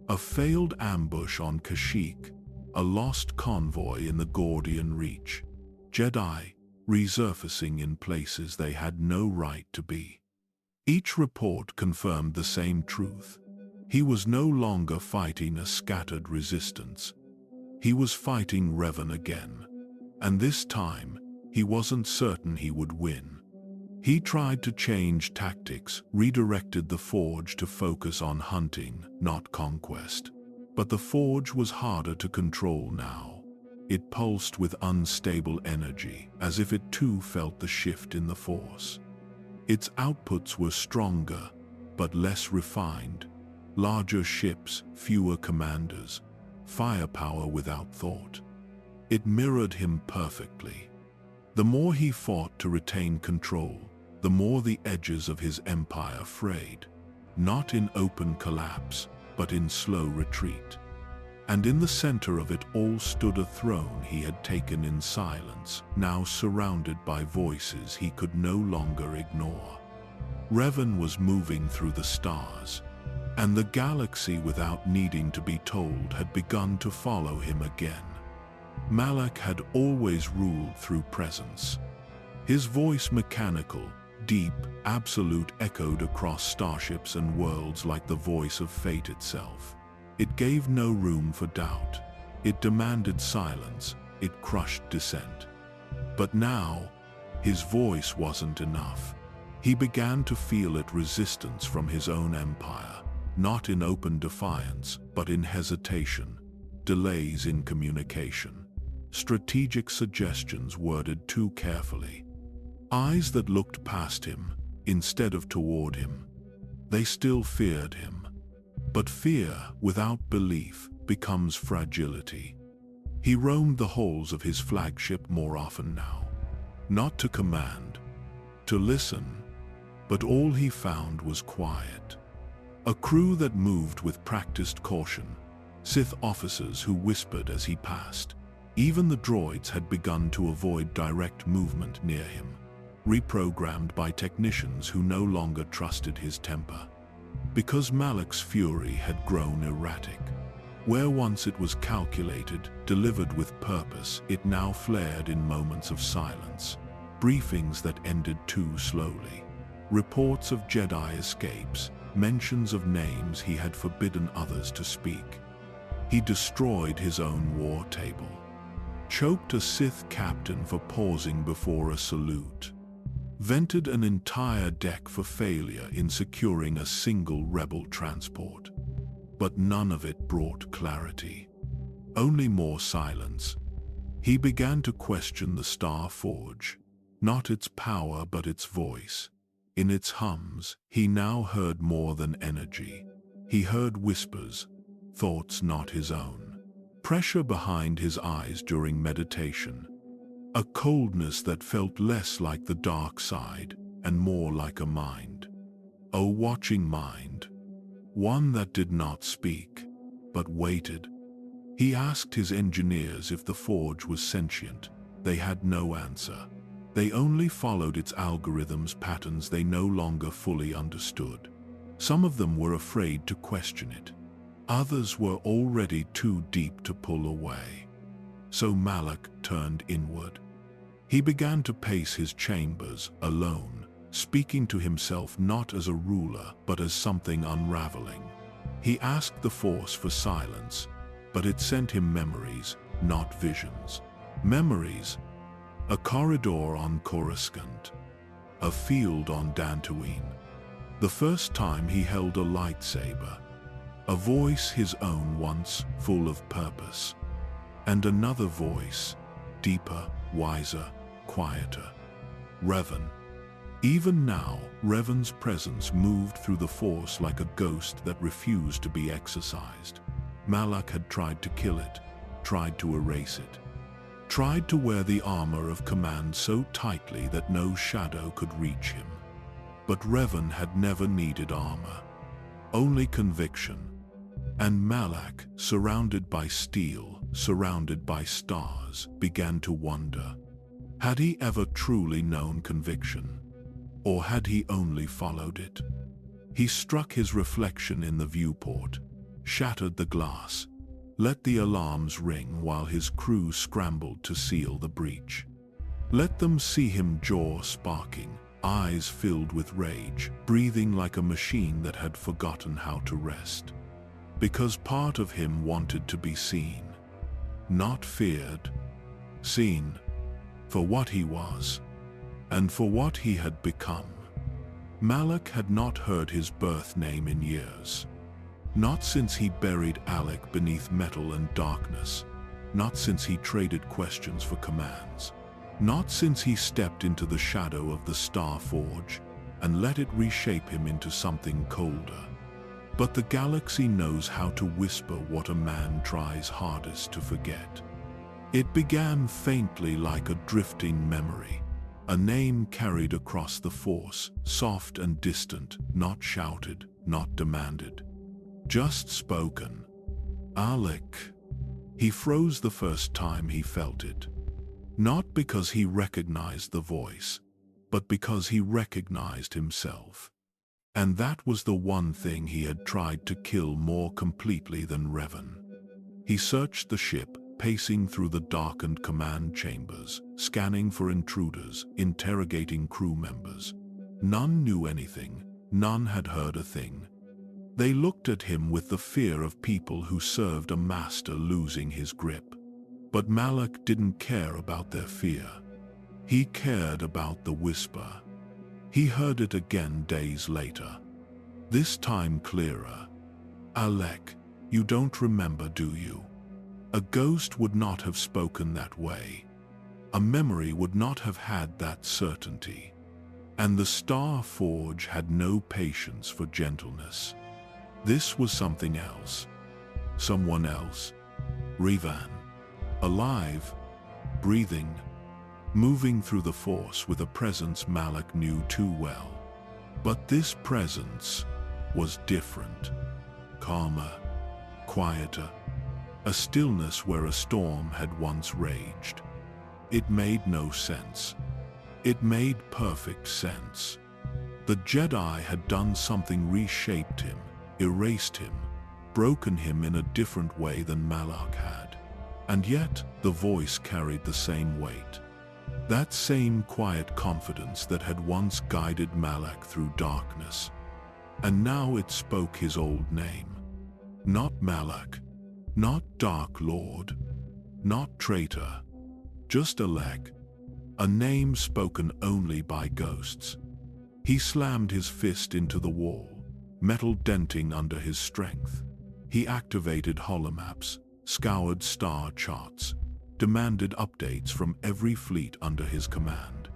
A failed ambush on Kashyyyk, a lost convoy in the Gordian Reach, Jedi resurfacing in places they had no right to be. Each report confirmed the same truth. He was no longer fighting a scattered resistance. He was fighting Revan again. And this time, he wasn't certain he would win. He tried to change tactics, redirected the Forge to focus on hunting, not conquest. But the Forge was harder to control now. It pulsed with unstable energy, as if it too felt the shift in the Force. Its outputs were stronger, but less refined. Larger ships, fewer commanders, firepower without thought. It mirrored him perfectly. The more he fought to retain control, the more the edges of his empire frayed, not in open collapse, but in slow retreat. And in the center of it all stood a throne he had taken in silence, now surrounded by voices he could no longer ignore. Revan was moving through the stars, and the galaxy, without needing to be told, had begun to follow him again. Malak had always ruled through presence. His voice mechanical, deep, absolute, echoed across starships and worlds like the voice of fate itself. It gave no room for doubt. It demanded silence. It crushed dissent. But now, his voice wasn't enough. He began to feel it resistance from his own empire, not in open defiance, but in hesitation, delays in communication, strategic suggestions worded too carefully, eyes that looked past him instead of toward him. They still feared him. But fear without belief becomes fragility. He roamed the halls of his flagship more often now, not to command, to listen, but all he found was quiet. A crew that moved with practiced caution, Sith officers who whispered as he passed. Even the droids had begun to avoid direct movement near him, reprogrammed by technicians who no longer trusted his temper. Because Malak's fury had grown erratic. Where once it was calculated, delivered with purpose, it now flared in moments of silence. Briefings that ended too slowly. Reports of Jedi escapes, mentions of names he had forbidden others to speak. He destroyed his own war table. Choked a Sith captain for pausing before a salute. Vented an entire deck for failure in securing a single rebel transport. But none of it brought clarity. Only more silence. He began to question the Star Forge, not its power but its voice. In its hums, he now heard more than energy. He heard whispers, thoughts not his own. Pressure behind his eyes during meditation. A coldness that felt less like the dark side and more like a mind. A watching mind. One that did not speak, but waited. He asked his engineers if the forge was sentient. They had no answer. They only followed its algorithms, patterns they no longer fully understood. Some of them were afraid to question it. Others were already too deep to pull away. So Malak turned inward. He began to pace his chambers, alone, speaking to himself not as a ruler, but as something unraveling. He asked the Force for silence, but it sent him memories, not visions. Memories. A corridor on Coruscant. A field on Dantooine. The first time he held a lightsaber. A voice his own once, full of purpose. And another voice, deeper, wiser, quieter. Revan. Even now, Revan's presence moved through the Force like a ghost that refused to be exorcised. Malak had tried to kill it, tried to erase it. Tried to wear the armor of command so tightly that no shadow could reach him. But Revan had never needed armor. Only conviction. And Malak, surrounded by steel, surrounded by stars, began to wonder. Had he ever truly known conviction? Or had he only followed it? He struck his reflection in the viewport, shattered the glass, let the alarms ring while his crew scrambled to seal the breach. Let them see him, jaw sparking, eyes filled with rage, breathing like a machine that had forgotten how to rest. Because part of him wanted to be seen. Not feared. Seen. For what he was. And for what he had become. Malak had not heard his birth name in years. Not since he buried Alec beneath metal and darkness. Not since he traded questions for commands. Not since he stepped into the shadow of the Star Forge and let it reshape him into something colder. But the galaxy knows how to whisper what a man tries hardest to forget. It began faintly like a drifting memory, a name carried across the Force, soft and distant, not shouted, not demanded. Just spoken. Alec. He froze the first time he felt it. Not because he recognized the voice, but because he recognized himself. And that was the one thing he had tried to kill more completely than Revan. He searched the ship, pacing through the darkened command chambers, scanning for intruders, interrogating crew members. None knew anything, none had heard a thing. They looked at him with the fear of people who served a master losing his grip. But Malak didn't care about their fear. He cared about the whisper. He heard it again days later. This time clearer. "Alec, you don't remember, do you? A ghost would not have spoken that way. A memory would not have had that certainty. And the Star Forge had no patience for gentleness. This was something else. Someone else. Revan. Alive, breathing, moving through the Force with a presence Malak knew too well. But this presence was different. Calmer, quieter, a stillness where a storm had once raged. It made no sense. It made perfect sense. The Jedi had done something, reshaped him, erased him, broken him in a different way than Malak had. And yet, the voice carried the same weight. That same quiet confidence that had once guided Malak through darkness. And now it spoke his old name. Not Malak, not Dark Lord, not traitor, just Alec, a name spoken only by ghosts. He slammed his fist into the wall, metal denting under his strength. He activated holomaps, scoured star charts, demanded updates from every fleet under his command.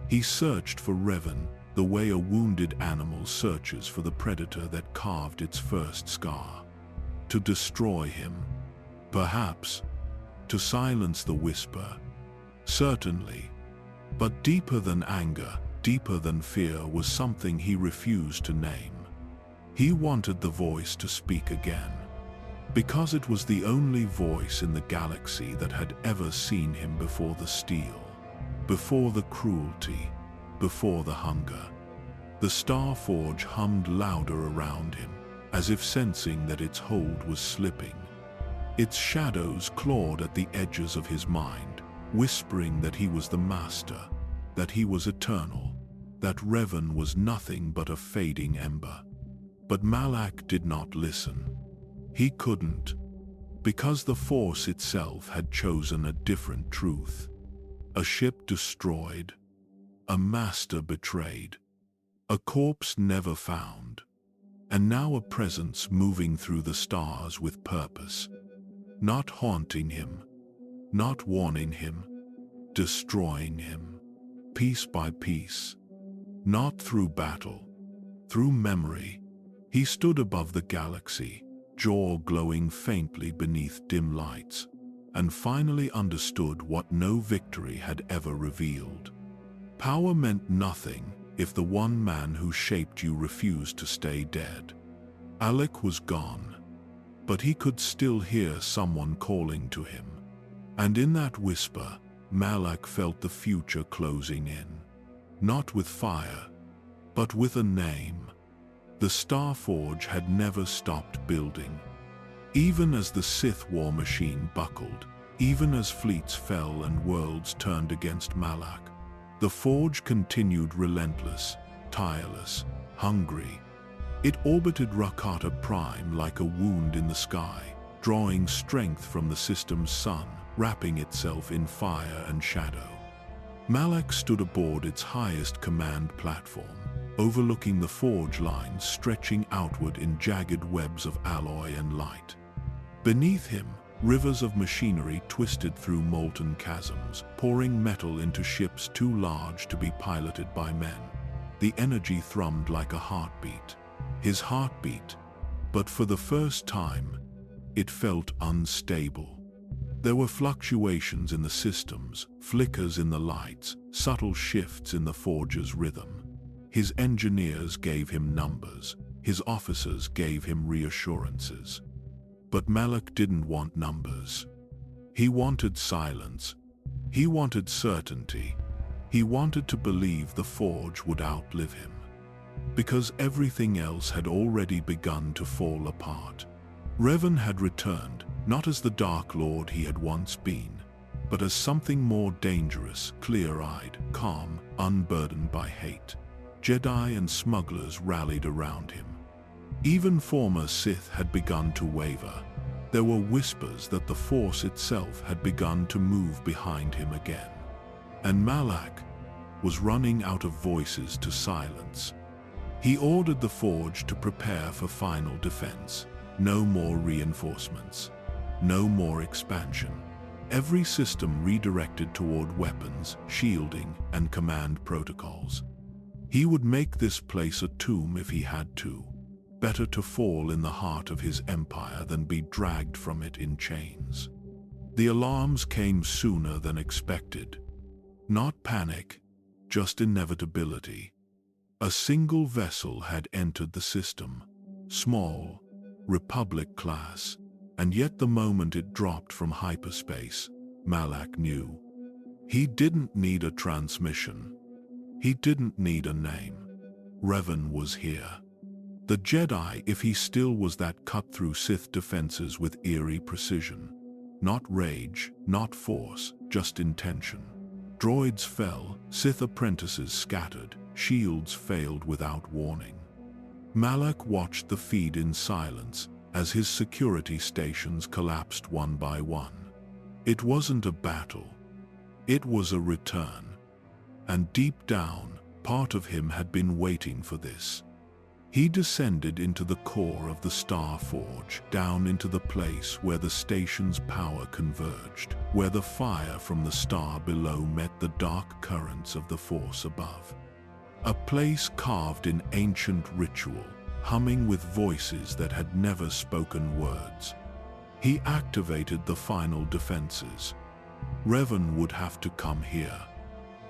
He searched for Revan the way a wounded animal searches for the predator that carved its first scar. To destroy him, perhaps. To silence the whisper, certainly. But deeper than anger, deeper than fear was something he refused to name. He wanted the voice to speak again. Because it was the only voice in the galaxy that had ever seen him before the steel, before the cruelty, before the hunger. The Star Forge hummed louder around him, as if sensing that its hold was slipping. Its shadows clawed at the edges of his mind, whispering that he was the master, that he was eternal, that Revan was nothing but a fading ember. But Malak did not listen. He couldn't, because the Force itself had chosen a different truth. A ship destroyed, a master betrayed, a corpse never found, and now a presence moving through the stars with purpose, not haunting him, not warning him, destroying him, piece by piece, not through battle, through memory. He stood above the galaxy, jaw glowing faintly beneath dim lights, and finally understood what no victory had ever revealed. Power meant nothing if the one man who shaped you refused to stay dead. Alec was gone, but he could still hear someone calling to him. And in that whisper, Malak felt the future closing in. Not with fire, but with a name. The Star Forge had never stopped building. Even as the Sith war machine buckled, even as fleets fell and worlds turned against Malak, the Forge continued relentless, tireless, hungry. It orbited Rakata Prime like a wound in the sky, drawing strength from the system's sun, wrapping itself in fire and shadow. Malak stood aboard its highest command platform, overlooking the forge lines stretching outward in jagged webs of alloy and light. Beneath him, rivers of machinery twisted through molten chasms, pouring metal into ships too large to be piloted by men. The energy thrummed like a heartbeat. His heartbeat, but for the first time, it felt unstable. There were fluctuations in the systems, flickers in the lights, subtle shifts in the forge's rhythm. His engineers gave him numbers, his officers gave him reassurances. But Malak didn't want numbers. He wanted silence. He wanted certainty. He wanted to believe the Forge would outlive him. Because everything else had already begun to fall apart. Revan had returned, not as the Dark Lord he had once been, but as something more dangerous, clear-eyed, calm, unburdened by hate. Jedi and smugglers rallied around him. Even former Sith had begun to waver. There were whispers that the Force itself had begun to move behind him again. And Malak was running out of voices to silence. He ordered the Forge to prepare for final defense. No more reinforcements. No more expansion. Every system redirected toward weapons, shielding, and command protocols. He would make this place a tomb if he had to. Better to fall in the heart of his empire than be dragged from it in chains. The alarms came sooner than expected. Not panic, just inevitability. A single vessel had entered the system. Small, Republic class. And yet the moment it dropped from hyperspace, Malak knew. He didn't need a transmission. He didn't need a name. Revan was here. The Jedi, if he still was that, cut through Sith defenses with eerie precision. Not rage, not force, just intention. Droids fell, Sith apprentices scattered, shields failed without warning. Malak watched the feed in silence, as his security stations collapsed one by one. It wasn't a battle. It was a return. And deep down, part of him had been waiting for this. He descended into the core of the Star Forge, down into the place where the station's power converged, where the fire from the star below met the dark currents of the Force above. A place carved in ancient ritual, humming with voices that had never spoken words. He activated the final defenses. Revan would have to come here.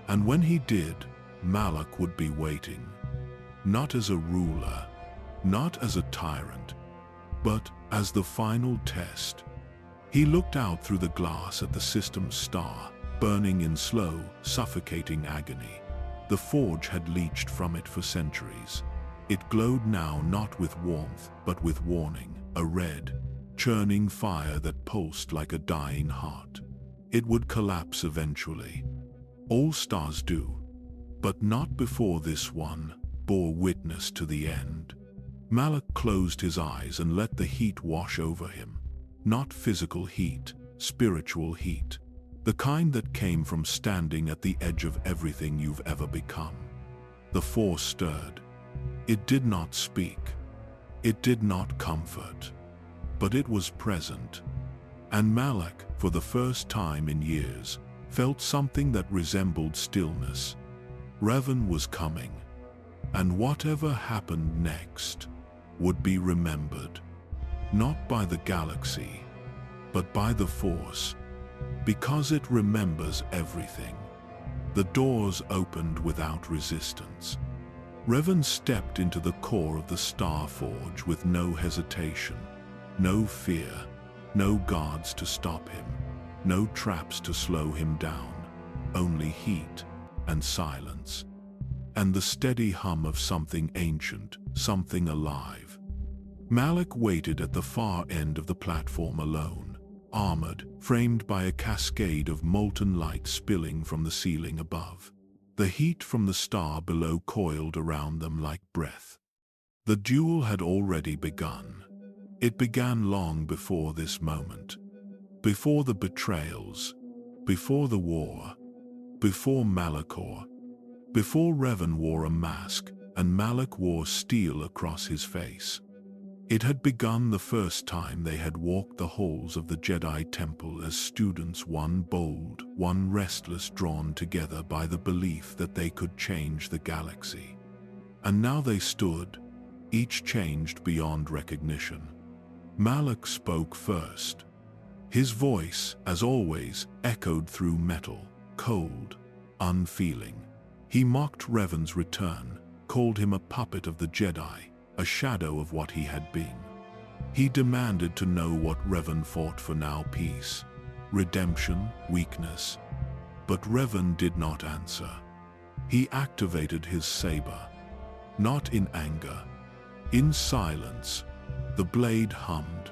And when he did, Malak would be waiting. Not as a ruler, not as a tyrant, but as the final test. He looked out through the glass at the system's star, burning in slow, suffocating agony. The Forge had leached from it for centuries. It glowed now not with warmth, but with warning, a red, churning fire that pulsed like a dying heart. It would collapse eventually. All stars do, but not before this one bore witness to the end. Malak closed his eyes and let the heat wash over him. Not physical heat, spiritual heat. The kind that came from standing at the edge of everything you've ever become. The Force stirred. It did not speak. It did not comfort. But it was present. And Malak, for the first time in years, felt something that resembled stillness. Revan was coming. And whatever happened next would be remembered. Not by the galaxy, but by the Force. Because it remembers everything. The doors opened without resistance. Revan stepped into the core of the Star Forge with no hesitation, no fear, no guards to stop him, no traps to slow him down, only heat and silence, and the steady hum of something ancient, something alive. Malak waited at the far end of the platform alone, armored, framed by a cascade of molten light spilling from the ceiling above. The heat from the star below coiled around them like breath. The duel had already begun. It began long before this moment. Before the betrayals, before the war, before Malachor, before Revan wore a mask and Malak wore steel across his face. It had begun the first time they had walked the halls of the Jedi Temple as students, one bold, one restless, drawn together by the belief that they could change the galaxy. And now they stood, each changed beyond recognition. Malak spoke first. His voice, as always, echoed through metal, cold, unfeeling. He mocked Revan's return, called him a puppet of the Jedi, a shadow of what he had been. He demanded to know what Revan fought for now: peace, redemption, weakness. But Revan did not answer. He activated his saber. Not in anger. In silence. The blade hummed,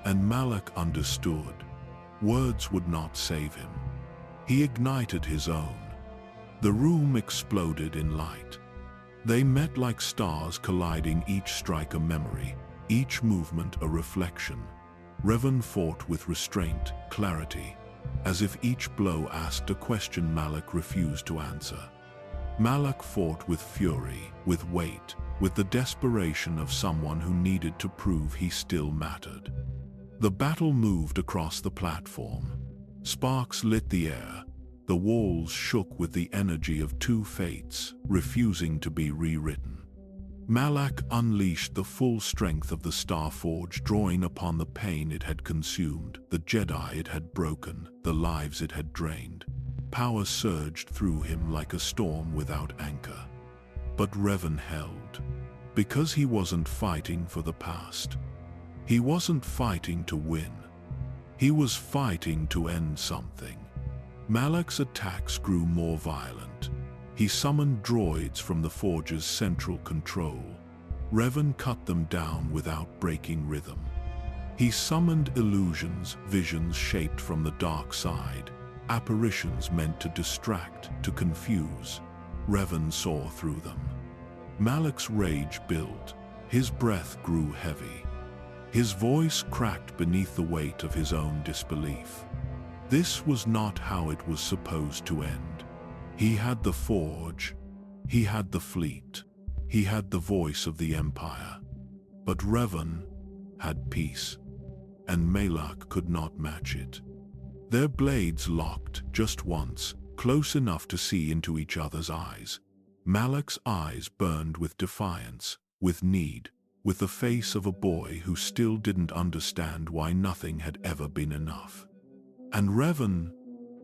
and Malak understood. Words would not save him. He ignited his own. The room exploded in light. They met like stars colliding, each strike a memory, each movement a reflection. Revan fought with restraint, clarity, as if each blow asked a question Malak refused to answer. Malak fought with fury, with weight, with the desperation of someone who needed to prove he still mattered. The battle moved across the platform. Sparks lit the air. The walls shook with the energy of two fates, refusing to be rewritten. Malak unleashed the full strength of the Star Forge, drawing upon the pain it had consumed, the Jedi it had broken, the lives it had drained. Power surged through him like a storm without anchor. But Revan held. Because he wasn't fighting for the past. He wasn't fighting to win. He was fighting to end something. Malak's attacks grew more violent. He summoned droids from the Forge's central control. Revan cut them down without breaking rhythm. He summoned illusions, visions shaped from the dark side, apparitions meant to distract, to confuse. Revan saw through them. Malak's rage built. His breath grew heavy. His voice cracked beneath the weight of his own disbelief. This was not how it was supposed to end. He had the Forge. He had the fleet. He had the voice of the Empire. But Revan had peace, and Malak could not match it. Their blades locked just once, close enough to see into each other's eyes. Malak's eyes burned with defiance, with need, with the face of a boy who still didn't understand why nothing had ever been enough. And Revan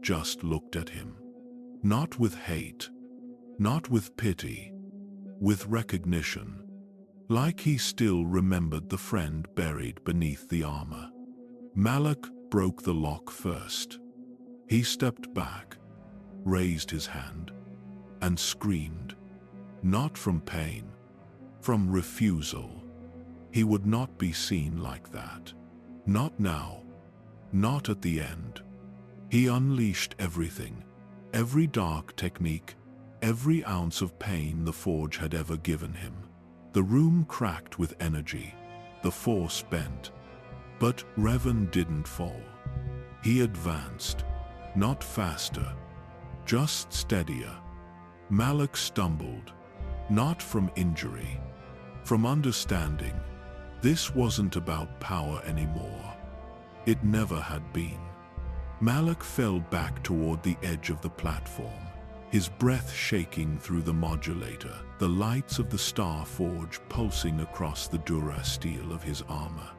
just looked at him. Not with hate, not with pity, with recognition. Like he still remembered the friend buried beneath the armor. Malak broke the lock first. He stepped back, raised his hand, and screamed. Not from pain, from refusal. He would not be seen like that. Not now. Not at the end. He unleashed everything, every dark technique, every ounce of pain the Forge had ever given him. The room cracked with energy, the Force bent. But Revan didn't fall. He advanced, not faster, just steadier. Malak stumbled, not from injury, from understanding. This wasn't about power anymore. It never had been. Malak fell back toward the edge of the platform, his breath shaking through the modulator, the lights of the Star Forge pulsing across the dura steel of his armor.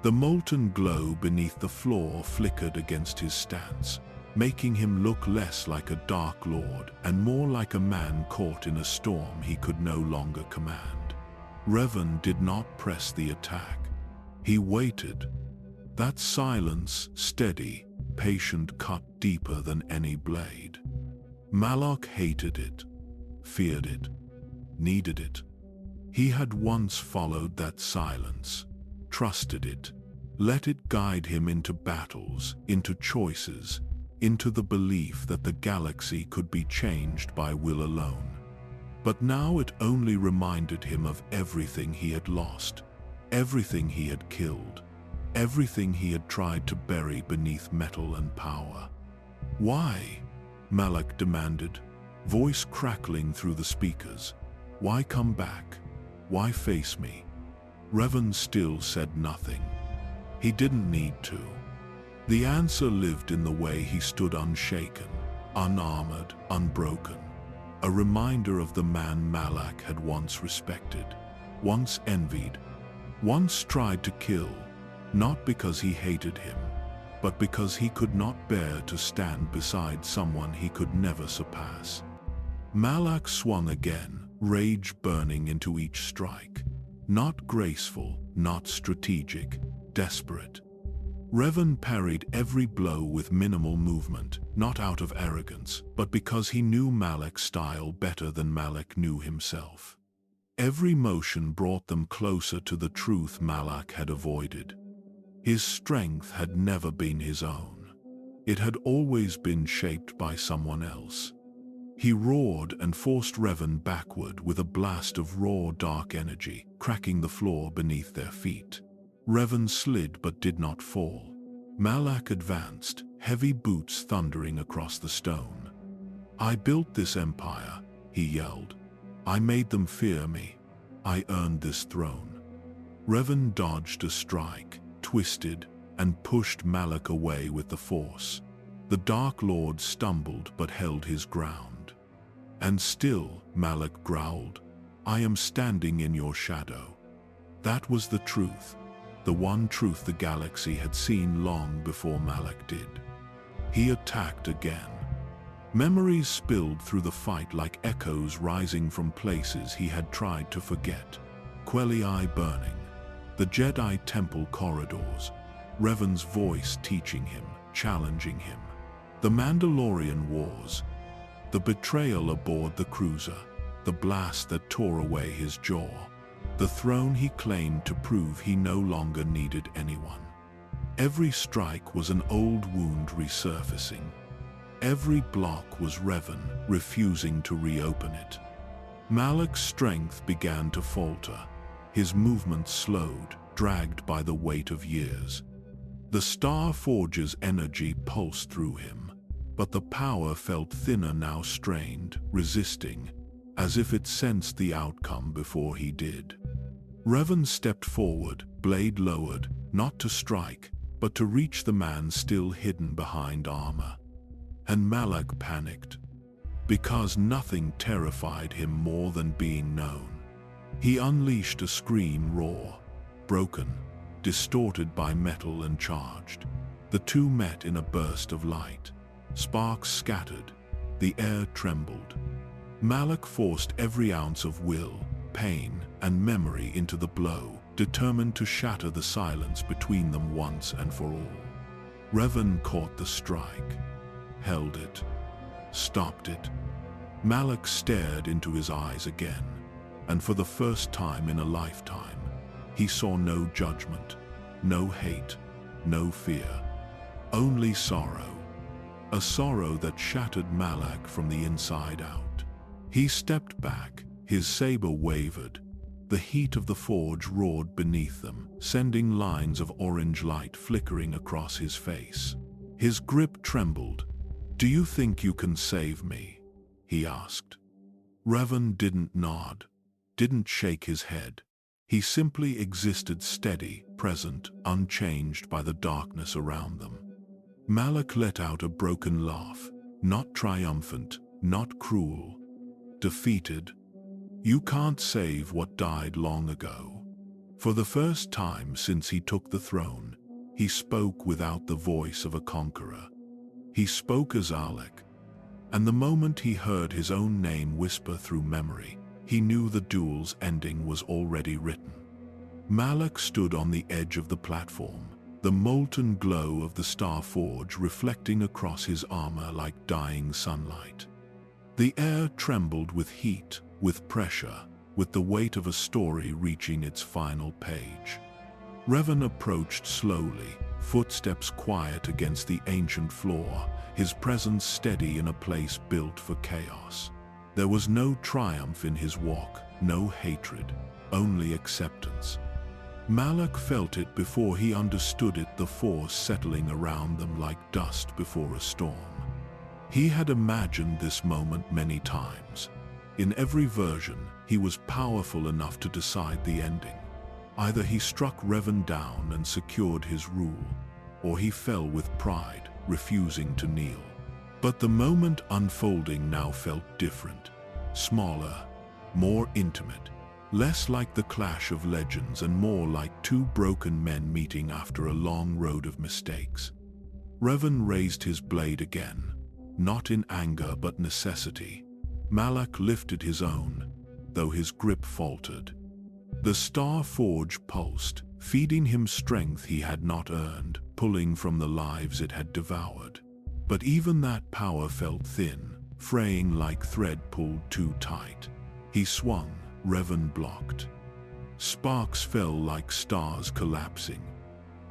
The molten glow beneath the floor flickered against his stance, making him look less like a Dark Lord and more like a man caught in a storm he could no longer command. Revan did not press the attack. He waited. That silence, steady, patient, cut deeper than any blade. Malak hated it, feared it, needed it. He had once followed that silence, trusted it, let it guide him into battles, into choices, into the belief that the galaxy could be changed by will alone. But now it only reminded him of everything he had lost, everything he had killed, everything he had tried to bury beneath metal and power. Why? Malak demanded, voice crackling through the speakers. Why come back? Why face me? Revan still said nothing. He didn't need to. The answer lived in the way he stood, unshaken, unarmored, unbroken. A reminder of the man Malak had once respected, once envied, once tried to kill, not because he hated him, but because he could not bear to stand beside someone he could never surpass. Malak swung again, rage burning into each strike. Not graceful, not strategic, desperate. Revan parried every blow with minimal movement, not out of arrogance, but because he knew Malak's style better than Malak knew himself. Every motion brought them closer to the truth Malak had avoided. His strength had never been his own. It had always been shaped by someone else. He roared and forced Revan backward with a blast of raw dark energy, cracking the floor beneath their feet. Revan slid but did not fall. Malak advanced, heavy boots thundering across the stone. "I built this empire," he yelled. "I made them fear me. I earned this throne." Revan dodged a strike, twisted, and pushed Malak away with the force. The Dark Lord stumbled but held his ground. "And still," Malak growled, "I am standing in your shadow." That was the truth, the one truth the galaxy had seen long before Malak did. He attacked again. Memories spilled through the fight like echoes rising from places he had tried to forget. Quelii burning, the Jedi temple corridors, Revan's voice teaching him, challenging him. The Mandalorian Wars, the betrayal aboard the cruiser, the blast that tore away his jaw, the throne he claimed to prove he no longer needed anyone. Every strike was an old wound resurfacing. Every block was Revan refusing to reopen it. Malak's strength began to falter. His movements slowed, dragged by the weight of years. The Star Forge's energy pulsed through him, but the power felt thinner now, strained, resisting, as if it sensed the outcome before he did. Revan stepped forward, blade lowered, not to strike, but to reach the man still hidden behind armor. And Malak panicked, because nothing terrified him more than being known. He unleashed a scream raw, broken, distorted by metal and charged. The two met in a burst of light. Sparks scattered, the air trembled. Malak forced every ounce of will, pain, and memory into the blow, determined to shatter the silence between them once and for all. Revan caught the strike, held it, stopped it. Malak stared into his eyes again, and for the first time in a lifetime, he saw no judgment, no hate, no fear, only sorrow. A sorrow that shattered Malak from the inside out. He stepped back, his saber wavered. The heat of the forge roared beneath them, sending lines of orange light flickering across his face. His grip trembled. "Do you think you can save me?" he asked. Revan didn't nod, didn't shake his head. He simply existed steady, present, unchanged by the darkness around them. Malak let out a broken laugh, not triumphant, not cruel. Defeated. "You can't save what died long ago." For the first time since he took the throne, he spoke without the voice of a conqueror. He spoke as Alec, and the moment he heard his own name whisper through memory, he knew the duel's ending was already written. Malak stood on the edge of the platform, the molten glow of the Star Forge reflecting across his armor like dying sunlight. The air trembled with heat, with pressure, with the weight of a story reaching its final page. Revan approached slowly, footsteps quiet against the ancient floor, his presence steady in a place built for chaos. There was no triumph in his walk, no hatred, only acceptance. Malak felt it before he understood it, the force settling around them like dust before a storm. He had imagined this moment many times. In every version, he was powerful enough to decide the ending. Either he struck Revan down and secured his rule, or he fell with pride, refusing to kneel. But the moment unfolding now felt different, smaller, more intimate, less like the clash of legends and more like two broken men meeting after a long road of mistakes. Revan raised his blade again, not in anger but necessity. Malak lifted his own, though his grip faltered. The Star Forge pulsed, feeding him strength he had not earned, pulling from the lives it had devoured. But even that power felt thin, fraying like thread pulled too tight. He swung, Revan blocked. Sparks fell like stars collapsing.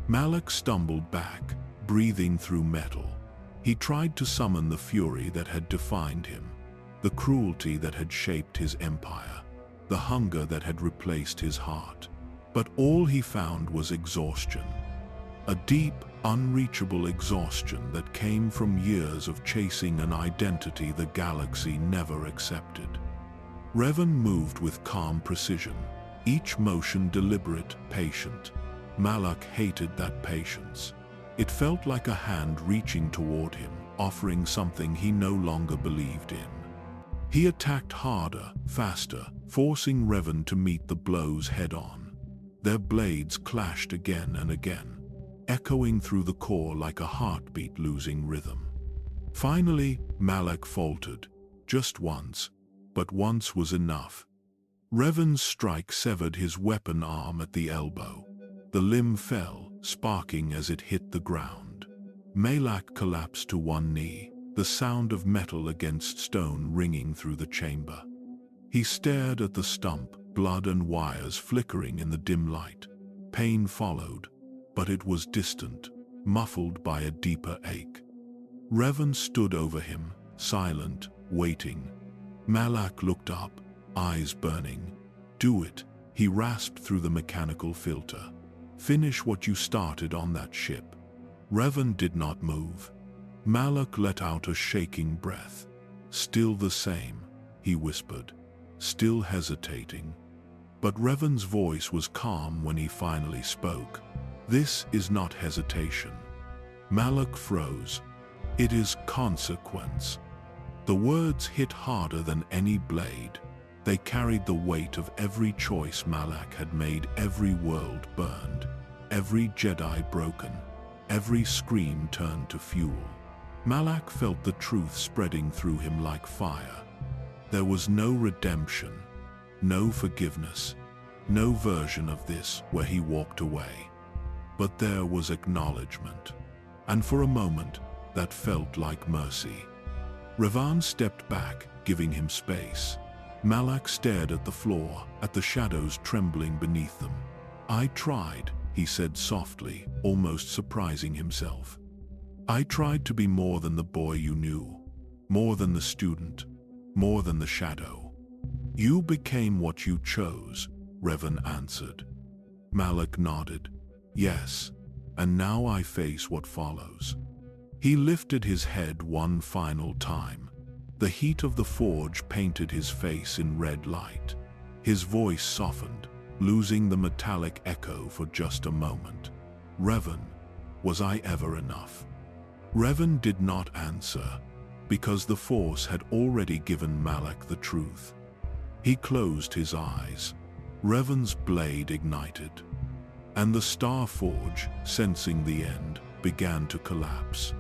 Malak stumbled back, breathing through metal. He tried to summon the fury that had defined him. the cruelty that had shaped his empire, the hunger that had replaced his heart. But all he found was exhaustion. A deep, unreachable exhaustion that came from years of chasing an identity the galaxy never accepted. Revan moved with calm precision, each motion deliberate, patient. Malak hated that patience. It felt like a hand reaching toward him, offering something he no longer believed in. He attacked harder, faster, forcing Revan to meet the blows head-on. Their blades clashed again and again, echoing through the core like a heartbeat losing rhythm. Finally, Malak faltered, just once, but once was enough. Revan's strike severed his weapon arm at the elbow. The limb fell, sparking as it hit the ground. Malak collapsed to one knee, the sound of metal against stone ringing through the chamber. He stared at the stump, blood and wires flickering in the dim light. Pain followed, but it was distant, muffled by a deeper ache. Revan stood over him, silent, waiting. Malak looked up, eyes burning. "Do it," he rasped through the mechanical filter. "Finish what you started on that ship." Revan did not move. Malak let out a shaking breath. "Still the same," he whispered, still hesitating. But Revan's voice was calm when he finally spoke. "This is not hesitation." Malak froze. "It is consequence." The words hit harder than any blade. They carried the weight of every choice Malak had made, every world burned, every Jedi broken, every scream turned to fuel. Malak felt the truth spreading through him like fire. There was no redemption, no forgiveness, no version of this where he walked away. But there was acknowledgement. And for a moment, that felt like mercy. Revan stepped back, giving him space. Malak stared at the floor, at the shadows trembling beneath them. "I tried," he said softly, almost surprising himself. "I tried to be more than the boy you knew, more than the student, more than the shadow." "You became what you chose," Revan answered. Malak nodded. "Yes, and now I face what follows." He lifted his head one final time. The heat of the forge painted his face in red light. His voice softened, losing the metallic echo for just a moment. "Revan, was I ever enough?" Revan did not answer, because the Force had already given Malak the truth. He closed his eyes. Revan's blade ignited, and the Star Forge, sensing the end, began to collapse.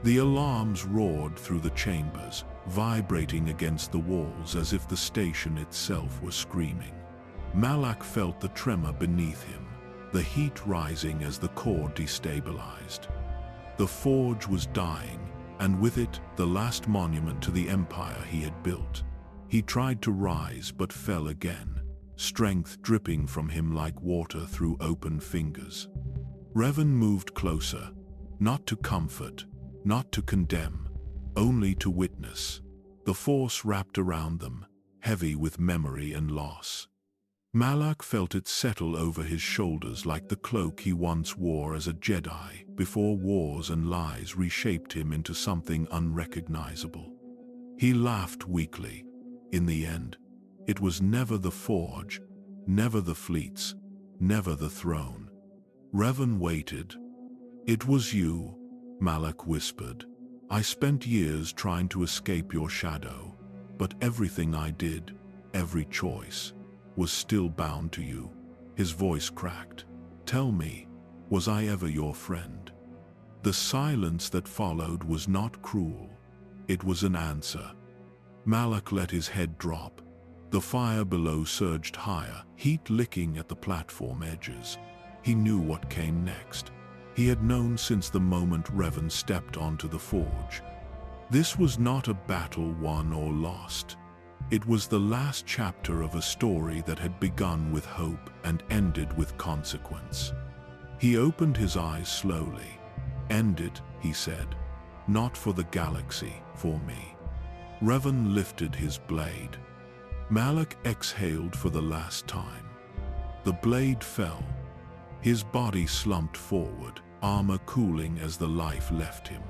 The alarms roared through the chambers, vibrating against the walls as if the station itself were screaming. Malak felt the tremor beneath him, the heat rising as the core destabilized. The forge was dying, and with it, the last monument to the empire he had built. He tried to rise but fell again, strength dripping from him like water through open fingers. Revan moved closer, not to comfort, not to condemn, only to witness. The Force wrapped around them, heavy with memory and loss. Malak felt it settle over his shoulders like the cloak he once wore as a Jedi, before wars and lies reshaped him into something unrecognizable. He laughed weakly. In the end, it was never the forge, never the fleets, never the throne. Revan waited. "It was you," Malak whispered. "I spent years trying to escape your shadow, but everything I did, every choice, was still bound to you." His voice cracked. "Tell me, was I ever your friend?" The silence that followed was not cruel. It was an answer. Malak let his head drop. The fire below surged higher, heat licking at the platform edges. He knew what came next. He had known since the moment Revan stepped onto the forge. This was not a battle won or lost. It was the last chapter of a story that had begun with hope and ended with consequence. He opened his eyes slowly. "End it," he said. "Not for the galaxy, for me." Revan lifted his blade. Malak exhaled for the last time. The blade fell. His body slumped forward, armor cooling as the life left him.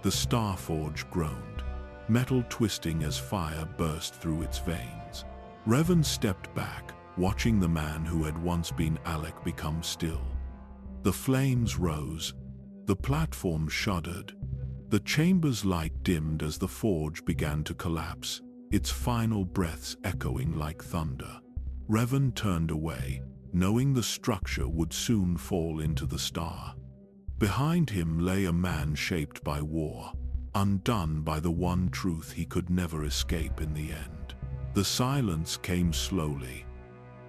The Starforge groaned, metal twisting as fire burst through its veins. Revan stepped back, watching the man who had once been Alec become still. The flames rose. The platform shuddered. The chamber's light dimmed as the forge began to collapse, its final breaths echoing like thunder. Revan turned away, knowing the structure would soon fall into the star. Behind him lay a man shaped by war, undone by the one truth he could never escape in the end. The silence came slowly.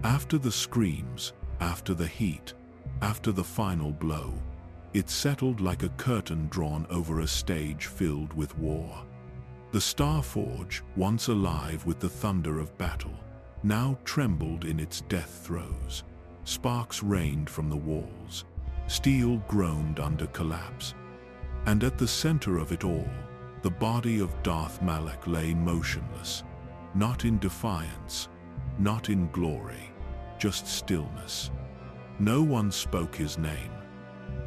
After the screams, after the heat, after the final blow, it settled like a curtain drawn over a stage filled with war. The Starforge, once alive with the thunder of battle, now trembled in its death throes. Sparks rained from the walls. Steel groaned under collapse. And at the center of it all, the body of Darth Malak lay motionless, not in defiance, not in glory, just stillness. No one spoke his name.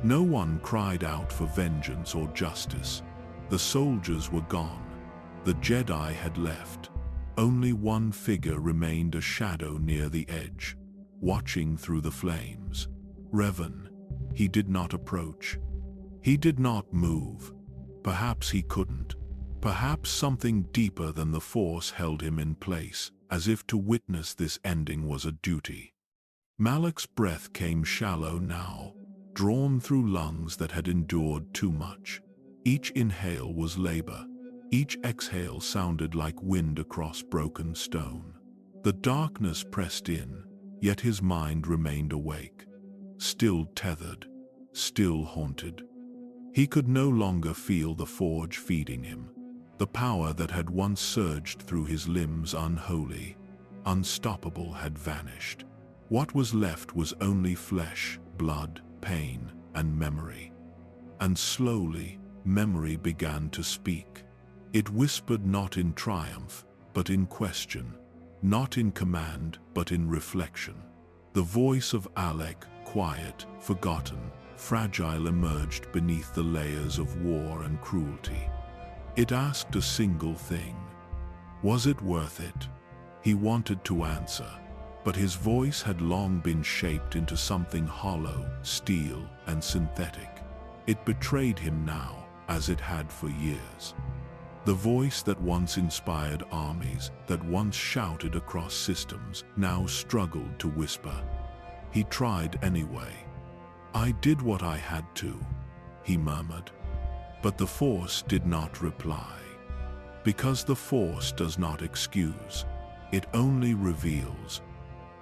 No one cried out for vengeance or justice. The soldiers were gone. The Jedi had left. Only one figure remained, a shadow near the edge, watching through the flames. Revan. He did not approach. He did not move. Perhaps he couldn't. Perhaps something deeper than the Force held him in place, as if to witness this ending was a duty. Malak's breath came shallow now, drawn through lungs that had endured too much. Each inhale was labor. Each exhale sounded like wind across broken stone. The darkness pressed in, yet his mind remained awake, still tethered, still haunted. He could no longer feel the forge feeding him. The power that had once surged through his limbs unholy, unstoppable, had vanished. What was left was only flesh, blood, pain, and memory. And slowly, memory began to speak. It whispered not in triumph, but in question, not in command, but in reflection. The voice of Alec, quiet, forgotten, fragile, emerged beneath the layers of war and cruelty. It asked a single thing. Was it worth it? He wanted to answer, but his voice had long been shaped into something hollow, steel, and synthetic. It betrayed him now, as it had for years. The voice that once inspired armies, that once shouted across systems, now struggled to whisper. He tried anyway. "I did what I had to," he murmured. But the Force did not reply. Because the Force does not excuse, it only reveals.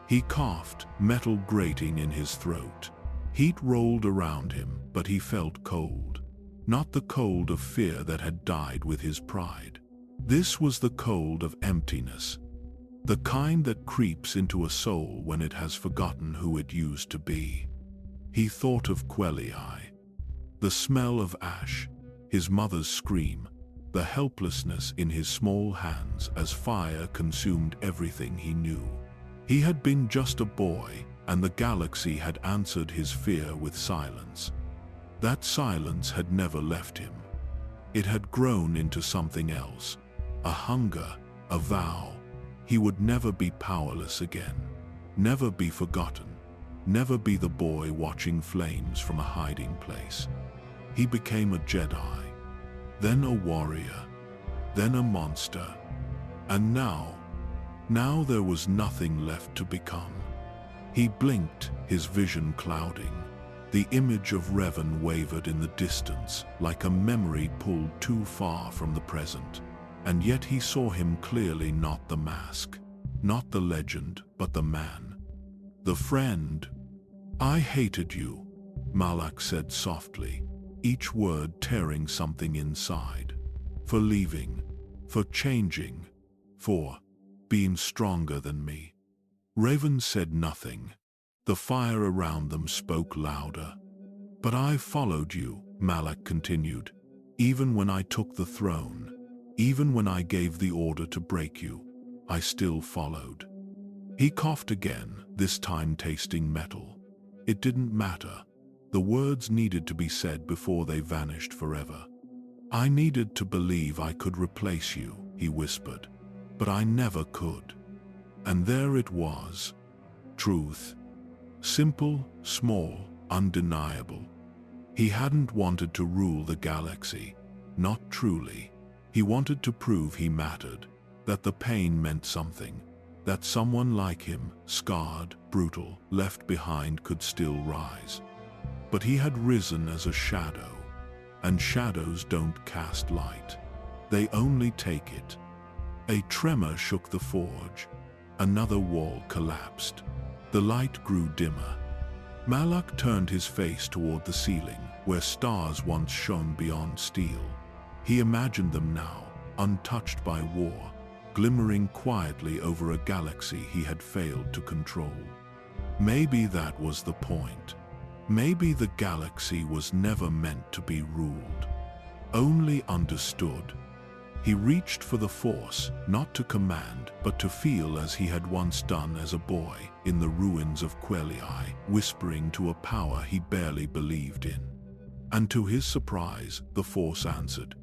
He coughed, metal grating in his throat. Heat rolled around him, but he felt cold. Not the cold of fear that had died with his pride. This was the cold of emptiness, the kind that creeps into a soul when it has forgotten who it used to be. He thought of Quelii, the smell of ash, his mother's scream, the helplessness in his small hands as fire consumed everything he knew. He had been just a boy, and the galaxy had answered his fear with silence. That silence had never left him. It had grown into something else, a hunger, a vow. He would never be powerless again, never be forgotten, never be the boy watching flames from a hiding place. He became a Jedi, then a warrior, then a monster, and now there was nothing left to become. He blinked, his vision clouding. The image of Revan wavered in the distance, like a memory pulled too far from the present. And yet he saw him clearly, not the mask, not the legend, but the man. The friend. "I hated you," Malak said softly, each word tearing something inside. "For leaving, for changing, for being stronger than me." Revan said nothing. The fire around them spoke louder. "But I followed you," Malak continued, "even when I took the throne. Even when I gave the order to break you, I still followed." He coughed again, this time tasting metal. It didn't matter. The words needed to be said before they vanished forever. "I needed to believe I could replace you," he whispered, "but I never could." And there it was. Truth. Simple, small, undeniable. He hadn't wanted to rule the galaxy. Not truly. He wanted to prove he mattered, that the pain meant something, that someone like him, scarred, brutal, left behind, could still rise. But he had risen as a shadow, and shadows don't cast light. They only take it. A tremor shook the forge. Another wall collapsed. The light grew dimmer. Malak turned his face toward the ceiling, where stars once shone beyond steel. He imagined them now, untouched by war, glimmering quietly over a galaxy he had failed to control. Maybe that was the point. Maybe the galaxy was never meant to be ruled, only understood. He reached for the Force, not to command, but to feel as he had once done as a boy, in the ruins of Quelii, whispering to a power he barely believed in. And to his surprise, the Force answered.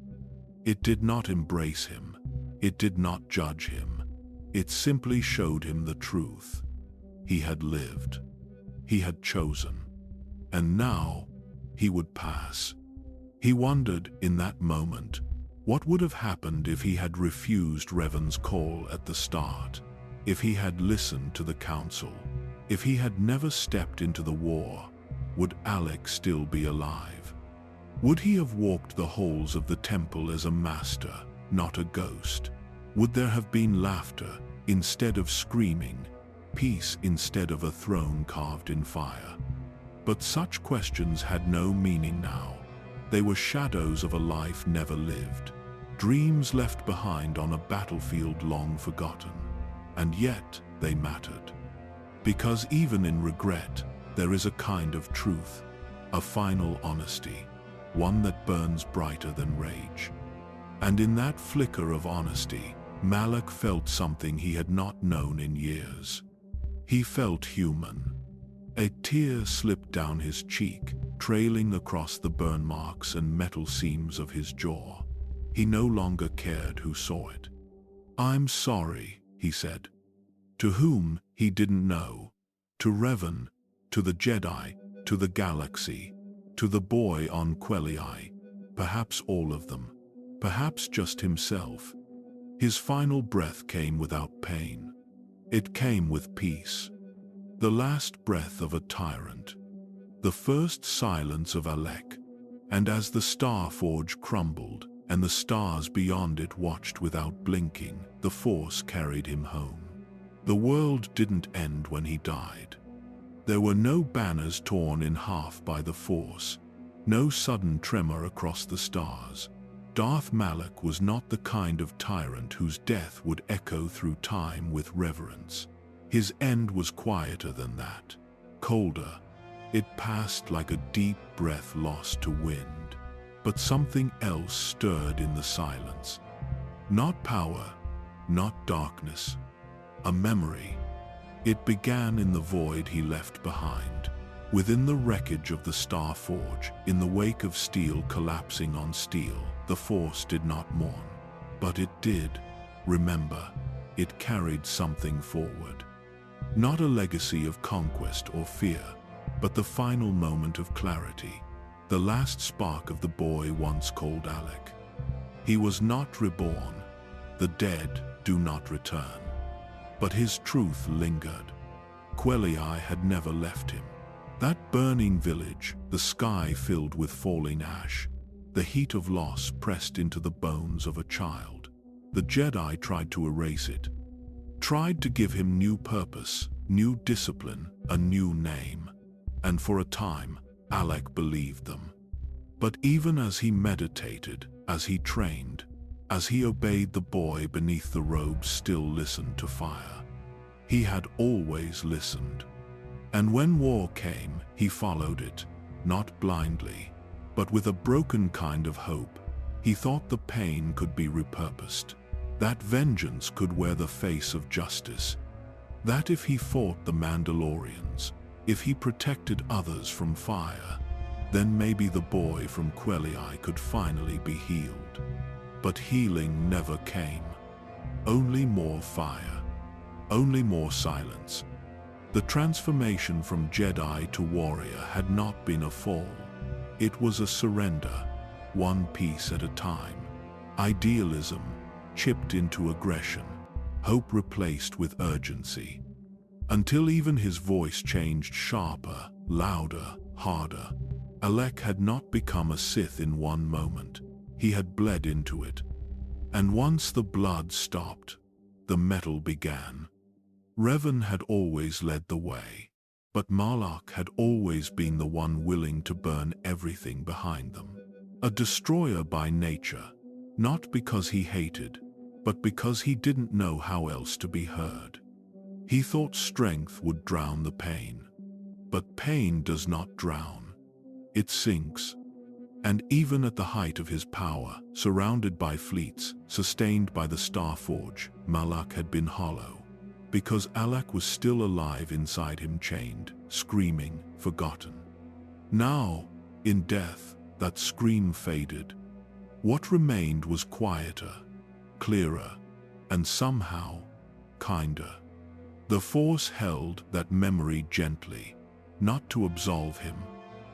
It did not embrace him. It did not judge him. It simply showed him the truth. He had lived. He had chosen. And now, he would pass. He wondered, in that moment, what would have happened if he had refused Revan's call at the start, if he had listened to the council, if he had never stepped into the war. Would Alec still be alive? Would he have walked the halls of the temple as a master, not a ghost? Would there have been laughter instead of screaming, peace instead of a throne carved in fire? But such questions had no meaning now. They were shadows of a life never lived, dreams left behind on a battlefield long forgotten. And yet they mattered. Because even in regret, there is a kind of truth, a final honesty, one that burns brighter than rage. And in that flicker of honesty, Malak felt something he had not known in years. He felt human. A tear slipped down his cheek, trailing across the burn marks and metal seams of his jaw. He no longer cared who saw it. "I'm sorry," he said. To whom, he didn't know. To Revan, to the Jedi, to the galaxy, to the boy on Quelii, perhaps all of them, perhaps just himself. His final breath came without pain. It came with peace. The last breath of a tyrant. The first silence of Alec. And as the star forge crumbled, and the stars beyond it watched without blinking, the Force carried him home. The world didn't end when he died. There were no banners torn in half by the Force, no sudden tremor across the stars. Darth Malak was not the kind of tyrant whose death would echo through time with reverence. His end was quieter than that, colder. It passed like a deep breath lost to wind. But something else stirred in the silence. Not power, not darkness, a memory. It began in the void he left behind, within the wreckage of the Star Forge, in the wake of steel collapsing on steel. The Force did not mourn, but it did. Remember, it carried something forward. Not a legacy of conquest or fear, but the final moment of clarity, the last spark of the boy once called Alec. He was not reborn. The dead do not return. But his truth lingered. Quelii had never left him. That burning village, the sky filled with falling ash, the heat of loss pressed into the bones of a child. The Jedi tried to erase it, tried to give him new purpose, new discipline, a new name. And for a time, Alec believed them. But even as he meditated, as he trained, as he obeyed, the boy beneath the robes still listened to fire. He had always listened. And when war came, he followed it, not blindly, but with a broken kind of hope, He thought the pain could be repurposed, that vengeance could wear the face of justice, that if he fought the Mandalorians, if he protected others from fire, then maybe the boy from Quelii could finally be healed. But healing never came. Only more fire. Only more silence. The transformation from Jedi to warrior had not been a fall. It was a surrender, one piece at a time. Idealism chipped into aggression, hope replaced with urgency. Until even his voice changed sharper, louder, harder. Alec had not become a Sith in one moment. He had bled into it. And once the blood stopped, the metal began. Revan had always led the way, but Malak had always been the one willing to burn everything behind them. A destroyer by nature, not because he hated, but because he didn't know how else to be heard. He thought strength would drown the pain. But pain does not drown. It sinks. And even at the height of his power, surrounded by fleets, sustained by the Starforge, Malak had been hollow. Because Alec was still alive inside him, chained, screaming, forgotten. Now, in death, that scream faded. What remained was quieter, clearer, and somehow, kinder. The Force held that memory gently, not to absolve him,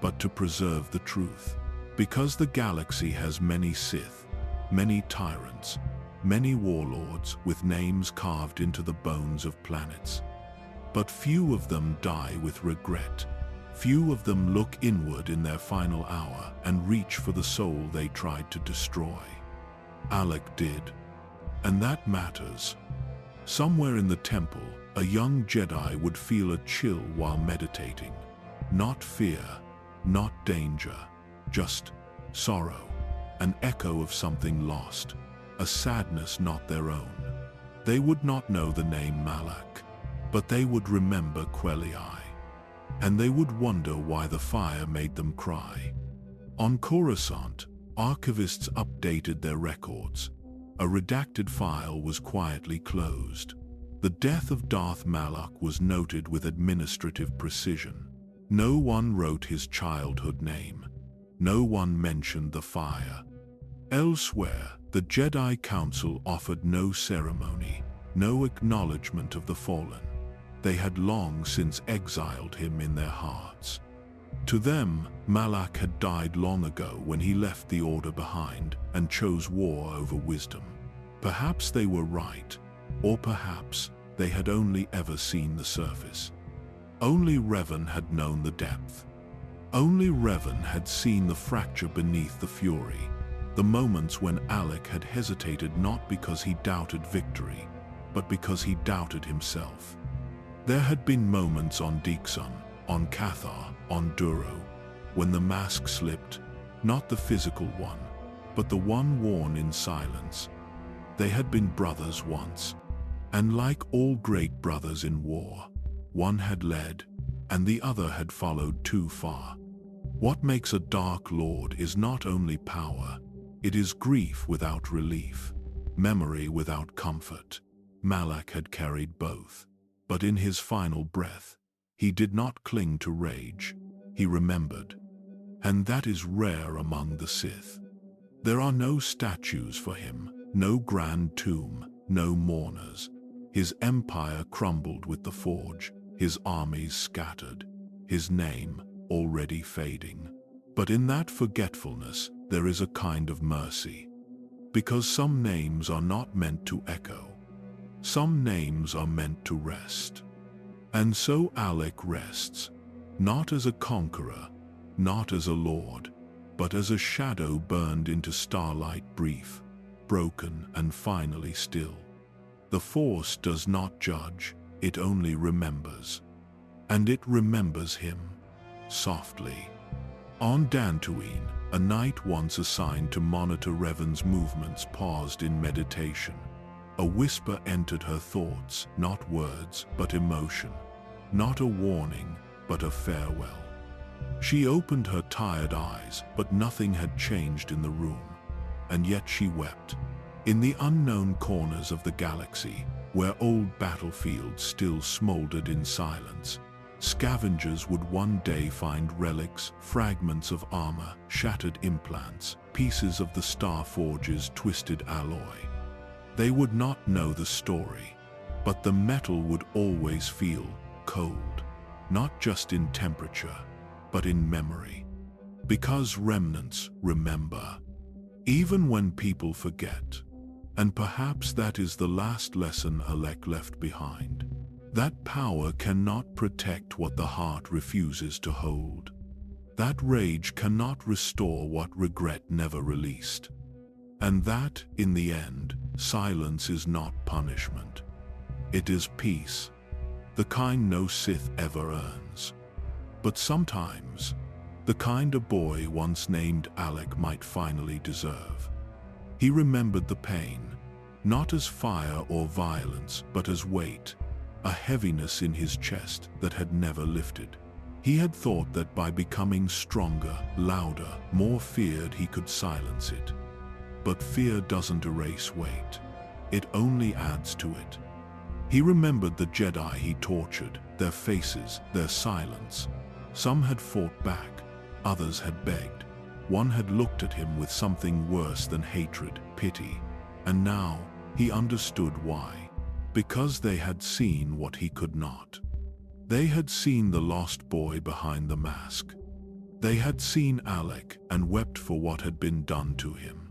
but to preserve the truth. Because the galaxy has many Sith, many tyrants, many warlords with names carved into the bones of planets. But few of them die with regret. Few of them look inward in their final hour and reach for the soul they tried to destroy. Alec did. And that matters. Somewhere in the temple, a young Jedi would feel a chill while meditating. Not fear, not danger, just sorrow, an echo of something lost, a sadness not their own. They would not know the name Malak, but they would remember Quelii. And they would wonder why the fire made them cry. On Coruscant, archivists updated their records. A redacted file was quietly closed. The death of Darth Malak was noted with administrative precision. No one wrote his childhood name. No one mentioned the fire. Elsewhere, the Jedi Council offered no ceremony, no acknowledgement of the fallen. They had long since exiled him in their hearts. To them, Malak had died long ago when he left the Order behind and chose war over wisdom. Perhaps they were right, or perhaps they had only ever seen the surface. Only Revan had known the depth. Only Revan had seen the fracture beneath the fury, the moments when Alec had hesitated not because he doubted victory, but because he doubted himself. There had been moments on Dixon, on Cathar, on Duro, when the mask slipped, not the physical one, but the one worn in silence. They had been brothers once, and like all great brothers in war, one had led, and the other had followed too far. What makes a Dark Lord is not only power, it is grief without relief, memory without comfort. Malak had carried both, but in his final breath, he did not cling to rage, he remembered. And that is rare among the Sith. There are no statues for him, no grand tomb, no mourners. His empire crumbled with the Forge, his armies scattered, his name already fading. But in that forgetfulness, there is a kind of mercy. Because some names are not meant to echo. Some names are meant to rest. And so Alec rests, not as a conqueror, not as a lord, but as a shadow burned into starlight, brief, broken, and finally still. The Force does not judge, it only remembers. And it remembers him, softly. On Dantooine, a knight once assigned to monitor Revan's movements paused in meditation. A whisper entered her thoughts, not words, but emotion. Not a warning, but a farewell. She opened her tired eyes, but nothing had changed in the room. and yet she wept. In the unknown corners of the galaxy, where old battlefields still smoldered in silence, scavengers would one day find relics, fragments of armor, shattered implants, pieces of the Star Forge's twisted alloy. They would not know the story, but the metal would always feel cold, not just in temperature, but in memory. Because remnants remember, even when people forget. And perhaps that is the last lesson Alec left behind. That power cannot protect what the heart refuses to hold. That rage cannot restore what regret never released. And that, in the end, silence is not punishment. It is peace, the kind no Sith ever earns. But sometimes, the kind a boy once named Alec might finally deserve. He remembered the pain, not as fire or violence, but as weight, a heaviness in his chest that had never lifted. He had thought that by becoming stronger, louder, more feared, he could silence it. But fear doesn't erase weight. It only adds to it. He remembered the Jedi he tortured, their faces, their silence. Some had fought back, others had begged. One had looked at him with something worse than hatred, pity. And now, he understood why. Because they had seen what he could not. They had seen the lost boy behind the mask. They had seen Alec and wept for what had been done to him.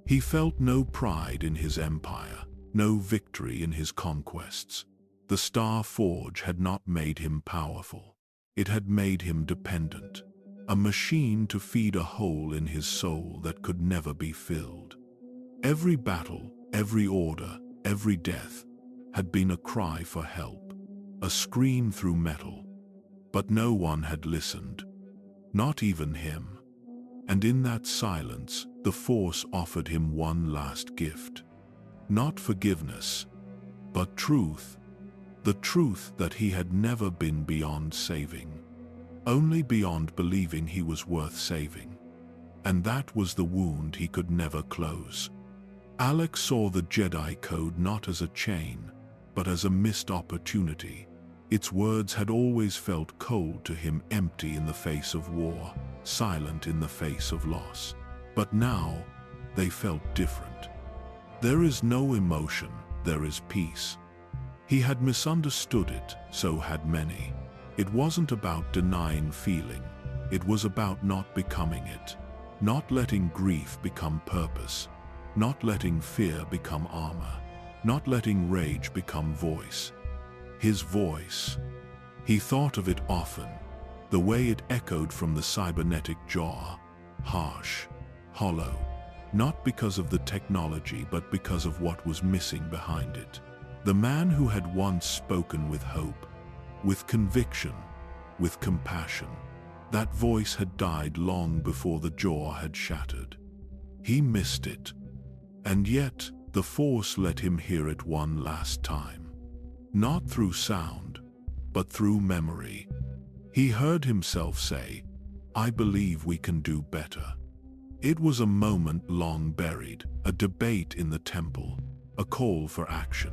He felt no pride in his empire, no victory in his conquests. The Star Forge had not made him powerful. It had made him dependent. A machine to feed a hole in his soul that could never be filled. Every battle, every order, every death had been a cry for help, a scream through metal. But no one had listened, not even him. And in that silence, the Force offered him one last gift. Not forgiveness, but truth. The truth that he had never been beyond saving. Only beyond believing he was worth saving. And that was the wound he could never close. Alec saw the Jedi Code not as a chain, but as a missed opportunity. Its words had always felt cold to him, empty in the face of war, silent in the face of loss. But now, they felt different. There is no emotion, there is peace. He had misunderstood it, so had many. It wasn't about denying feeling, it was about not becoming it. Not letting grief become purpose. Not letting fear become armor. Not letting rage become voice. His voice. He thought of it often, the way it echoed from the cybernetic jaw, harsh, hollow, not because of the technology but because of what was missing behind it. The man who had once spoken with hope, with conviction, with compassion. That voice had died long before the jaw had shattered. He missed it. And yet, the Force let him hear it one last time. Not through sound, but through memory. He heard himself say, "I believe we can do better." It was a moment long buried, a debate in the temple, a call for action,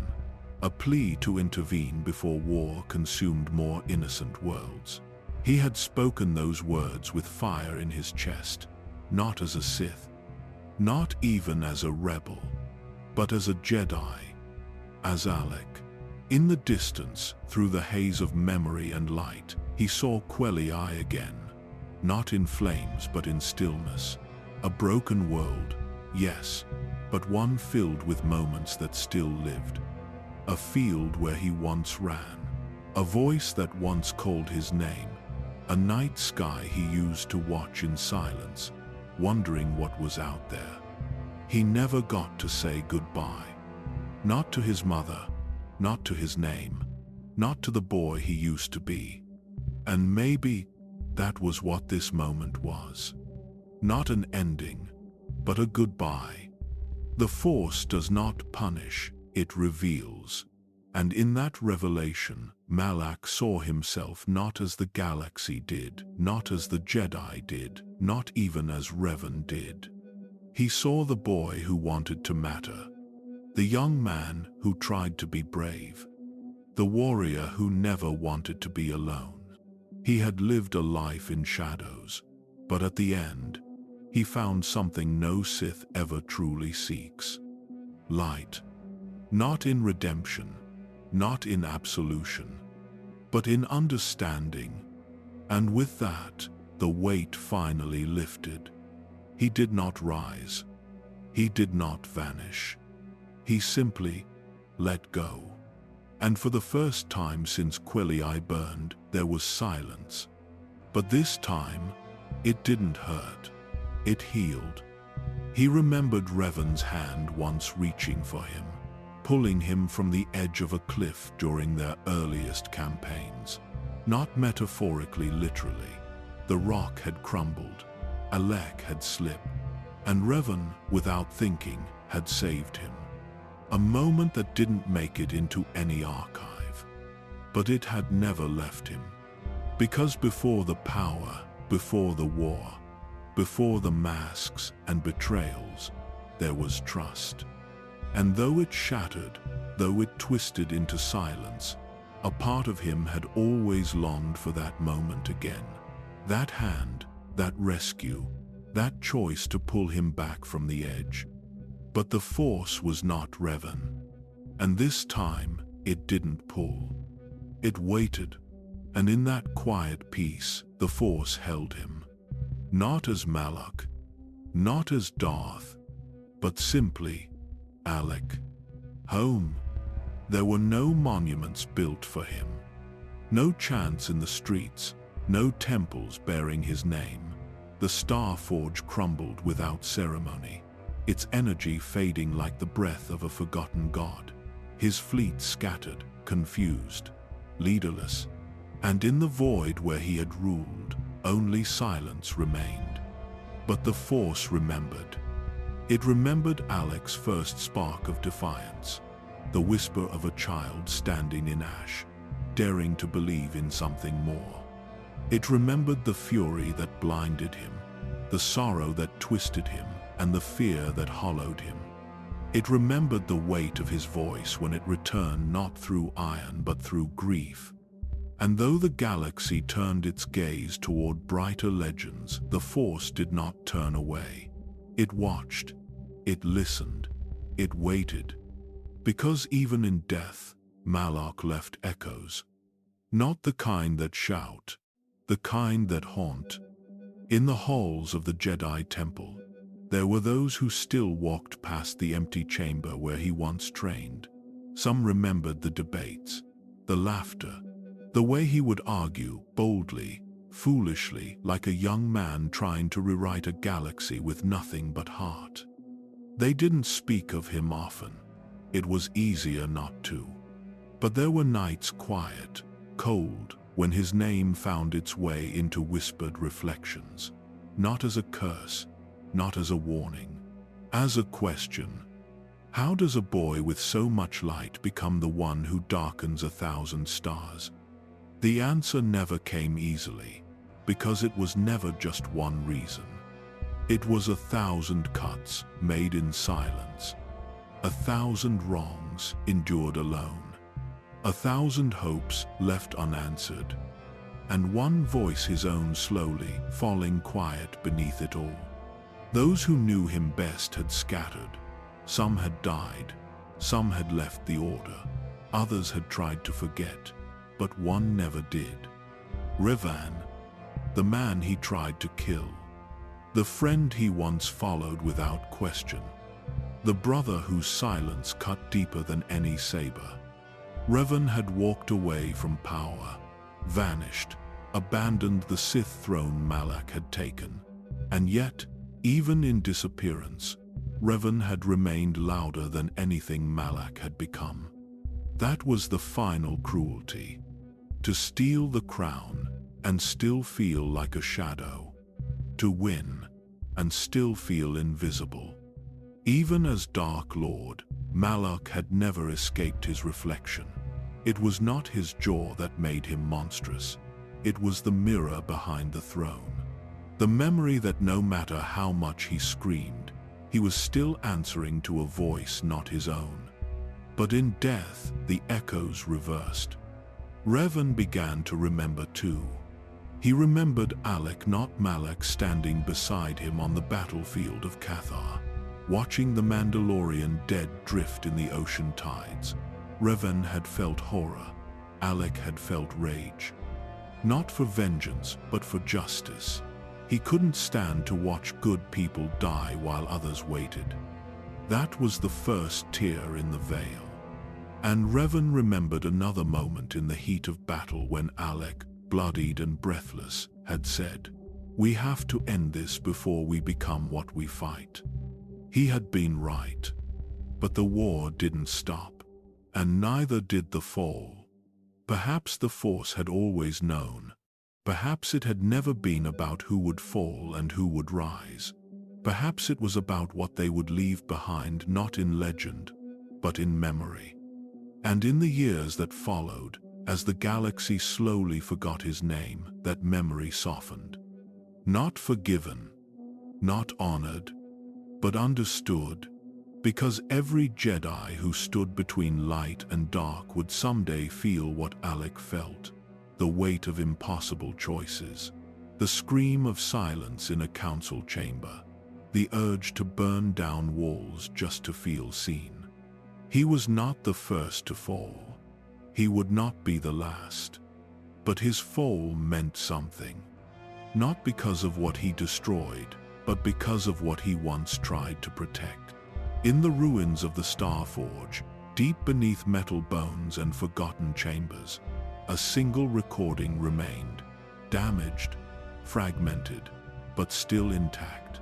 a plea to intervene before war consumed more innocent worlds. He had spoken those words with fire in his chest, not as a Sith, not even as a rebel, but as a Jedi, as Alec. In the distance, through the haze of memory and light, he saw Quelii again, not in flames but in stillness. A broken world, yes, but one filled with moments that still lived. A field where he once ran, a voice that once called his name, a night sky he used to watch in silence, wondering what was out there. He never got to say goodbye. Not to his mother, not to his name, not to the boy he used to be. And maybe that was what this moment was. Not an ending, but a goodbye. The Force does not punish, it reveals. And in that revelation, Malak saw himself not as the galaxy did, not as the Jedi did, not even as Revan did. He saw the boy who wanted to matter, the young man who tried to be brave, the warrior who never wanted to be alone. He had lived a life in shadows, but at the end, he found something no Sith ever truly seeks. Light. Not in redemption, not in absolution, but in understanding. And with that, the weight finally lifted. He did not rise. He did not vanish. He simply let go. And for the first time since Quelii burned, there was silence. But this time, it didn't hurt. It healed. He remembered Revan's hand once reaching for him, pulling him from the edge of a cliff during their earliest campaigns. Not metaphorically, literally. The rock had crumbled, a leg had slipped, and Revan, without thinking, had saved him. A moment that didn't make it into any archive. But it had never left him. Because before the power, before the war, before the masks and betrayals, there was trust. And though it shattered, though it twisted into silence, a part of him had always longed for that moment again. That hand, that rescue, that choice to pull him back from the edge. But the Force was not Revan. And this time, it didn't pull. It waited. And in that quiet peace, the Force held him. Not as Malak, not as Darth, but simply Alec. Home. There were no monuments built for him. No chants in the streets, no temples bearing his name. The Star Forge crumbled without ceremony, its energy fading like the breath of a forgotten god. His fleet scattered, confused, leaderless, and in the void where he had ruled, only silence remained. But the Force remembered. It remembered Alec's first spark of defiance, the whisper of a child standing in ash, daring to believe in something more. It remembered the fury that blinded him, the sorrow that twisted him, and the fear that hollowed him. It remembered the weight of his voice when it returned not through iron but through grief. And though the galaxy turned its gaze toward brighter legends, the Force did not turn away. It watched, it listened, it waited. Because even in death, Malak left echoes. Not the kind that shout, the kind that haunt. In the halls of the Jedi Temple, there were those who still walked past the empty chamber where he once trained. Some remembered the debates, the laughter, the way he would argue boldly, foolishly, like a young man trying to rewrite a galaxy with nothing but heart. They didn't speak of him often. It was easier not to. But there were nights quiet, cold, when his name found its way into whispered reflections. Not as a curse, not as a warning, as a question. How does a boy with so much light become the one who darkens 1,000 stars? The answer never came easily, because it was never just one reason. It was 1,000 cuts made in silence, 1,000 wrongs endured alone, 1,000 hopes left unanswered, and one voice his own slowly falling quiet beneath it all. Those who knew him best had scattered. Some had died, some had left the Order, others had tried to forget, but one never did. Revan, the man he tried to kill, the friend he once followed without question, the brother whose silence cut deeper than any saber. Revan had walked away from power, vanished, abandoned the Sith throne Malak had taken, and yet, even in disappearance, Revan had remained louder than anything Malak had become. That was the final cruelty. To steal the crown and still feel like a shadow. To win and still feel invisible. Even as Dark Lord, Malak had never escaped his reflection. It was not his jaw that made him monstrous. It was the mirror behind the throne. The memory that no matter how much he screamed, He was still answering to a voice not his own. But in death, the echoes reversed. Revan began to remember too. He remembered Alec, not Malak, standing beside him on the battlefield of KOTOR, watching the Mandalorian dead drift in the ocean tides. Revan had felt horror. Alec had felt rage. Not for vengeance, but for justice. He couldn't stand to watch good people die while others waited. That was the first tear in the veil. And Revan remembered another moment in the heat of battle when Alec, bloodied and breathless, had said, "We have to end this before we become what we fight." He had been right. But the war didn't stop. And neither did the fall. Perhaps the Force had always known. Perhaps it had never been about who would fall and who would rise. Perhaps it was about what they would leave behind, not in legend, but in memory. And in the years that followed, as the galaxy slowly forgot his name, that memory softened. Not forgiven, not honored, but understood, because every Jedi who stood between light and dark would someday feel what Alec felt, the weight of impossible choices, the scream of silence in a council chamber, the urge to burn down walls just to feel seen. He was not the first to fall. He would not be the last. But his fall meant something. Not because of what he destroyed, but because of what he once tried to protect. In the ruins of the Star Forge, deep beneath metal bones and forgotten chambers, a single recording remained, damaged, fragmented, but still intact.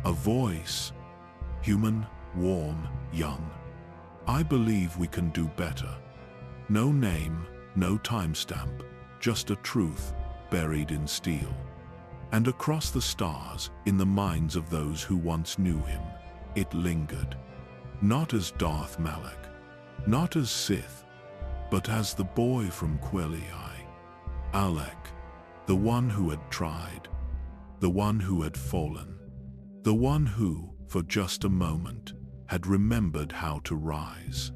A voice, human, warm, young. "I believe we can do better." No name, no timestamp, just a truth buried in steel. And across the stars, in the minds of those who once knew him, it lingered. Not as Darth Malak, not as Sith, but as the boy from Quelii. Alec, the one who had tried, the one who had fallen, the one who, for just a moment, had remembered how to rise.